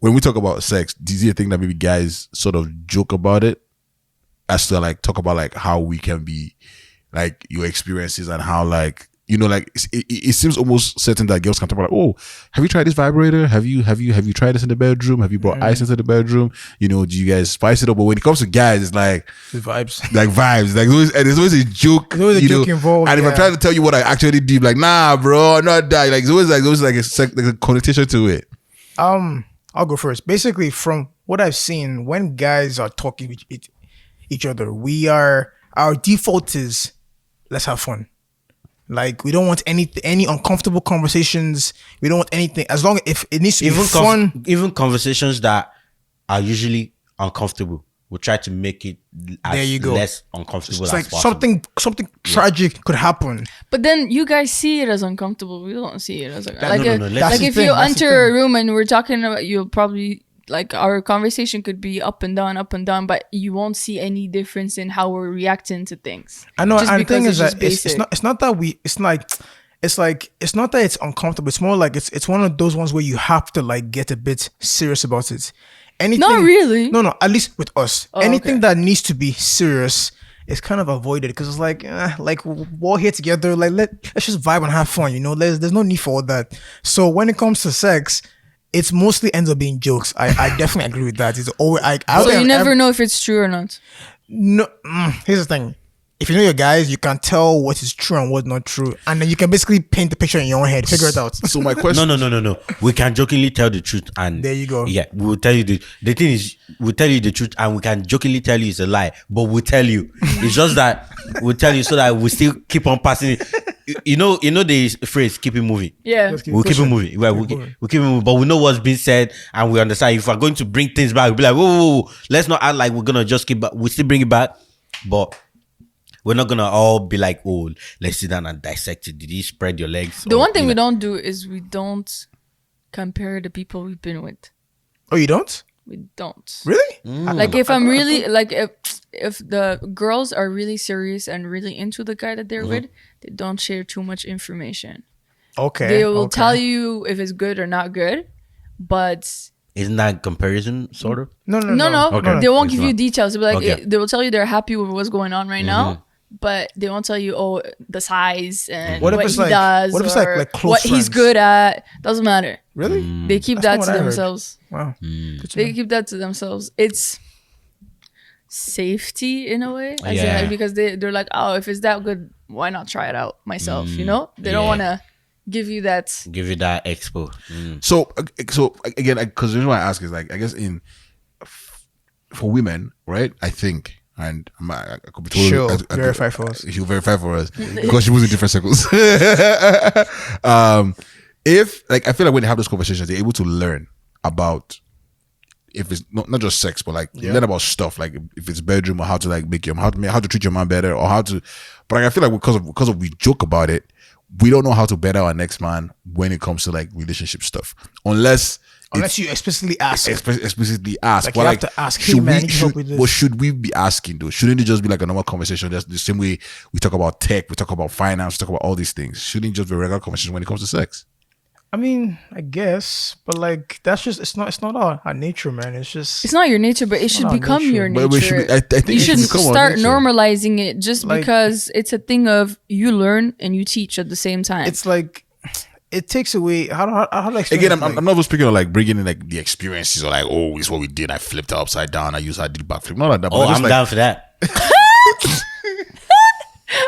A: when we talk about sex, do you think that maybe guys sort of joke about it as to like talk about like how we can be like your experiences and how like you know, like it seems almost certain that girls can talk about, like, oh, have you tried this vibrator? Have you tried this in the bedroom? Have you brought ice into the bedroom? You know, do you guys spice it up? But when it comes to guys, it's like
C: The vibes.
A: like vibes. Like there's always a joke.
C: There's always a joke involved.
A: And if I'm
C: yeah.
A: trying to tell you what I actually did, like, nah, bro, not that. Like there's always like a connotation to it.
C: I'll go first. Basically, from what I've seen, when guys are talking with each other, our default is let's have fun. Like we don't want any uncomfortable conversations. We don't want anything as long if it needs to be fun.
B: Even conversations that are usually uncomfortable, we'll try to make it as less uncomfortable
C: It's
B: as
C: like
B: possible.
C: something tragic could happen.
D: But then you guys see it as uncomfortable. We don't see it as like
B: no,
D: like if
C: thing,
D: you
C: that's the
D: enter a
C: thing.
D: room and we're talking about, you'll probably like our conversation could be up and down, but you won't see any difference in how we're reacting to things.
C: I know,
D: Just
C: and the thing
D: because
C: is
D: it's
C: that
D: just basic.
C: it's not that it's not that it's uncomfortable. It's more like it's one of those ones where you have to like get a bit serious about it. Anything,
D: Not really.
C: No. At least with us,
D: Oh,
C: anything
D: okay.
C: that needs to be serious is kind of avoided because it's like we're all here together. Like let's just vibe and have fun. You know, there's no need for all that. So when it comes to sex, it's mostly ends up being jokes. I definitely agree with that. It's always
D: So you never know if it's true or not.
C: No, here's the thing. If you know your guys, you can tell what is true and what's not true, and then you can basically paint the picture in your own head, figure it out.
A: So my question,
B: No. We can jokingly tell the truth, and
C: There you go.
B: Yeah, we'll tell you the thing is, we'll tell you the truth, and we can jokingly tell you it's a lie, but we'll tell you. It's just that we'll tell you so that we still keep on passing it. You know the phrase "keep it moving."
D: Yeah.
C: Keep
B: We'll keep it
C: pushing.
B: moving. Well, we'll
C: moving.
B: keep it moving, but we know what's being said, and we understand. If we're going to bring things back, we'll be like, whoa, let's not act like we're gonna just keep back. We still bring it back, but we're not gonna all be like, oh, let's sit down and dissect it. Did you spread your legs?
D: The
B: Or,
D: one thing
B: you
D: we
B: know.
D: don't do is we don't compare the people we've been with.
C: Oh, you don't?
D: We don't.
C: Really?
D: Like if I'm really like if the girls are really serious and really into the guy that they're with, they don't share too much information.
C: Okay.
D: They will
C: okay.
D: tell you if it's good or not good, but
B: Isn't that comparison sort of?
C: No.
B: Okay.
D: they won't
B: It's
D: give you
B: not.
D: details. They'll be like
B: Okay.
D: they will tell you they're happy with what's going on right now, but they won't tell you the size and
C: What
D: what,
C: if it's
D: he
C: like-
D: does
C: what if it's
D: or
C: like close
D: what he's
C: friends?
D: good at. Doesn't matter.
C: Really?
D: They keep
C: That's
D: that
C: not
D: to
C: what I heard.
D: themselves.
C: Wow. Good to
D: They
C: know.
D: keep that to themselves. It's safety in a way. As in,
B: Yeah.
D: like, because they're like, oh, if it's that good, why not try it out myself? You know? They don't
B: Yeah.
D: want to give you that.
B: Give you that expo.
A: So again, because the reason why I ask is like, I guess for women, right? I think, and I could be totally
C: Sure.
A: I could-
C: Verify for us.
A: She'll verify for us because she moves in different circles. If like I feel like when they have those conversations, they're able to learn about if it's not just sex, but like learn about stuff like if it's bedroom or how to like make how to treat your man better or how to. But like, I feel like because of we joke about it, we don't know how to better our next man when it comes to like relationship stuff, unless
C: Unless you explicitly ask.
A: explicitly ask.
C: Like,
A: but
C: you
A: like,
C: have to ask, hey,
A: should
C: man, I
A: we
C: need help
A: should,
C: with this.
A: what should we be asking though? Shouldn't it just be like a normal conversation? That's the same way we talk about tech, we talk about finance, we talk about all these things. Shouldn't it just be a regular conversation when it comes to sex?
C: I mean, I guess, but like that's just it's not our nature, man. It's just
D: It's not your nature, but it should
C: our
D: become
C: nature.
D: your
A: But we
D: nature.
A: should be- I think
D: you
A: it should
D: should
A: become our
D: start
A: nature.
D: normalizing it just
C: Like-
D: because it's a thing of you learn and you teach at the same time.
C: it's like it takes away how do I explain
A: Again,
C: it? Like,
A: I'm not just speaking of like bringing in like the experiences or like, oh, this is what we did. I flipped it upside down. I did backflip. Not like that. But
B: Oh,
A: just
B: I'm
A: like,
B: down for that.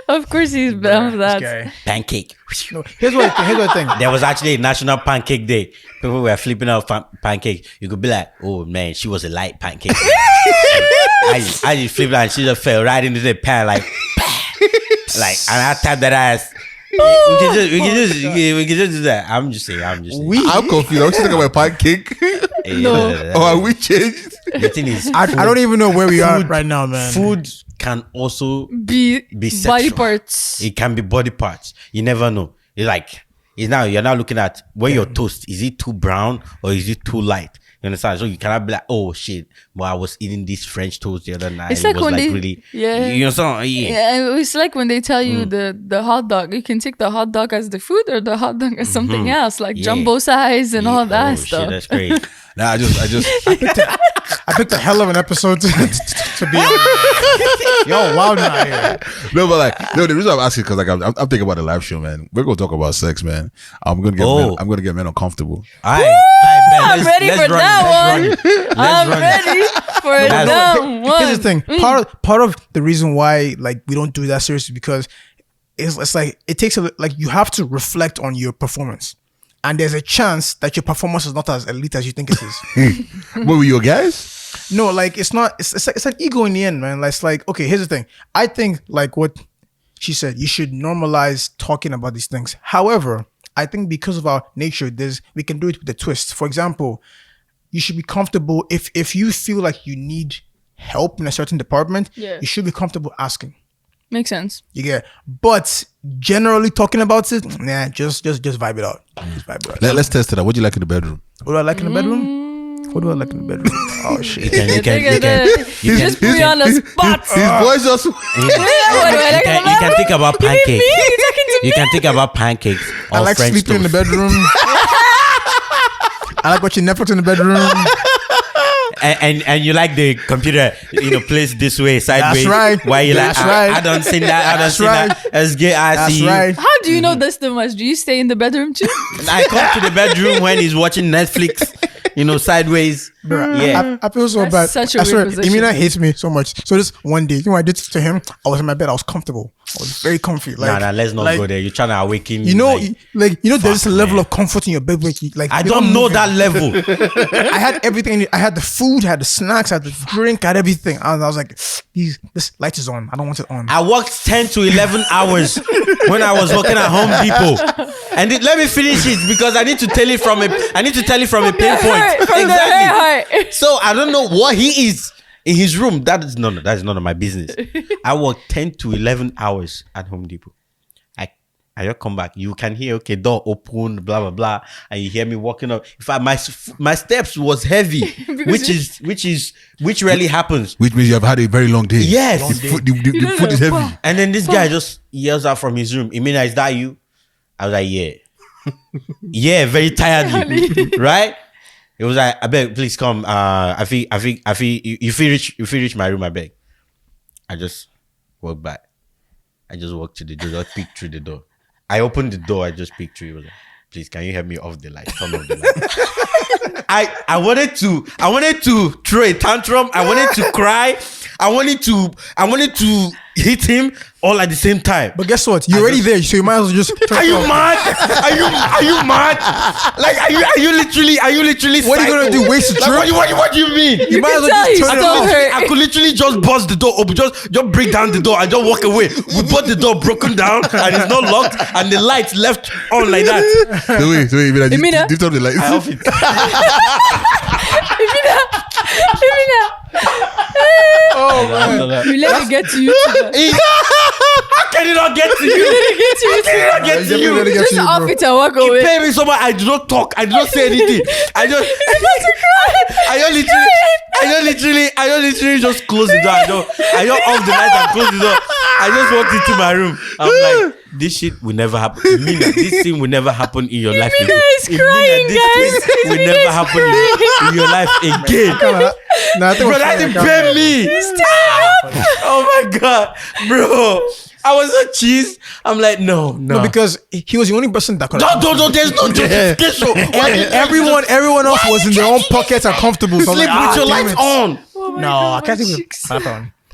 D: of course, he's down for that.
C: this guy.
B: Pancake.
C: No, here's what I think.
B: There was actually a National Pancake Day. People were flipping out pancake. You could be like, oh man, she was a light pancake. I just flipped and she just fell right into the pan like, like, and I tapped that ass. We can just do that. I'm just saying.
A: I'm confused. I'm talking about pancake.
D: No.
A: Or are we changed?
B: The thing is,
C: I don't even know where we are right now, man.
B: food can also
D: Be body
B: sexual.
D: parts.
B: It can be body parts. You never know. It's like you're now looking at when your toast is it too brown or is it too light? You understand? So you cannot be like, oh shit, but I was eating this French toast the other night.
D: It's
B: It
D: like
B: was
D: when
B: like
D: they-
B: really,
D: yeah.
B: you know, so
D: Yeah, it's like when they tell you the hot dog, you can take the hot dog as the food or the hot dog as something else, like
B: Yeah.
D: jumbo size and all that
B: Shit,
D: stuff.
B: that's great.
A: Nah, I just
C: I picked a hell of an episode to To be honest, yo, wild out here.
A: No, but like, no, the reason I'm asking because like I'm thinking about the live show, man. We're gonna talk about sex, man. I'm gonna get men uncomfortable.
B: I'm
D: I'm ready for that one. I'm ready for that one.
C: Here's the thing. Part of the reason why like we don't do that seriously because it's like it takes like you have to reflect on your performance, and there's a chance that your performance is not as elite as you think it is.
A: What were you guys?
C: No, like it's not. It's an ego in the end, man. Like, it's like, okay, here's the thing. I think like what she said, you should normalize talking about these things. However, I think because of our nature, we can do it with a twist. For example, you should be comfortable if you feel like you need help in a certain department.
D: Yeah.
C: You should be comfortable asking.
D: Makes sense.
C: You get, but generally talking about it, nah, just vibe it out. Just vibe it out.
A: Let's test it out. What do you like in the bedroom?
C: What do I like in the bedroom? What do I like in the bedroom? Oh shit!
B: You can
D: Just put you on the spot.
A: His voice just.
B: you can think about pancakes. You can think about pancakes.
C: I like
B: French
C: sleeping in the
B: toast.
C: bedroom. I like watching Netflix in the bedroom.
B: And you like the computer, placed this way, sideways.
C: That's right.
B: Why you
C: That's
B: like?
C: right.
B: I don't see that. I don't
C: That's
B: see
C: right.
B: that. Let's get. I
C: That's
B: see you.
C: right.
D: How do you know this so much? Do you stay in the bedroom too?
B: I come to the bedroom when he's watching Netflix, sideways. Yeah.
C: I feel so
D: That's
C: bad.
D: such a
C: I swear,
D: weird position.
C: Emina hates me so much. So this one day, you know what I did to him? I was in my bed. I was comfortable. I was very comfy. Like,
B: Nah, let's not
C: like,
B: go there. You're trying to awaken.
C: There's a level of comfort in your bed where you, like.
B: I
C: you're
B: don't
C: not
B: know
C: moving.
B: that level.
C: I had everything. I had the food, I had the snacks, I had the drink, I had everything. And I was like, this light is on. I don't want it on.
B: I worked 10 to 11 hours when I was working at Home Depot. And let me finish it because I need to tell it from a pinpoint. Exactly. So I don't know what he is in his room. That is none of my business. I worked 10 to 11 hours at Home Depot. I just come back. You can hear, okay, door open, blah blah blah, and you hear me walking up. In fact, my steps was heavy, which rarely happens.
A: Which means you have had a very long day.
B: Yes.
A: The food is heavy.
B: And then this guy just yells out from his room, Emina, is that you? I was like, yeah. Yeah, very tiredly. Right? It was like, I beg, please come. I feel if you reach my room, I beg. I just walked back. I just walked to the door, just peeked through the door. I opened the door, I just peeked through. It was like, please, can you help me off the light? Turn off the light. I wanted to throw a tantrum. I wanted to cry. I wanted to hit him all at the same time.
C: But guess what? You're already there, so you might as well just.
B: Are you mad? Are you mad? Like, are you literally?
C: What are you gonna do? Waste a trip?
B: What do you mean?
C: You might as well just turn it off.
B: I could literally just bust the door open, just break down the door and just walk away. We bought the door broken down and it's not locked and the lights left on like that.
A: Wait,
D: Emina.
A: Lift up the lights.
B: I off it.
C: Oh man.
D: You let me get to you.
B: How can it not get to you? How can it not get to you?
D: Just off it and walk
B: You
D: away.
B: pay me so much. I do not talk. I do not say anything. I just literally just close the door. I just off the light and close the door. I just walked into my room. I'm like, this shit will never happen. Mina, this thing will never happen in your life again.
D: is crying, guys.
B: This thing will never happen in your life again.
C: Nah, I think
B: Bro, that didn't pay me. Stop. Oh my God. Bro. I was so cheesed. I'm like, no.
C: No, because he was the only person that could.
B: No, there's no justification.
C: Everyone else was in their own pockets and comfortable. So I'm
B: Sleep
C: like,
B: with your
C: damn
B: lights
C: it.
B: on.
D: Oh my
C: No,
D: God,
C: I can't
D: my
C: even.
D: cheeks.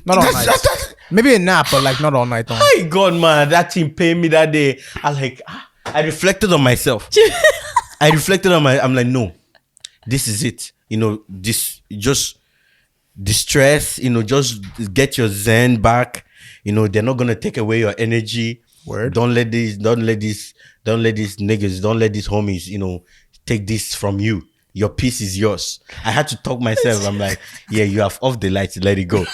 C: Not all night. Maybe a nap, but like not all night on.
B: My God, man, that thing paid me that day. I reflected on myself. I'm like, no, this is it. Just distress. Just get your zen back. They're not gonna take away your energy.
C: Word.
B: Don't let these niggas, don't let these homies, take this from you. Your peace is yours. I had to talk myself. I'm like, yeah, you have off the lights. Let it go.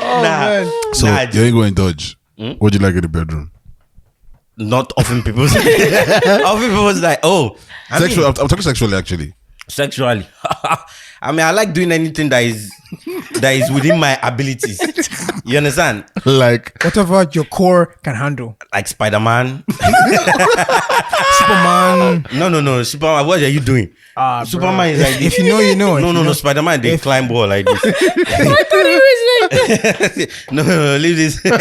C: Man.
A: So you ain't going to Dodge. What do you like in the bedroom?
B: Not often people say. Often people was like, oh,
A: I'm talking sexually, actually.
B: sexually. I mean, I like doing anything that is that is within my abilities. You understand?
A: Like
C: Whatever your core can handle.
B: Like Spider-Man.
C: Superman.
B: No. Superman, what are you doing? Superman is like this.
C: If you know, you know.
B: No. Spider-Man, they climb wall like this.
D: I thought he was like
B: no, leave this.
C: No.
B: You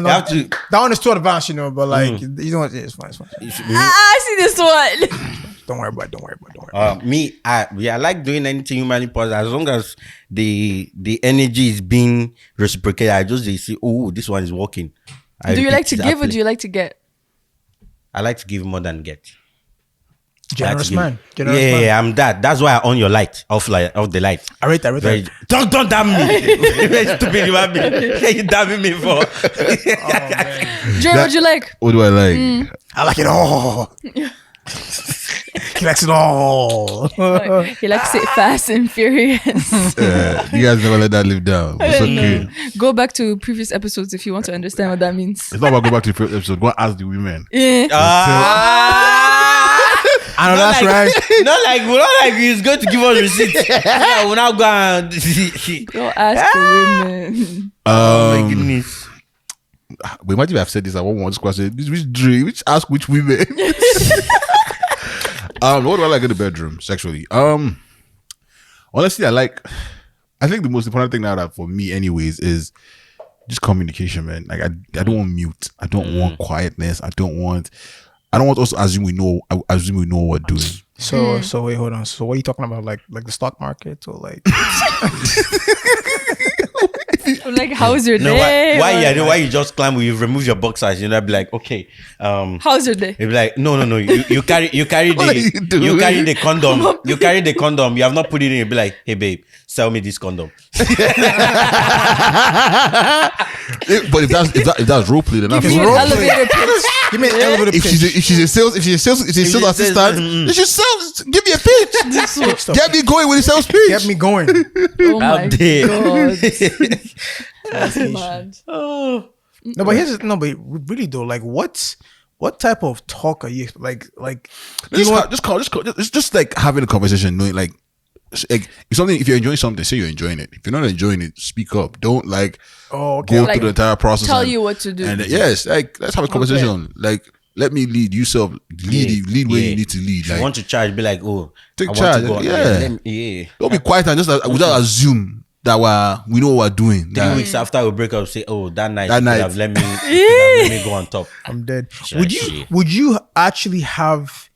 B: have to.
C: That one is too advanced, you know, but like, you know what? It's fine.
D: I see this one.
C: Don't worry about it.
B: I like doing anything humanly possible as long as the energy is being reciprocated. I just they see, oh, this one is working.
D: Do you like to give or do you like to get?
B: I like to give more than get.
C: Generous man.
B: Yeah, I'm that. That's why I own your light, off the light.
C: I rate that.
B: Don't damn me. Stupid human being. You damming me for.
D: Jay, what do you like?
A: what do I like?
C: I like it all. He likes it all.
D: He likes it fast and furious.
A: You guys never let that live down. It's okay.
D: Go back to previous episodes if you want to understand what that means.
A: It's not about go back to the first episode. Go and ask the women.
D: Yeah.
C: I know that's right.
B: Not like he's going to give us receipts. Yeah, we'll now go and
D: Go ask the women.
B: oh my goodness.
A: We might even have said this at one question. Which ask which women. What do I like in the bedroom sexually? Honestly, I think the most important thing now that for me anyways is just communication, man. Like I don't want mute. I don't want quietness. I don't want us to assume we know what we're doing.
C: So wait, hold on. So what are you talking about? Like the stock market or like?
D: Like, how's your
B: No,
D: day?
B: why you just climb? You remove your boxers. You know, be like, okay.
D: How's your day?
B: You'll be like, no. You carry the condom. You carry the condom. You have not put it in. You'll be like, hey babe, sell me this condom.
A: But if that's role play, then that's
D: Give me an
A: role
D: elevator pitch.
C: Give me an elevator
A: If
C: pitch.
A: she's a sales assistant, then she sells. Give me a pitch. Get me going with the sales pitch.
C: Get me going.
D: Oh my
B: Out there.
D: god. That's mad.
C: No, but really though, like what type of talk are you like?
A: Just like having a conversation, knowing like if you're enjoying something, say you're enjoying it. If you're not enjoying it, speak up. Don't go
D: Like,
A: through the entire process.
D: Tell you what to do.
A: And yes, like let's have a conversation. Like let me lead. You lead where you need to lead.
B: If you
A: Like
B: want to charge, be like, oh,
A: take
B: I
A: charge.
B: want to go.
A: Yeah. Don't be quiet and just without assume that we know what we're doing.
B: 3 weeks after we break up, say, oh, that night,
A: That
B: you
A: night.
B: have let me go on top.
C: I'm dead.
B: Shit.
C: Would you actually have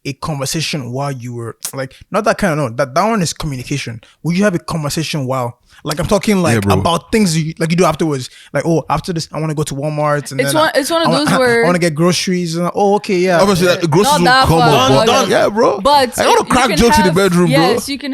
C: a conversation while you were like not that kind of no that one is communication. Would you have a conversation while like I'm talking like about things you do afterwards? Like, oh, after this I want to go to Walmart and
D: It's one of those where
C: I want to get groceries and okay, yeah.
A: Obviously, like, groceries
D: Not
A: will
D: that
A: come
D: far.
A: up.
B: Done.
A: Yeah, bro.
D: But
A: I want to
D: you
A: crack
D: can
A: jokes in the
D: have-
A: bedroom, bro.
D: Yes, you can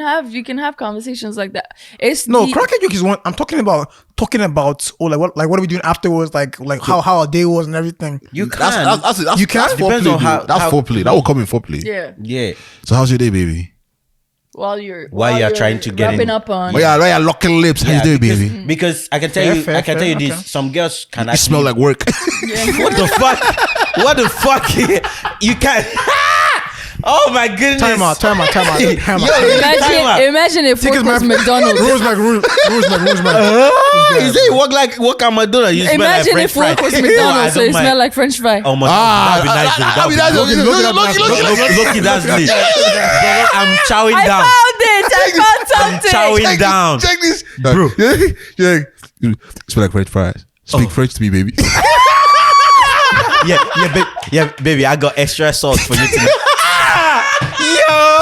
D: have conversations like that. It's
C: Cracking joke is one. I'm talking about what are we doing afterwards? Like how our day was and everything.
B: You can.
A: That's
C: You can?
A: That's
B: Depends
A: foreplay,
B: on how-
A: bro. That's
B: how-
A: foreplay. That will come in foreplay.
D: yeah.
A: So how's your day, baby?
D: While you're
B: trying to get
D: wrapping
B: in.
D: up on.
A: Why you're locking lips? How you doing, baby?
B: Because I can tell you,
C: Fair,
B: tell you
C: okay.
B: this. Some girls can
A: You
B: actually
A: smell like work.
B: What the fuck? What the fuck? You can't. Oh my goodness!
C: Time out.
D: Imagine if work was McDonald's.
C: Rules like.
B: You say you work at McDonald's. You smell like
D: Imagine
B: French
D: if work
B: fries.
D: was
B: I
D: McDonald's, so
B: don't
D: it
B: mind.
D: smelled like French fry.
B: Oh my God, that'd be nice. That'd be Look, that's lit. I'm chowing
D: I
B: down.
D: found it. I found something.
B: Chowing down.
A: Check this,
B: Bro.
A: Yeah. You smell like French fries. Speak French to me, baby.
B: Yeah, baby. I got extra sauce for you tonight. Yo.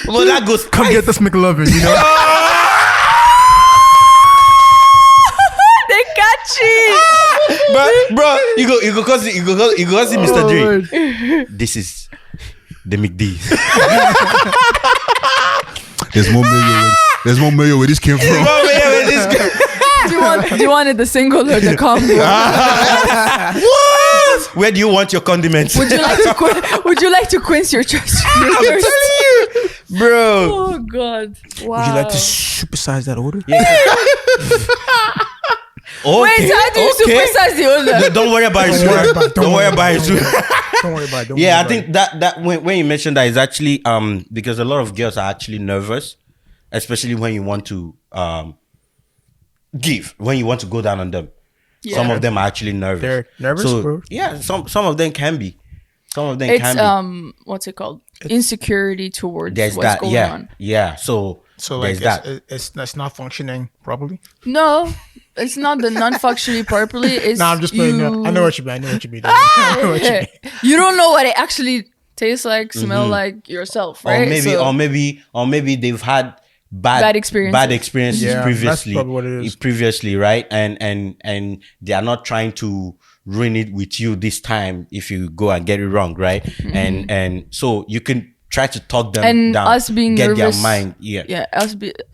B: Well, that goes.
C: Come get this Mc Lovin, you know.
D: Dikachi.
B: Bro, you go see Mr. Dre. This is the McD.
A: There's more mayo where this came from.
D: Do you want it the single or the combo?
B: What? Where do you want your condiments?
D: Would you like to quench your thirst?
B: I'm telling you, bro.
D: Oh God! Wow.
C: Would you like to supersize that order?
B: Yeah. Okay,
D: Wait, how do you supersize the order?
B: Don't worry about it. Don't worry about it.
C: Don't worry about it.
B: Yeah, I think that when you mentioned that is actually because a lot of girls are actually nervous especially when you want to give, when you want to go down on them.
D: Yeah.
B: Some of them are actually nervous.
C: They're nervous,
B: so,
C: bro.
B: Yeah, some of them can be. Some of them
D: It's
B: can be.
D: what's it called? Insecurity towards
B: There's
D: what's
B: that.
D: going
B: Yeah,
D: on.
B: yeah. So
C: like
B: there's that.
C: it's not functioning properly.
D: No, it's not the non-functionally properly. It's
C: Nah, I'm just playing.
D: you.
C: I know what you mean. I know what you mean. I know what you mean.
D: You don't know what it actually tastes like, smell like yourself, right?
B: Or maybe they've had bad experiences
C: Yeah,
B: previously.
C: that's probably what it is.
B: Previously, right? And they are not trying to ruin it with you this time if you go and get it wrong, right? And so you can try to talk them
D: and
B: down.
D: us being
B: get
D: nervous,
B: their mind. Yeah.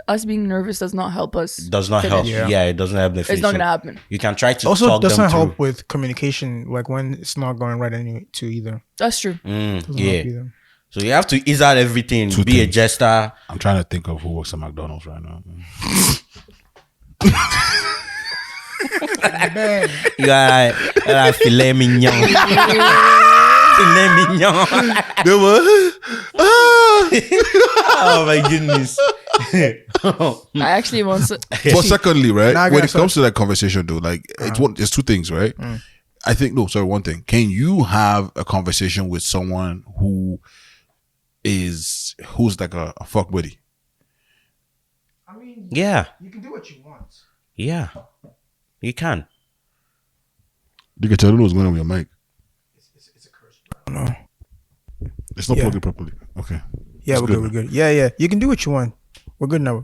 D: Us being nervous does not help us.
B: Does not
D: finish.
B: help.
C: Yeah.
B: Yeah, it doesn't help them.
D: It's
B: finish.
D: not
B: So
D: gonna happen.
B: You can try to
C: Also,
B: talk
C: doesn't
B: them
C: help
B: through.
C: with communication, like when it's not going right anyway, too, either.
D: That's true.
C: Doesn't help
B: Yeah.
C: either.
B: So you have to ease out everything.
A: Two
B: be a
A: things.
B: jester.
A: I'm trying to think of who works at McDonald's right now.
B: You got filet mignon. Filet mignon.
A: There was.
B: Oh my goodness.
D: I actually want to.
A: But secondly, right,
C: Now I
A: when
C: gotta
A: it comes to that conversation, though, like it's two things, right? I think one thing. Can you have a conversation with someone who's like a fuck buddy?
C: I mean,
B: Yeah.
C: you can do what you want.
B: Yeah. You can.
A: Dikachi, I don't know what's going on with your mic.
C: It's a curse. No.
A: It's not
C: Yeah.
A: plugged in properly. Okay.
C: Yeah,
A: It's
C: we're
A: good
C: good. We're good. Yeah. You can do what you want. We're good now.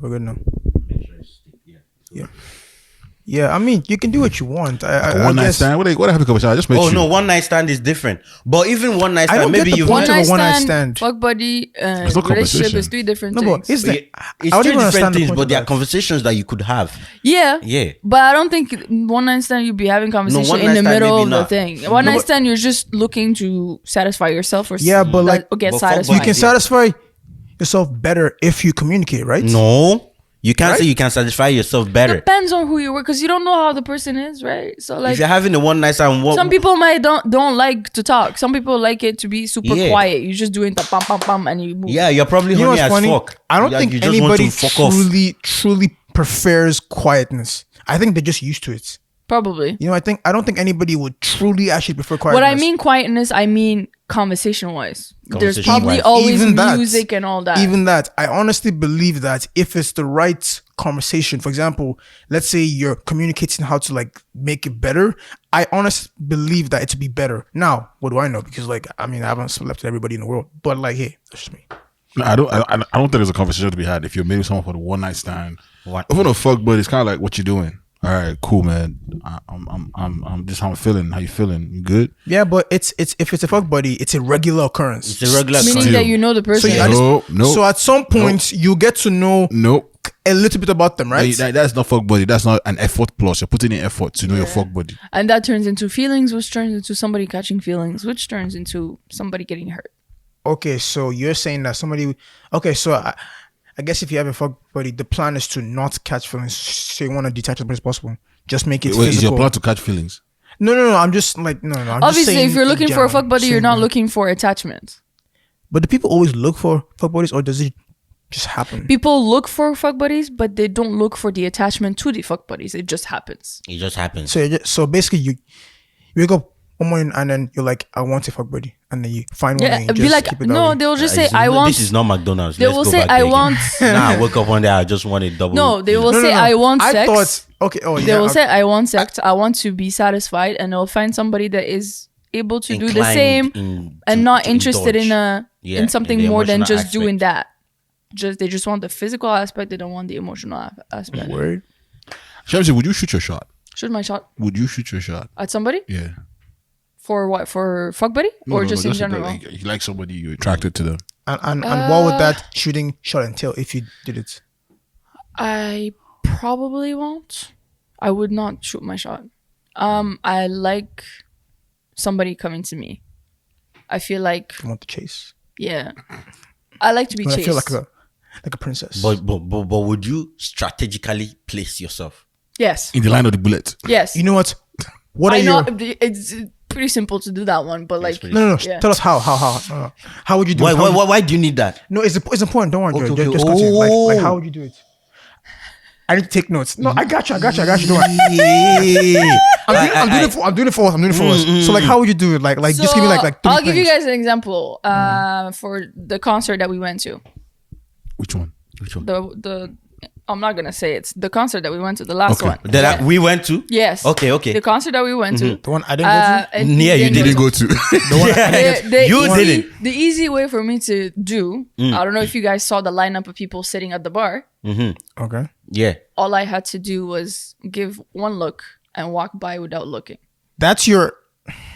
C: Yeah, I mean, you can do what you want.
A: A one night
C: guess-
A: stand. What a happy conversation. I just met
B: Oh
A: you.
B: no, one night stand is different. But even one night
C: I
B: stand,
C: don't
B: maybe
C: get the
B: you've
C: point
B: met
C: of a one-night stand.
D: fuck buddy,
A: It's not
D: relationship
A: conversation.
D: is three different
C: No,
D: things.
C: but it's the.
B: it's
C: I
B: three
C: don't even
B: different
C: understand the
B: things,
C: point
B: but
C: of
B: there are
C: that.
B: conversations that you could have.
D: Yeah.
B: Yeah.
D: But I don't think one night stand you'd be having conversation
B: one
D: in
B: night
D: the
B: stand,
D: middle
B: maybe
D: of the
B: not.
D: thing. One night stand you're just looking to satisfy yourself or
C: Yeah, but like-
D: or get
B: But fuck
D: satisfied.
C: You can
B: idea.
C: satisfy yourself better if you communicate, right?
B: No. You can't say you can satisfy yourself better.
D: Depends on who you were, because you don't know how the person is, right? So like
B: If you're having a one night stand,
D: some people might don't like to talk. Some people like it to be super
B: Yeah.
D: quiet. You're just doing the pam pam pam and you move.
B: yeah, you're probably
C: You know
B: horny
C: what's
B: as
C: funny?
B: fuck.
C: I don't
B: Yeah,
C: think
B: you just want
C: anybody
B: to fuck off.
C: truly prefers quietness. I think they're just used to it.
D: Probably.
C: You know, I don't think anybody would truly actually prefer quietness.
D: What I mean quietness, I mean conversation wise. There's
B: Conversation-wise.
D: probably always
C: Even that.
D: music and all that.
C: Even that, I honestly believe that if it's the right conversation, for example, let's say you're communicating how to like make it better, I honestly believe that it to be better. Now, what do I know? Because like, I mean, I haven't slept with everybody in the world, but like, hey, that's just me.
A: No, I don't think there's a conversation to be had if you're meeting someone for the one night stand. Even a fuck buddy, it's kind of like, what you doing? All right, cool, man. I'm just how I'm feeling. How you feeling? You good?
C: Yeah, but it's if it's a fuck buddy, it's a regular occurrence.
B: It's a regular
D: Meaning
B: occurrence.
D: that you know the person.
C: So, you-
A: No.
C: So at some point, you get to know
A: Nope.
C: a little bit about them, right?
A: That's not fuck buddy. That's not an effort plus. You're putting in effort to know your fuck buddy.
D: And that turns into feelings, which turns into somebody catching feelings, which turns into somebody getting hurt.
C: Okay, so you're saying that somebody. Okay, so I guess if you have a fuck buddy, the plan is to not catch feelings. So you want to detach as much as possible. Just make it
A: Wait, is
C: physical.
A: your plan to catch feelings?
C: No. I'm just like no. I'm just
D: Obviously,
C: saying
D: if you're
C: in
D: looking for a
C: general,
D: fuck buddy, you're
C: saying
D: not
C: that.
D: looking for attachment.
C: But do people always look for fuck buddies, or does it just happen?
D: People look for fuck buddies, but they don't look for the attachment to the fuck buddies. It just happens.
B: It just happens.
C: So basically, you wake up one morning and then you're like, I want a fuck buddy, and then you find one.
D: Yeah,
C: and you
D: be
C: just
D: like,
C: keep it that
D: no,
C: way.
D: they'll just say,
B: This is
D: I
B: no-
D: want.
B: This is not McDonald's.
D: They
B: Let's
D: will
B: go
D: say,
B: back
D: I
B: there again.
D: want.
B: Nah, I woke up one day. I just want a double.
D: No, they will
C: No,
D: say, I want sex.
C: I thought okay. Oh yeah.
D: They will
C: okay.
D: say, I want sex. I want to be satisfied, and they'll find somebody that is able to do the
B: Inclined
D: same and not
B: to
D: interested
B: indulge.
D: in
B: in
D: something
B: the
D: more than
B: emotional
D: just doing
B: aspect.
D: that. They just want the physical aspect. They don't want the emotional aspect.
C: Word.
A: Shamsi, would you shoot your shot?
D: Shoot my shot
A: Would you shoot your shot?
D: at somebody
A: Yeah.
D: for what? For fuck buddy or just in general?
A: Like, you like somebody, you're attracted to them.
C: And what would that shooting shot entail if you did it?
D: I probably won't. I would not shoot my shot. I like somebody coming to me. I feel like,
C: You want to chase?
D: yeah, I like to be
C: But I
D: chased.
C: feel like a princess.
B: But would you strategically place yourself?
D: Yes,
A: In the line of the bullet.
D: yes.
C: you know what? What are
D: I know
C: your
D: it's pretty simple to do that one. But like,
C: No.
D: yeah.
C: Tell us how. How would you do it?
B: Why do you need that?
C: No, it's important. Don't worry.
B: Okay.
C: Just continue. Like, how would you do it? I need to take notes. No, I got you. Don't worry. I'm doing it for us. So like, how would you do it? Like just give me like three
D: I'll give you
C: things.
D: guys an example. For the concert that we went to.
A: Which one?
D: The I'm not gonna say it's the concert that we went to, the last one.
B: That we went to?
D: Yes.
B: Okay.
D: The concert that we went to.
C: The one I didn't go to.
D: and
B: Yeah, you
A: Didn't go to.
B: Didn't.
D: The easy way for me to do, I don't know if you guys saw the lineup of people sitting at the bar.
C: Okay.
B: Yeah.
D: All I had to do was give one look and walk by without looking.
C: That's your.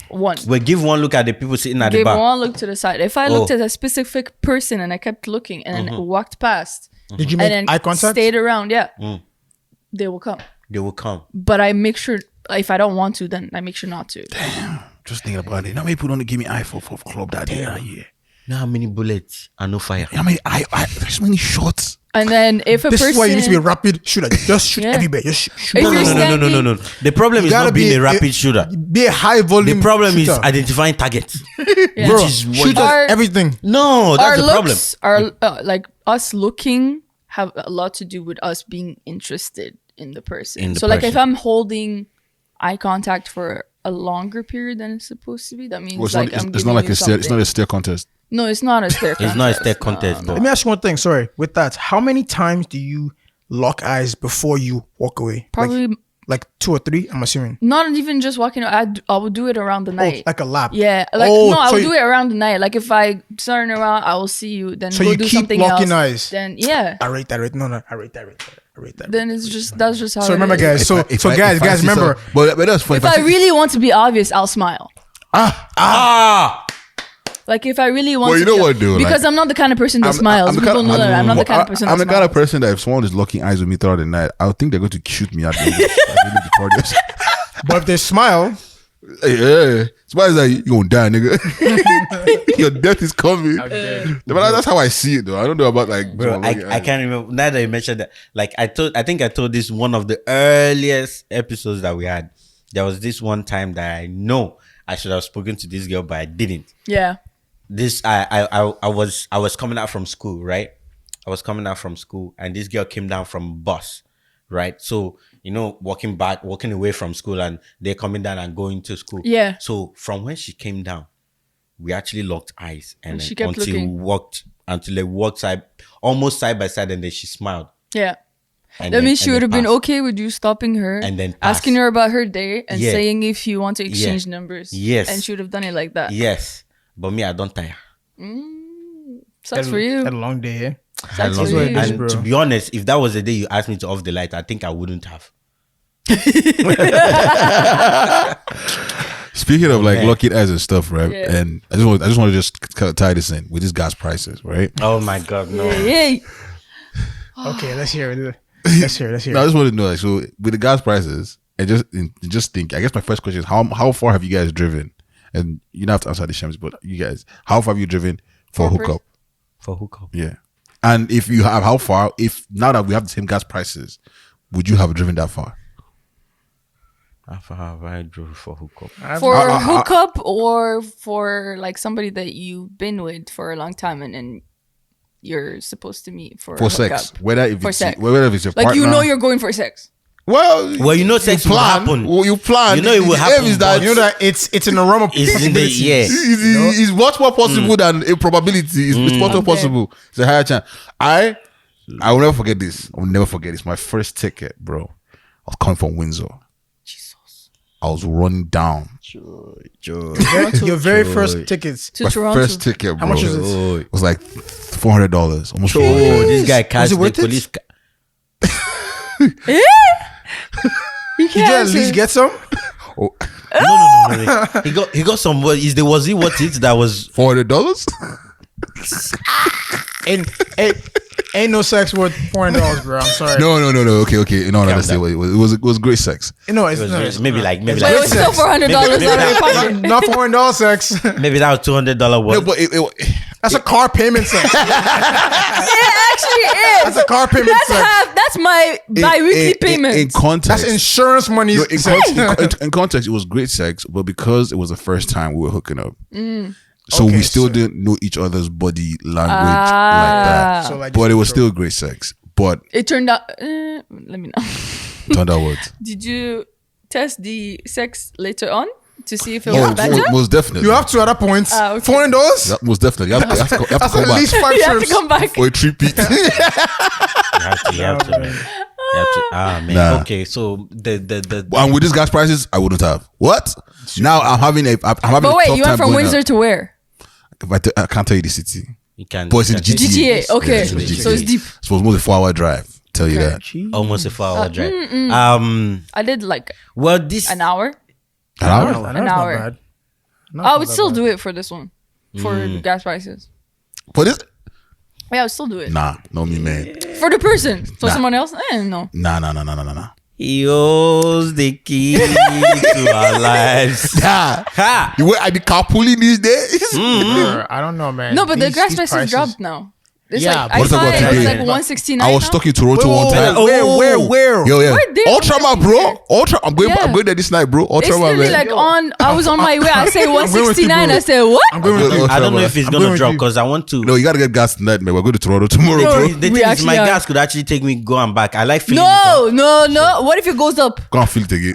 D: One.
B: Well, give one look at the people sitting at the
D: Give
B: bar.
D: one look to the side. If I looked at a specific person and I kept looking and then walked past,
C: Did you
D: and
C: make
D: then
C: eye contact?
D: stayed around, they will come.
B: They will come.
D: But I make sure if I don't want to, then I make sure not to.
A: Just thinking about it. How many people don't give me eye for club that day? Yeah.
B: Know how many bullets and no fire?
A: How many there's so many shots.
D: And then if a
C: This
D: person,
C: is why you need to be a rapid shooter. Just shoot
D: Yeah.
C: everywhere. Just shoot.
D: If
B: No.
D: you're
B: The problem is
C: gotta
B: not being
C: be
B: a rapid shooter.
C: Be a high volume.
B: The problem is
C: shooter.
B: identifying targets.
D: Yeah.
C: Bro,
B: which is what-
C: shoot
D: Our-
C: everything.
B: No,
D: our
B: that's the problem.
D: looks are like us looking have a lot to do with us being interested in the person.
B: In the
D: So like if
B: person.
D: I'm holding eye contact for a longer period than it's supposed to be, that means
A: Well, it's
D: like
A: not,
D: I'm
A: it's not
D: giving
A: like
D: you
A: a stare. It's not
D: something.
A: a stare contest.
D: No, it's not a stare.
B: It's not a stare contest,
C: Let
B: bro.
C: me ask you one thing. Sorry. With that, how many times do you lock eyes before you walk away?
D: Probably
C: like 2 or 3. I'm assuming.
D: not even just walking. I would do it around the night.
C: Like a lap.
D: Yeah, like
C: Oh,
D: no, I
C: so
D: will
C: you-
D: do it around the night. Like if I turn around, I will see you. Then
C: So
D: go
C: you
D: do
C: keep
D: something
C: locking
D: else.
C: eyes?
D: Then yeah,
C: I rate that. No, I rate that.
D: then it's just that's just how.
C: So
D: it
C: remember,
D: is.
C: guys. So
A: If I
C: guys,
A: see
C: remember.
A: some- but that's funny.
D: If I really want to be obvious, I'll smile. Like if I really want.
A: Well, you
D: to
A: know
D: be,
A: what, dude,
D: Because
A: like,
D: I'm not the kind of person that smiles. People know that I'm not the kind of person that
A: I'm the
D: smiles.
A: kind of person that if someone is locking eyes with me throughout the night, I would think they're going to shoot me at the end of the party.
C: But if they smile,
A: Yeah, somebody's like, you gonna die, nigga. Your death is coming. But that's how I see it, though. I don't know about like,
B: Bro, I can't remember. Now that you mentioned that, like I think I told this one of the earliest episodes that we had. There was this one time that I know I should have spoken to this girl, but I didn't.
D: Yeah.
B: This I was coming out from school, right? I was coming out from school, and this girl came down from bus, right? So walking away from school, and they're coming down and going to school.
D: Yeah.
B: So from when she came down, we actually locked eyes, and
D: she
B: then
D: kept looking.
B: until they walked almost side by side, and then she smiled.
D: Yeah.
B: And
D: That
B: then-
D: means she
B: and
D: would
B: then
D: have been
B: passed.
D: okay with you stopping her
B: And then
D: asking
B: pass.
D: her about her day and
B: Yeah.
D: saying if you want to exchange numbers.
B: Yes.
D: And she would have done it like that.
B: Yes, but me, I don't tire.
D: Sucks for you.
C: Had a long day. Yeah?
D: Sucks for
B: And
D: you.
C: is,
B: and
C: bro.
B: to be honest, if that was the day you asked me to off the light, I think I wouldn't have.
A: Speaking of like
B: Okay.
A: locking eyes and stuff, right?
D: Yeah.
A: And I just want to just kind of tie this in with these gas prices, right?
B: Oh my god, no!
D: Yeah.
C: Okay, let's hear it. Let's hear it.
A: No, I just want to know, like, so with the gas prices, and just think. I guess my first question is how far have you guys driven? And you don't have to answer the Shams, but you guys, how far have you driven for a
D: For a
A: hookup?
B: For hookup.
A: Yeah. And if you have, how far? If now that we have the same gas prices, would you have driven that far?
B: How far have I drove for hookup?
D: For a hookup or for like somebody that you've been with for a long time and then you're supposed to meet for a
A: For sex,
D: hookup.
A: whether if
D: For
A: it's
D: sex.
A: whether if it's your
D: Like
A: partner,
D: you know you're going for sex.
A: well,
B: sex will happen.
A: Well, you plan.
B: You know it will
A: The aim
B: happen,
A: is that
B: but-
C: You know that it's in the realm of
B: It's in the
C: possibilities.
B: yeah.
A: It's much more possible than a probability. It's much more
D: Okay.
A: possible. It's a higher chance. I will never forget this. I will never forget this. My first ticket, bro. I was coming from Windsor. Jesus. I was running down.
C: Your very first tickets.
D: To
A: My
D: Toronto.
A: first ticket, bro.
C: How much was it?
A: It was like $400. Almost
B: Oh,
A: $400.
B: this guy catch
C: it
B: the
C: worth it?
B: police.
D: You
C: Did you at least get some?
A: Oh,
B: No. He got some. Was he what it that was?
A: $400?
C: Ain't no sex worth $400, bro. I'm sorry.
A: No. Okay. No, let's say
B: down.
A: it was great sex.
C: No, it's
B: It
C: not.
B: was maybe like
D: But it was still $400 out of your pocket.
C: Not $400 sex.
B: maybe that was $200
A: No,
B: one.
A: but
C: That's a car payment sex.
D: It actually is.
C: That's a car payment sex.
D: That's That's my bi-weekly payment.
A: In context,
C: That's insurance money.
A: no, in context, it was great sex, but because it was the first time we were hooking up, so
C: Okay,
A: we still
C: so-
A: didn't know each other's body language like that.
C: So like,
A: But it was
C: just
A: still great sex. But
D: It turned out. Let me know.
A: turned out what?
D: Did you test the sex later on to see if it was better?
A: Most definitely.
C: You have to at that point.
D: Okay.
C: $400.
A: Yeah, most definitely. You have to come
C: That's
A: back
C: at least 5
D: You have to
C: trips.
D: come back.
A: for a repeat.
B: You have to, man. You have to. Ah, man.
A: Nah.
B: Okay, so the
A: And with these gas prices, I wouldn't have. What? Now I'm having a
D: But
A: tough
D: wait, you
A: time
D: went from
A: going
D: Windsor
A: out.
D: to where?
A: I can't tell you the city.
B: you can.
A: But it's in
B: you
A: the
B: can-
A: GTA.
D: GTA. Okay,
A: Yeah, it's
D: so it's deep.
A: It was more than 4-hour drive. Tell you that.
B: Almost a 4-hour drive.
D: I did like
B: Well, this
D: an hour.
A: An hour?
C: That's
D: An
C: not
D: hour.
C: bad.
D: I would still do it for this one, for the gas prices.
A: For this?
D: Yeah, I would still do it
A: Nah, no me, man.
D: for the person. For
A: Nah.
D: someone else, no.
A: Nah.
B: he holds the key to our lives.
A: Nah.
B: Ha!
A: You were at the carpooling these days?
C: Bro, I don't know, man.
D: No, but the
C: These-
D: gas
C: these
D: prices dropped now. It's
C: Yeah,
D: like
C: but
D: I
A: what
D: saw
A: about
D: it. It was
A: today?
D: like 169.
A: I was
D: now.
A: stuck in Toronto one time.
C: Where?
A: Yo, yeah.
D: Right there.
A: Ultraman, bro. Ultra. I'm going.
D: Yeah.
A: I'm going there this night, bro.
D: It's
A: Ultraman,
D: literally
A: man.
D: like on. I was on my way. I say
C: going with you,
D: 169.
C: bro.
D: I said what?
C: I'm going with you.
A: Ultraman.
B: I don't know if it's
C: I'm
B: gonna
C: going with
B: drop
C: you.
B: because I want to.
A: No, you gotta get gas tonight, man. We're going to Toronto tomorrow,
D: No,
A: bro.
B: The thing
D: We
B: is,
D: actually
B: my
D: are.
B: gas could actually take me go and back. I like feeling.
D: No. What if it goes up?
A: Go and feel it again.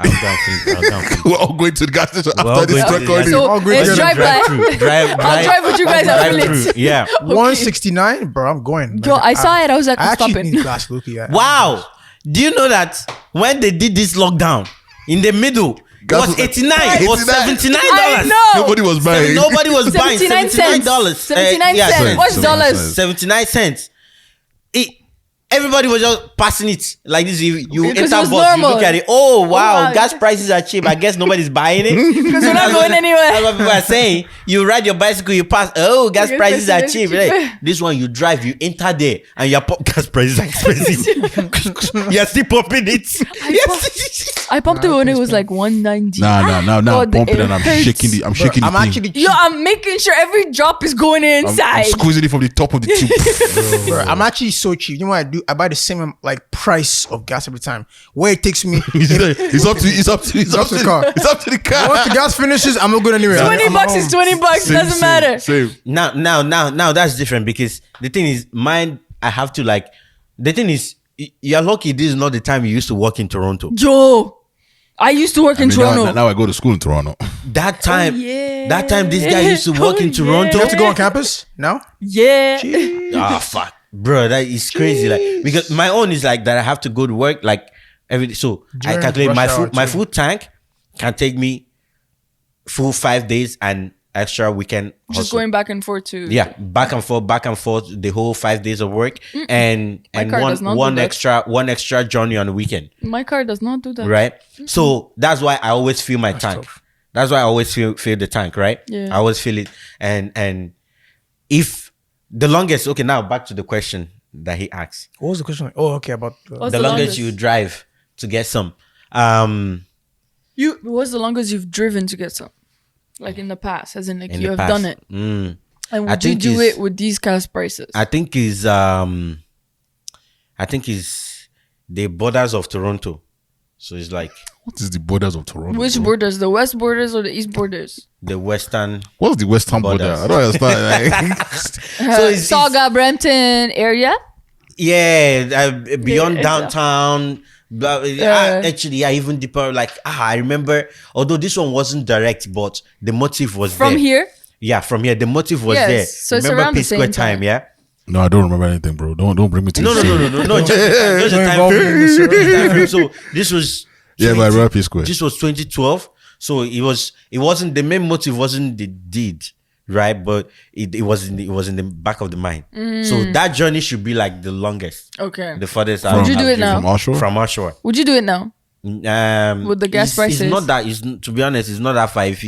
A: We're all going to the gas station
B: We're all
A: after this
B: going to the
A: recording.
B: gas
D: So
C: I'll go
D: it's
C: together.
D: drive by.
B: Drive.
D: I'll drive with you guys and feel
B: through.
D: it.
B: Yeah.
C: 169, bro. I'm going.
D: Yo, I saw it. I was like,
C: I
D: I'm
C: actually
D: stopping.
C: need glass, Luki.
B: Wow. Do you know that when they did this lockdown in the middle, it
A: Gas
B: was
A: was-
B: 89 or
A: 89.
B: $79?
D: I know.
A: Nobody was buying.
B: Nobody was buying
D: 79 cents.
B: $79.
D: 79
B: yeah,
D: cents. What's
A: 79
D: dollars?
A: cents.
B: 79 cents. Everybody was just passing it like this. You
D: Because
B: enter
D: it was
B: bus, you
D: normal.
B: look at it. Oh wow,
D: wow.
B: gas prices are cheap. I guess nobody's buying it
D: Because we're not going anywhere.
B: That's what people are saying. You ride your bicycle, you pass. Oh, gas
D: Gas
B: prices are
D: prices
B: cheap.
D: are cheap.
B: Right? This one you drive, you enter there, and your gas prices are expensive. You're still popping it.
D: I popped it when it was like 190.
A: Nah. Now I'm
D: God,
A: pumping
D: it
A: and I'm
D: hurts.
A: shaking the. I'm shaking the
C: I'm
A: thing.
C: actually
D: Yo, I'm making sure every drop is going
A: I'm
D: inside.
A: squeezing it from the top of the tube.
C: Bro, I'm actually so cheap. You know what I do? I buy the same like price of gas every time. Where it takes me.
A: It's up to the
C: car.
A: It's up to the car.
C: Once the gas finishes, I'm not going anywhere.
D: 20 bucks is 20 bucks.
A: Same,
D: Doesn't matter.
A: Same.
B: Now that's different because the thing is, mine. I have to like. The thing is, you're lucky. This is not the time you used to work in Toronto.
D: Joe, I used to work in Toronto.
A: Now I go to school in Toronto.
B: That time,
D: yeah.
B: that time, this guy used to work in Toronto.
C: You have to go on campus now?
D: Yeah.
B: Ah, fuck, bro, that is crazy. Like because my own is like that. I have to go to work like every day. So I
C: During
B: calculate
C: rush
B: my
C: hour
B: food. My
C: too.
B: food tank can take me full 5 days and extra weekend.
D: Just
B: hustle.
D: going back and forth to.
B: Yeah, back and forth, the whole 5 days of work, and
D: car does not
B: one
D: do that.
B: one extra journey on the weekend,
D: My car does not do that.
B: right? So that's why I always fill my tank. That's why I always fill the tank, right?
D: Yeah.
B: I always fill it, and if the longest, okay, now back to the question that he asked.
C: What was the question? Oh, okay, about
D: What's
B: The longest you drive to get some,
D: What's the longest you've driven to get some? Like in the past, as in like
B: in
D: you
B: the
D: have
B: past.
D: done it.
B: Mm.
D: And
B: I
D: would you
B: think
D: do
B: it's-
D: it with these gas prices?
B: I think is the borders of Toronto. So it's like
A: What is the borders of Toronto?
D: Which
A: bro?
D: borders? The west borders or the east borders?
B: the western.
A: What's the western border?
B: Borders.
A: I don't understand. Like,
B: So it's-
D: Saga, Brampton area.
B: Yeah, beyond
D: Yeah,
B: downtown. Actually, yeah, even deeper. Like I remember, although this one wasn't direct, but the motive was
D: From
B: there.
D: here?
B: Yeah, from here, the motive was
D: Yes,
B: there.
D: so it's
B: remember
D: around the
B: Peace Square
D: same time.
B: yeah.
A: no, I don't remember anything, bro. Don't bring me to
B: No,
A: the
B: just the
C: Don't
B: time
C: involve me in this,
B: frame. Time frame. So this was
A: Yeah, but I rap is square.
B: This was 2012. So it wasn't the main motive wasn't the deed, right? But it was in the back of the mind. So that journey should be like the longest,
D: Okay.
B: the farthest.
D: Would you do it now?
A: From offshore?
B: From offshore.
D: Would you do it now? With the gas prices?
B: It's not that. It's to be honest, it's not that far. If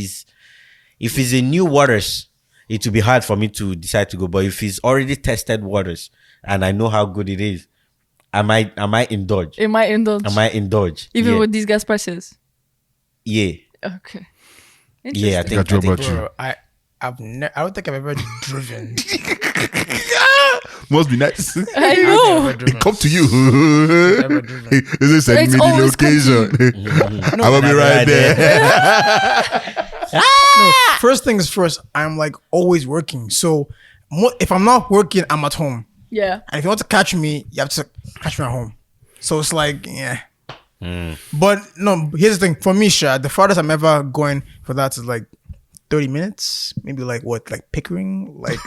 B: it's a new waters, it will be hard for me to decide to go. But if it's already tested waters and I know how good it is, I might indulge.
D: It might indulge.
B: I might indulge.
D: Even
B: yeah.
D: with these gas prices.
B: Yeah.
D: Okay.
B: Yeah, I
D: Interesting.
B: think.
A: What about you?
C: Bro, I don't think I've ever driven.
A: Must be nice.
D: I know.
A: It come to you.
C: Never do that.
A: This is send
D: It's
A: me the
D: always come to
A: location. I will be right there.
C: No, first things first, I'm like always working. So if I'm not working, I'm at home.
D: Yeah.
C: And if you want to catch me, you have to catch me at home. So it's like, yeah. But no, here's the thing. For me, Sha, the farthest I'm ever going for that is like 30 minutes. Maybe like what? Like Pickering? Like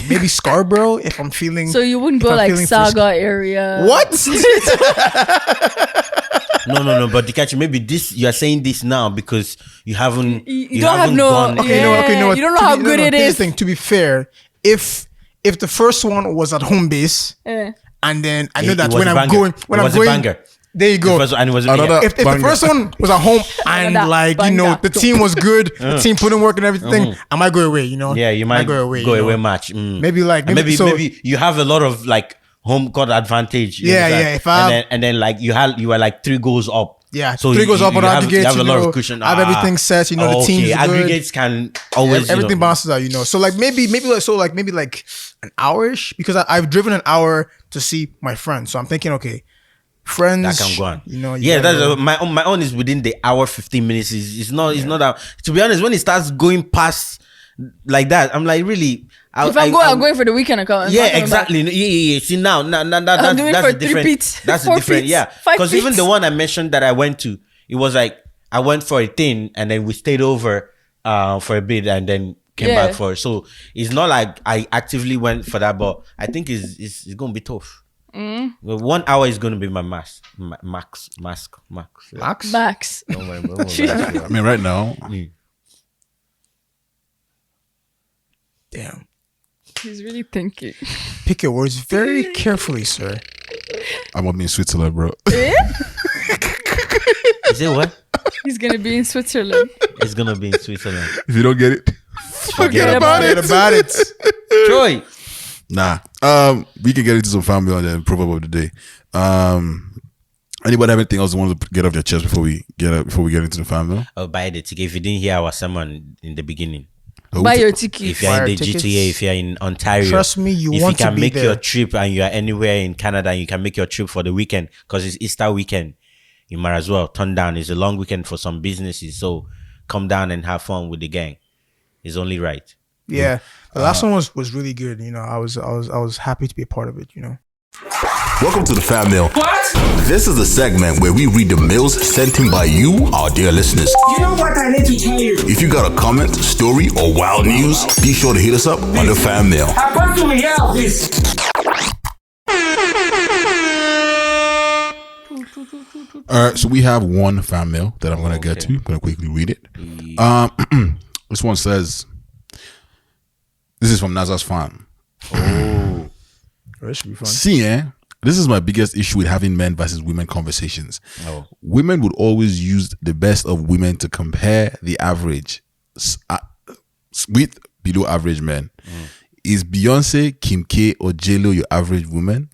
C: maybe Scarborough if I'm feeling.
D: So you wouldn't go like Saga area.
C: What?
B: No. But Dikachi, maybe this you are saying this now because you haven't.
D: You don't have
B: haven't
D: no.
B: gone-
C: Okay, you know what?
D: You don't know how good it
C: here's
D: is.
C: the thing. To be fair, if the first one was at home base, and then I know
B: It
C: that
B: was
C: when
B: a
C: I'm
B: banger.
C: going,
B: It was a banger.
C: there you go.
B: And it was
A: Another-
C: If the
A: banger.
C: first one was at home and
D: Banger.
C: like you know the team was good, the team put in work and everything, I might go away. You know,
B: yeah, you might
C: go away.
B: go
C: you know.
B: away match.
C: Maybe like
B: And maybe
C: so-
B: you have a lot of like home court advantage. you
C: Yeah,
B: understand?
C: yeah, if I have-
B: and then like you were like 3 goals up.
C: Yeah,
B: so
C: 3 goes up on aggregates.
B: You have a lot
C: know,
B: of cushion.
C: I have everything set. You know, the team's good.
B: aggregates can always
C: Everything
B: you know,
C: bounces out. You know, so like maybe like an hour-ish because I've driven an hour to see my friends. So I'm thinking, okay, friends
B: that can go on.
C: You know,
B: yeah,
C: gotta go.
B: that's my own is within the hour 15 minutes. It's not that. To be honest, when it starts going past like that, I'm like really.
D: If I'm going for the weekend account.
B: Yeah, exactly. Yeah. See now,
D: I'm doing
B: that's
D: for
B: a different.
D: 3 feet,
B: That's a
D: 4
B: different.
D: feet,
B: Yeah,
D: 5
B: because even
D: feet.
B: the one I mentioned that I went to, it was like I went for a thing and then we stayed over for a bit and then came back for it. So it's not like I actively went for that, but I think it's gonna be tough. Well, 1 hour is gonna be my max.
D: Max.
B: Don't worry about that.
A: I mean, right now,
C: Damn.
D: He's really thinking.
C: Pick your words very carefully, sir.
A: I'm gonna be in Switzerland, bro.
B: Is it what?
D: He's gonna be in Switzerland.
B: It's gonna be in Switzerland.
A: If you don't get it, forget about
C: Forget
A: it.
C: about it.
B: Troy.
A: Nah. We can get into some family on the proverb of the day. Anybody have anything else they want to get off their chest before we get into the family?
B: I'll buy the ticket if you didn't hear our sermon in the beginning.
D: Buy your ticket.
B: If you're in
C: Buy
B: the
C: your tickets.
B: GTA, if you're in Ontario,
C: Trust me, you
B: if
C: want
B: you
C: to
B: can
C: be
B: make
C: there.
B: your trip and you are anywhere in Canada and you can make your trip for the weekend because it's Easter weekend, you might as well turn down. It's a long weekend for some businesses, so come down and have fun with the gang. It's only right.
C: Yeah, the last one was really good. You know, I was happy to be a part of it. You know.
E: Welcome to the Fam Mail. What? This is the segment where we read the mails sent in by you, our dear listeners.
F: You know what I need to tell you?
E: If you got a comment, story, or wild news, be sure to hit us up on the Fam Mail.
F: I want to hear this.
A: All right, so we have one fan mail that I'm gonna get to. I'm gonna quickly read it. This one says, "This is from Naza's fan.
C: That should be fun.
A: See, this is my biggest issue with having men versus women conversations. Women would always use the best of women to compare the average with below average men. Is Beyonce, Kim K, or J-Lo your average woman?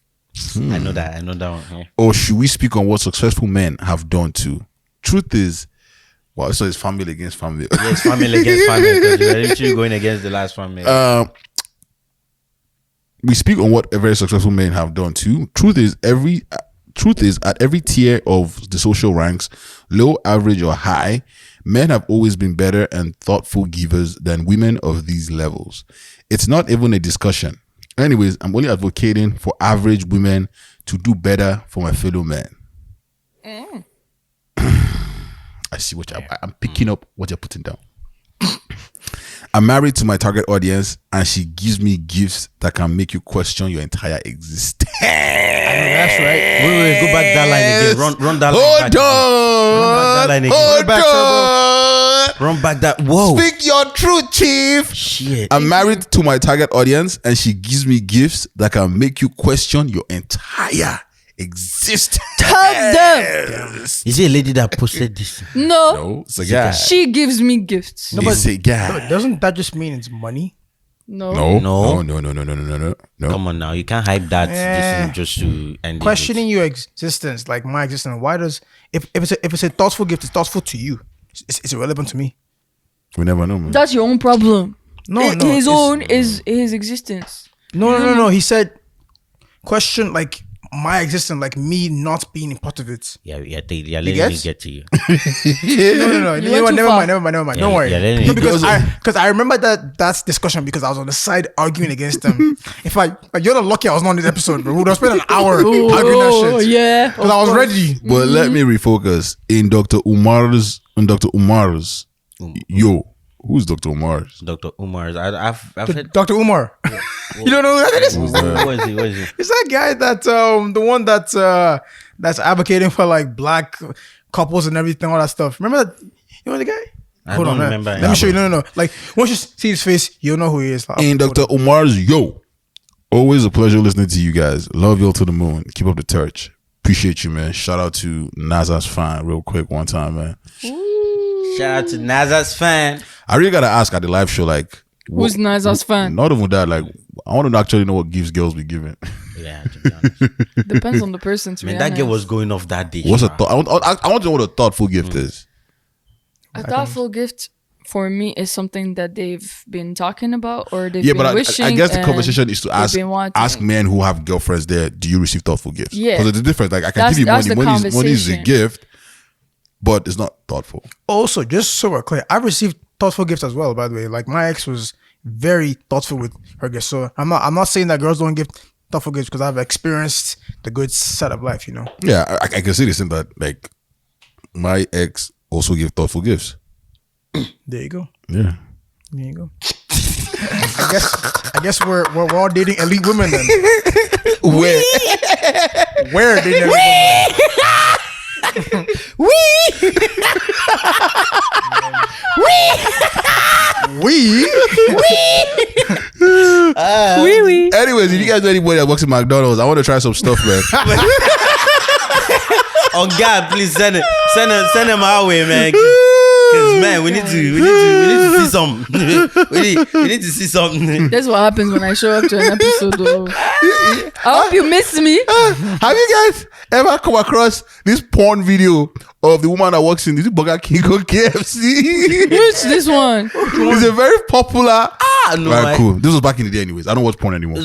B: I know that one. Yeah.
A: Or should we speak on what successful men have done too? Truth is, well, so it's family against family.
B: Yeah, it's family against family because you're literally going against the last family.
A: We speak on what very successful men have done too. Truth is, at every tier of the social ranks, low, average, or high, men have always been better and thoughtful givers than women of these levels. It's not even a discussion. Anyways, I'm only advocating for average women to do better for my fellow men. I see what I'm picking up what you're putting down. I'm married to my target audience and she gives me gifts that can make you question your entire existence.
C: That's right.
B: Wait, go back that line again. Run that line back.
A: Hold on.
B: Run back that line again.
A: Hold on.
B: Run back that. Whoa.
A: Speak your truth, chief.
B: Shit.
A: I'm married to my target audience and she gives me gifts that can make you question your entire existence.
D: Tell them.
B: Is it a lady that posted this?
D: No.
A: No, it's a guy.
D: She gives me gifts.
A: It's a guy.
C: Doesn't that just mean it's money?
D: No.
A: No.
B: Come on now. You can't hype that this is just to end
C: Questioning your existence, like my existence. Why does if it's a thoughtful gift, it's thoughtful to you. It's irrelevant to me.
A: We never know, man.
D: That's your own problem.
C: No,
D: His
C: it's-
D: own is his existence.
C: No. He said, question like my existence, like me not being a part of it.
B: Yeah, letting me
C: guess?
B: get to you.
C: No. Never mind. Don't worry.
B: letting
C: No,
B: me-
C: because I remember that's discussion because I was on the side arguing against them. In fact, you're not lucky I was not on this episode, bro. We would have spent an hour arguing that
D: Oh
C: shit.
D: yeah.
C: Because I was ready.
A: But let me refocus. In Dr. Umar's, yo, who's Dr. Umar's?
B: Dr. Umar's. I've heard.
C: Dr. Umar. You don't know who that is?
B: What is he?
C: It's that guy that the one that's advocating for like black couples and everything, all that stuff. Remember that? You know the guy?
B: I don't remember.
C: Let me show you. No. Like once you see his face, you'll know who he is. Like,
A: In Dr. Umar's, yo, always a pleasure listening to you guys. Love y'all to the moon. Keep up the torch. Appreciate you, man. Shout out to Naza's fan real quick one time, man.
B: Shout out to Naza's fan.
A: I really gotta ask at the live show, like,
D: Who's Naza's fan?
A: Not even that, like, I want to actually know what gifts girls be giving.
B: Yeah, to be honest.
D: Depends on the person. To
B: Man,
D: be
B: that girl
D: honest.
B: was going off that day.
A: What's a
B: man.
A: thought? I want to know what a thoughtful gift is.
D: A thoughtful gift for me is something that they've been talking about or they've
A: Yeah,
D: been
A: but
D: wishing.
A: I guess the
D: and
A: conversation is to
D: they've
A: ask
D: been wanting.
A: men who have girlfriends there, do you receive thoughtful gifts?
D: Yeah.
A: Because there's a difference. Like, I can
D: That's-
A: give you
D: that's
A: money.
D: the
A: Money is a
D: conversation.
A: gift, but it's not thoughtful.
C: also, just so we're clear, I've received thoughtful gifts as well. By the way, like my ex was very thoughtful with her gifts. So I'm not saying that girls don't give thoughtful gifts because I've experienced the good side of life. You know.
A: Yeah, I can see this in that, like, my ex also give thoughtful gifts.
C: There you go.
A: Yeah.
C: There you go. I guess we're all dating elite women then.
A: Where?
C: Where dating elite women? We
D: Wee.
A: Anyways, if you guys know anybody that works at McDonald's, I want to try some stuff, man.
B: Oh God, please send them our way, man. Cause man, we need to see some. we need to see something.
D: That's what happens when I show up to an episode. Though. I hope you miss me.
A: Have you guys ever come across this porn video of the woman that works in this Burger King or KFC?
D: Which this one?
A: It's a very popular.
B: No,
A: Right, cool. This was back in the day, anyways. I don't watch porn anymore.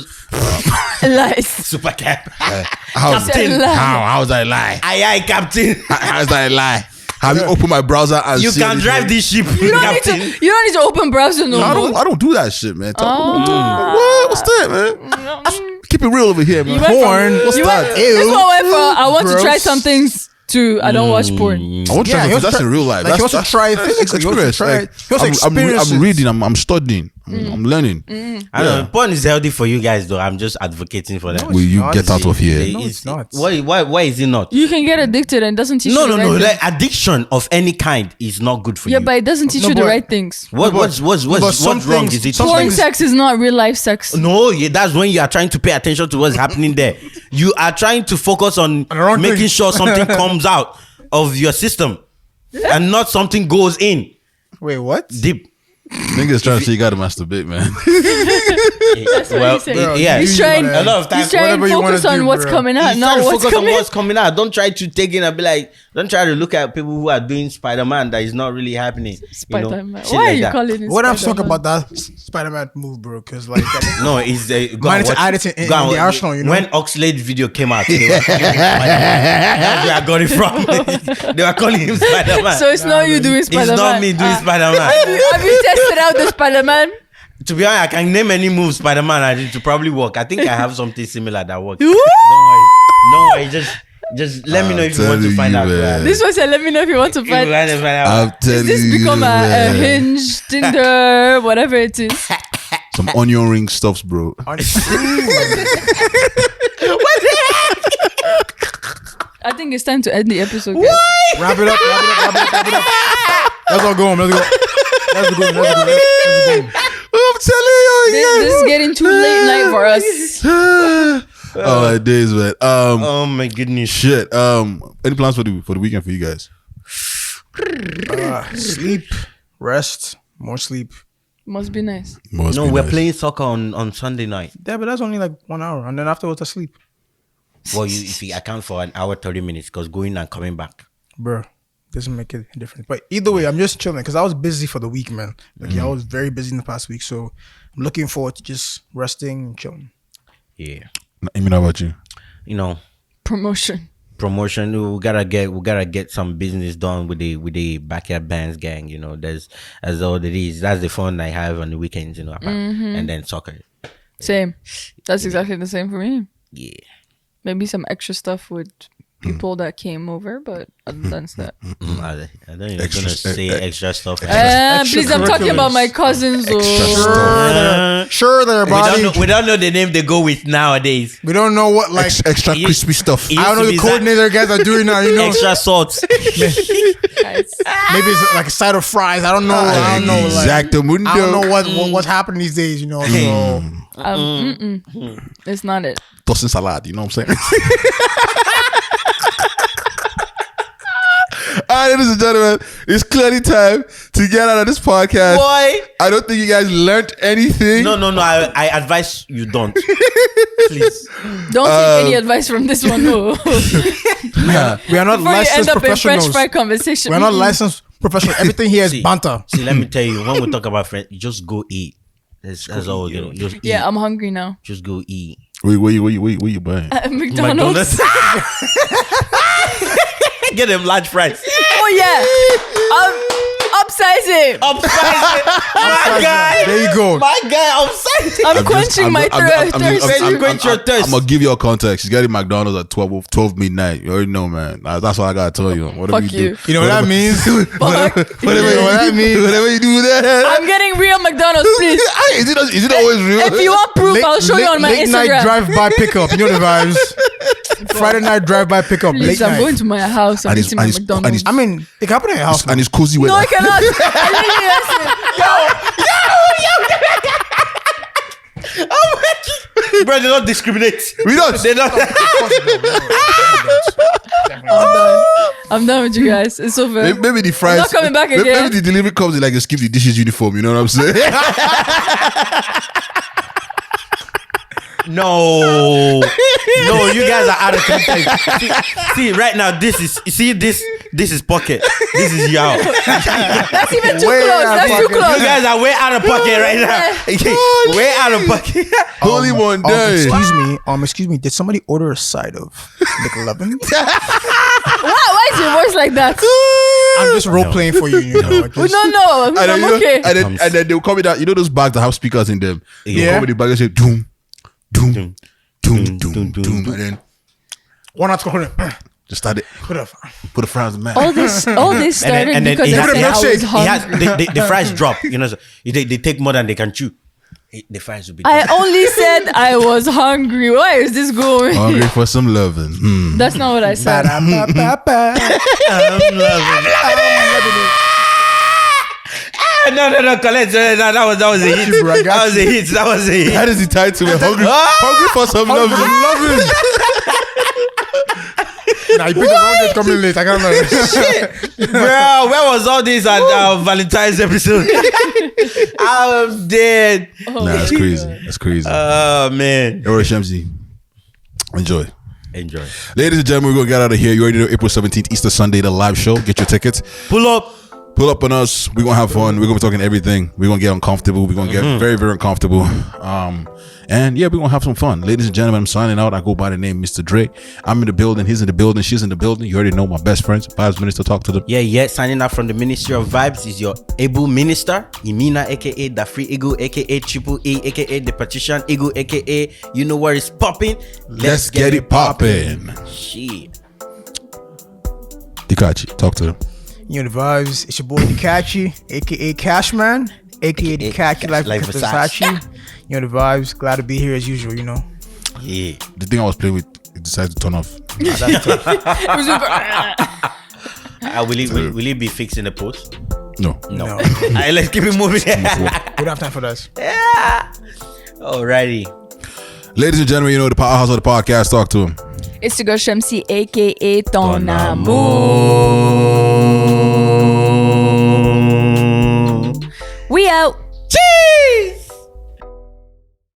D: Lies.
B: Super cap.
A: How's
D: Captain.
A: How's I lie?
B: Aye, Captain.
A: How's I lie? Have you opened my browser and
B: You
A: seen
B: can
A: this
B: drive
A: one?
B: this ship.
D: You don't need to open browser no
A: I
D: more.
A: don't do that shit, man. What's that, man? Keep it real over here, man.
D: You went from-
A: Porn. What's
D: you
A: that?
D: went- This one went for I want to try
C: Gross.
D: some things to I don't watch porn.
A: I want to try
C: he
A: because
C: wants
A: that's
C: to
A: in real life.
C: like, he wants to
A: That's
C: try physics. He wants to
A: experience.
C: try
A: Like,
C: it. He wants to experience
A: I'm
C: it.
A: reading. I'm studying. I'm learning.
B: I don't know. Porn is healthy for you guys, though. I'm just advocating for that.
A: Will you
C: not.
A: get out of here?
C: No, it's not.
B: Why is it not?
D: You can get addicted and it doesn't teach
B: No.
D: you the right
B: Like,
D: things.
B: addiction of any kind is not good for
D: Yeah,
B: you.
D: but it doesn't teach
C: No,
D: you the
C: but-
D: right things.
B: What's
C: some
B: wrong?
C: things-
B: Is it
C: some
D: Porn
C: things-
D: sex is not real life sex.
B: No, that's when you are trying to pay attention to what's happening there. You are trying to focus on
C: the wrong
B: making
C: thing.
B: sure something comes out of your system and not something goes in
C: Wait, what?
B: deep.
A: Niggas trying to say you gotta masturbate, man.
D: That's what he's saying.
C: Bro,
B: yeah,
D: He's trying.
B: a lot of times.
D: He's trying
C: whatever
D: to
C: you wanna
D: focus on
C: do,
D: what's
C: bro.
D: coming out,
B: You
D: not
B: try to
D: what's
B: focus on
D: coming.
B: what's coming out. Don't try to take in and be like, don't try to look at people who are doing Spider-Man that is not really happening.
D: Spider-Man.
B: shit
D: Why are
B: like
D: you
B: that.
D: calling it?
C: What I'm talking
D: Spider-Man?
C: about that Spider-Man move, bro? Because like,
B: No, it's go
C: Man,
B: and
C: it's
B: watch-
C: added in
B: go and
C: the
B: watch-
C: arsenal, you know?
B: When Oxlade video came out, they were calling him Spider-Man. That's where I got it from. They were calling him Spider-Man.
D: So it's not you doing Spider-Man.
B: it's not me doing
D: Ah.
B: Spider-Man.
D: Have you tested out the Spider-Man?
B: To be honest, I can name any move Spider-Man I did to probably work. I think I have something similar that works. Don't worry. Just let me know if you want to
A: telling
B: find
A: you,
B: out.
A: man.
D: This was a let me know if you want to
B: If you
D: find.
B: want to find out.
A: I'm telling
D: This
A: you,
D: become a
A: man.
D: Hinge, Tinder, whatever it is.
A: Some onion ring stuffs, bro.
D: I think it's time to end the episode. Guys.
C: wrap it up. Let's all go home. Let's go.
A: I'm telling you,
D: This is getting too late night for us.
A: Oh, my days, man.
B: Oh my goodness.
A: Shit. Any plans for the weekend for you guys?
C: Sleep, rest, more sleep.
D: Must be nice.
A: Must
B: No,
A: be
B: we're
A: nice.
B: playing soccer on Sunday night.
C: Yeah, but that's only like 1 hour, and then afterwards I sleep,
B: Well, if you account for an hour 30 minutes, because going and coming back.
C: bro. Doesn't make it a difference. But either way, I'm just chilling because I was busy for the week, man. Like, yeah, I was very busy in the past week, so I'm looking forward to just resting and chilling.
B: Yeah.
A: I mean, how about you?
B: You know,
D: Promotion.
B: we gotta get some business done with the Backyard Bants gang. You know, that's all it is. That's the fun I have on the weekends. You know, and then soccer.
D: Same. That's exactly the same for me.
B: Yeah.
D: Maybe some extra stuff with people that came over, but other than that.
B: I don't even gonna say extra stuff.
D: Please, I'm talking about my cousins.
C: Sure there, buddy.
B: We don't know the name they go with nowadays.
C: We don't know what like
A: Extra crispy stuff.
B: It
C: I don't know
B: used
C: the
B: to be
C: coordinator guys are doing now. You know,
B: extra salt.
D: Guys.
C: maybe it's like a side of fries. I don't know. I don't know. Like,
A: Exactamundo.
C: I don't know what's happening these days. You know, so
D: It's not it.
A: Tossing salad, you know what I'm saying? All right, ladies and gentlemen, it's clearly time to get out of this podcast.
B: Boy.
A: I don't think you guys learned anything.
B: No. I advise you don't. Please.
D: Don't take any advice from this one. No.
C: we are not
D: Before you
C: licensed
D: end up in
C: professionals.
D: French fry conversation.
C: We're not licensed professionals. Everything here is banter.
B: See, let me tell you, when we talk about friends, you just go eat. That's all you know. Just eat.
D: Yeah, I'm hungry now.
B: Just go eat.
A: Where you buying?
D: McDonald's.
B: Get them large fries.
D: Oh yeah. Upsize it.
B: My guy.
C: There you go.
B: My guy, upsize it.
D: I'm quenching my thirst.
B: thirst.
A: I'm gonna give you a context. You got in McDonald's at 12 midnight. You already know, man. That's what I gotta tell you. Whatever
D: Fuck
A: you
D: you.
A: do.
C: You know what that means?
D: Fuck.
A: Whatever you do with that.
D: I'm getting real McDonald's, please.
A: Is it always real?
D: If you want proof, I'll show you on my
C: late night
D: Instagram.
C: drive-by pickup. You know the vibes. Friday night drive-by pickup.
D: Please,
C: late
D: I'm
C: night.
D: going to my house. I'm
A: And
D: eating my
A: it's-
D: McDonald's.
C: I mean, it can happen in your house.
A: And it's cozy
D: No,
A: weather.
D: I cannot. I literally
B: Bro, they don't discriminate.
A: We don't.
B: They don't.
D: I'm done with you guys. It's over.
A: Maybe the fries.
D: not coming back
A: Maybe
D: again.
A: the delivery comes in like a skip the dishes uniform. You know what I'm saying?
B: No, you guys are out of context. See, right now, this is pocket. This is y'all.
D: That's even too
C: Way
D: close.
C: out
D: That's
C: of
D: too
C: pocket.
D: close.
B: You guys are way out of pocket right now. Way out of pocket.
A: Only one day.
C: Excuse me. Did somebody order a side of Mc Lovin?
D: Why is your voice like that?
C: I'm just role playing for you. You know. Just,
D: No.
A: And then,
D: I'm okay.
A: and then they'll come with that. You know those bags that have speakers in them. They'll
C: Yeah.
A: come with the bag and say doom, doom, doom, doom, doom, and then
C: one not going.
A: just start it.
C: Put up.
A: Put a fries in man.
D: All this started because
B: he
D: I
B: has-
D: said I was
B: he has-
D: hungry.
B: the fries drop. You know, so they take more than they can chew. The fries will be.
D: I only said I was hungry. Where is this going?
A: Hungry for some loving. Mm.
D: That's not what I said.
B: I'm loving it. No, Colette. That was a hit. That was a hit.
A: That is the title. Hungry for some loving.
C: Nah, you picked the wrong date coming late. I can't remember.
B: Bro, where was all this at Valentine's episode? I'm dead.
A: Nah, that's crazy. That's crazy.
B: Oh man.
A: Yo, Shamsi, enjoy.
B: Enjoy.
A: Ladies and gentlemen, we're going to get out of here. You already know April 17th, Easter Sunday, the live show. Get your tickets.
B: Pull up.
A: Pull up on us. We're going to have fun. We're going to be talking everything. We're going to get uncomfortable. We're going to get very, very uncomfortable. And yeah, we're going to have some fun. Ladies and gentlemen, I'm signing out. I go by the name Mr. Dre. I'm in the building. He's in the building. She's in the building. You already know my best friends. 5 minutes to talk to them.
B: Yeah. Signing out from the Ministry of Vibes is your able minister, Imina, aka the Free Eagle, aka Triple E, aka the Patrician Eagle, aka you know where it's popping.
A: Let's get it popping.
B: Shit.
A: Dikachi, talk to them.
C: You know the vibes. It's your boy Dikachi, aka Cashman, aka Dikachi like Versace. You know the vibes. Glad to be here as usual. You know.
B: Yeah.
A: The thing I was playing with, it decided to turn off.
B: Will it be fixed in the post?
A: No.
C: No.
B: Alright, let's keep it moving.
C: We don't have time for that.
B: Alrighty.
A: Ladies and gentlemen, you know the powerhouse of the podcast. Talk to him.
D: It's the girl Shamsi, aka Ton Amour. We out.
B: Cheese.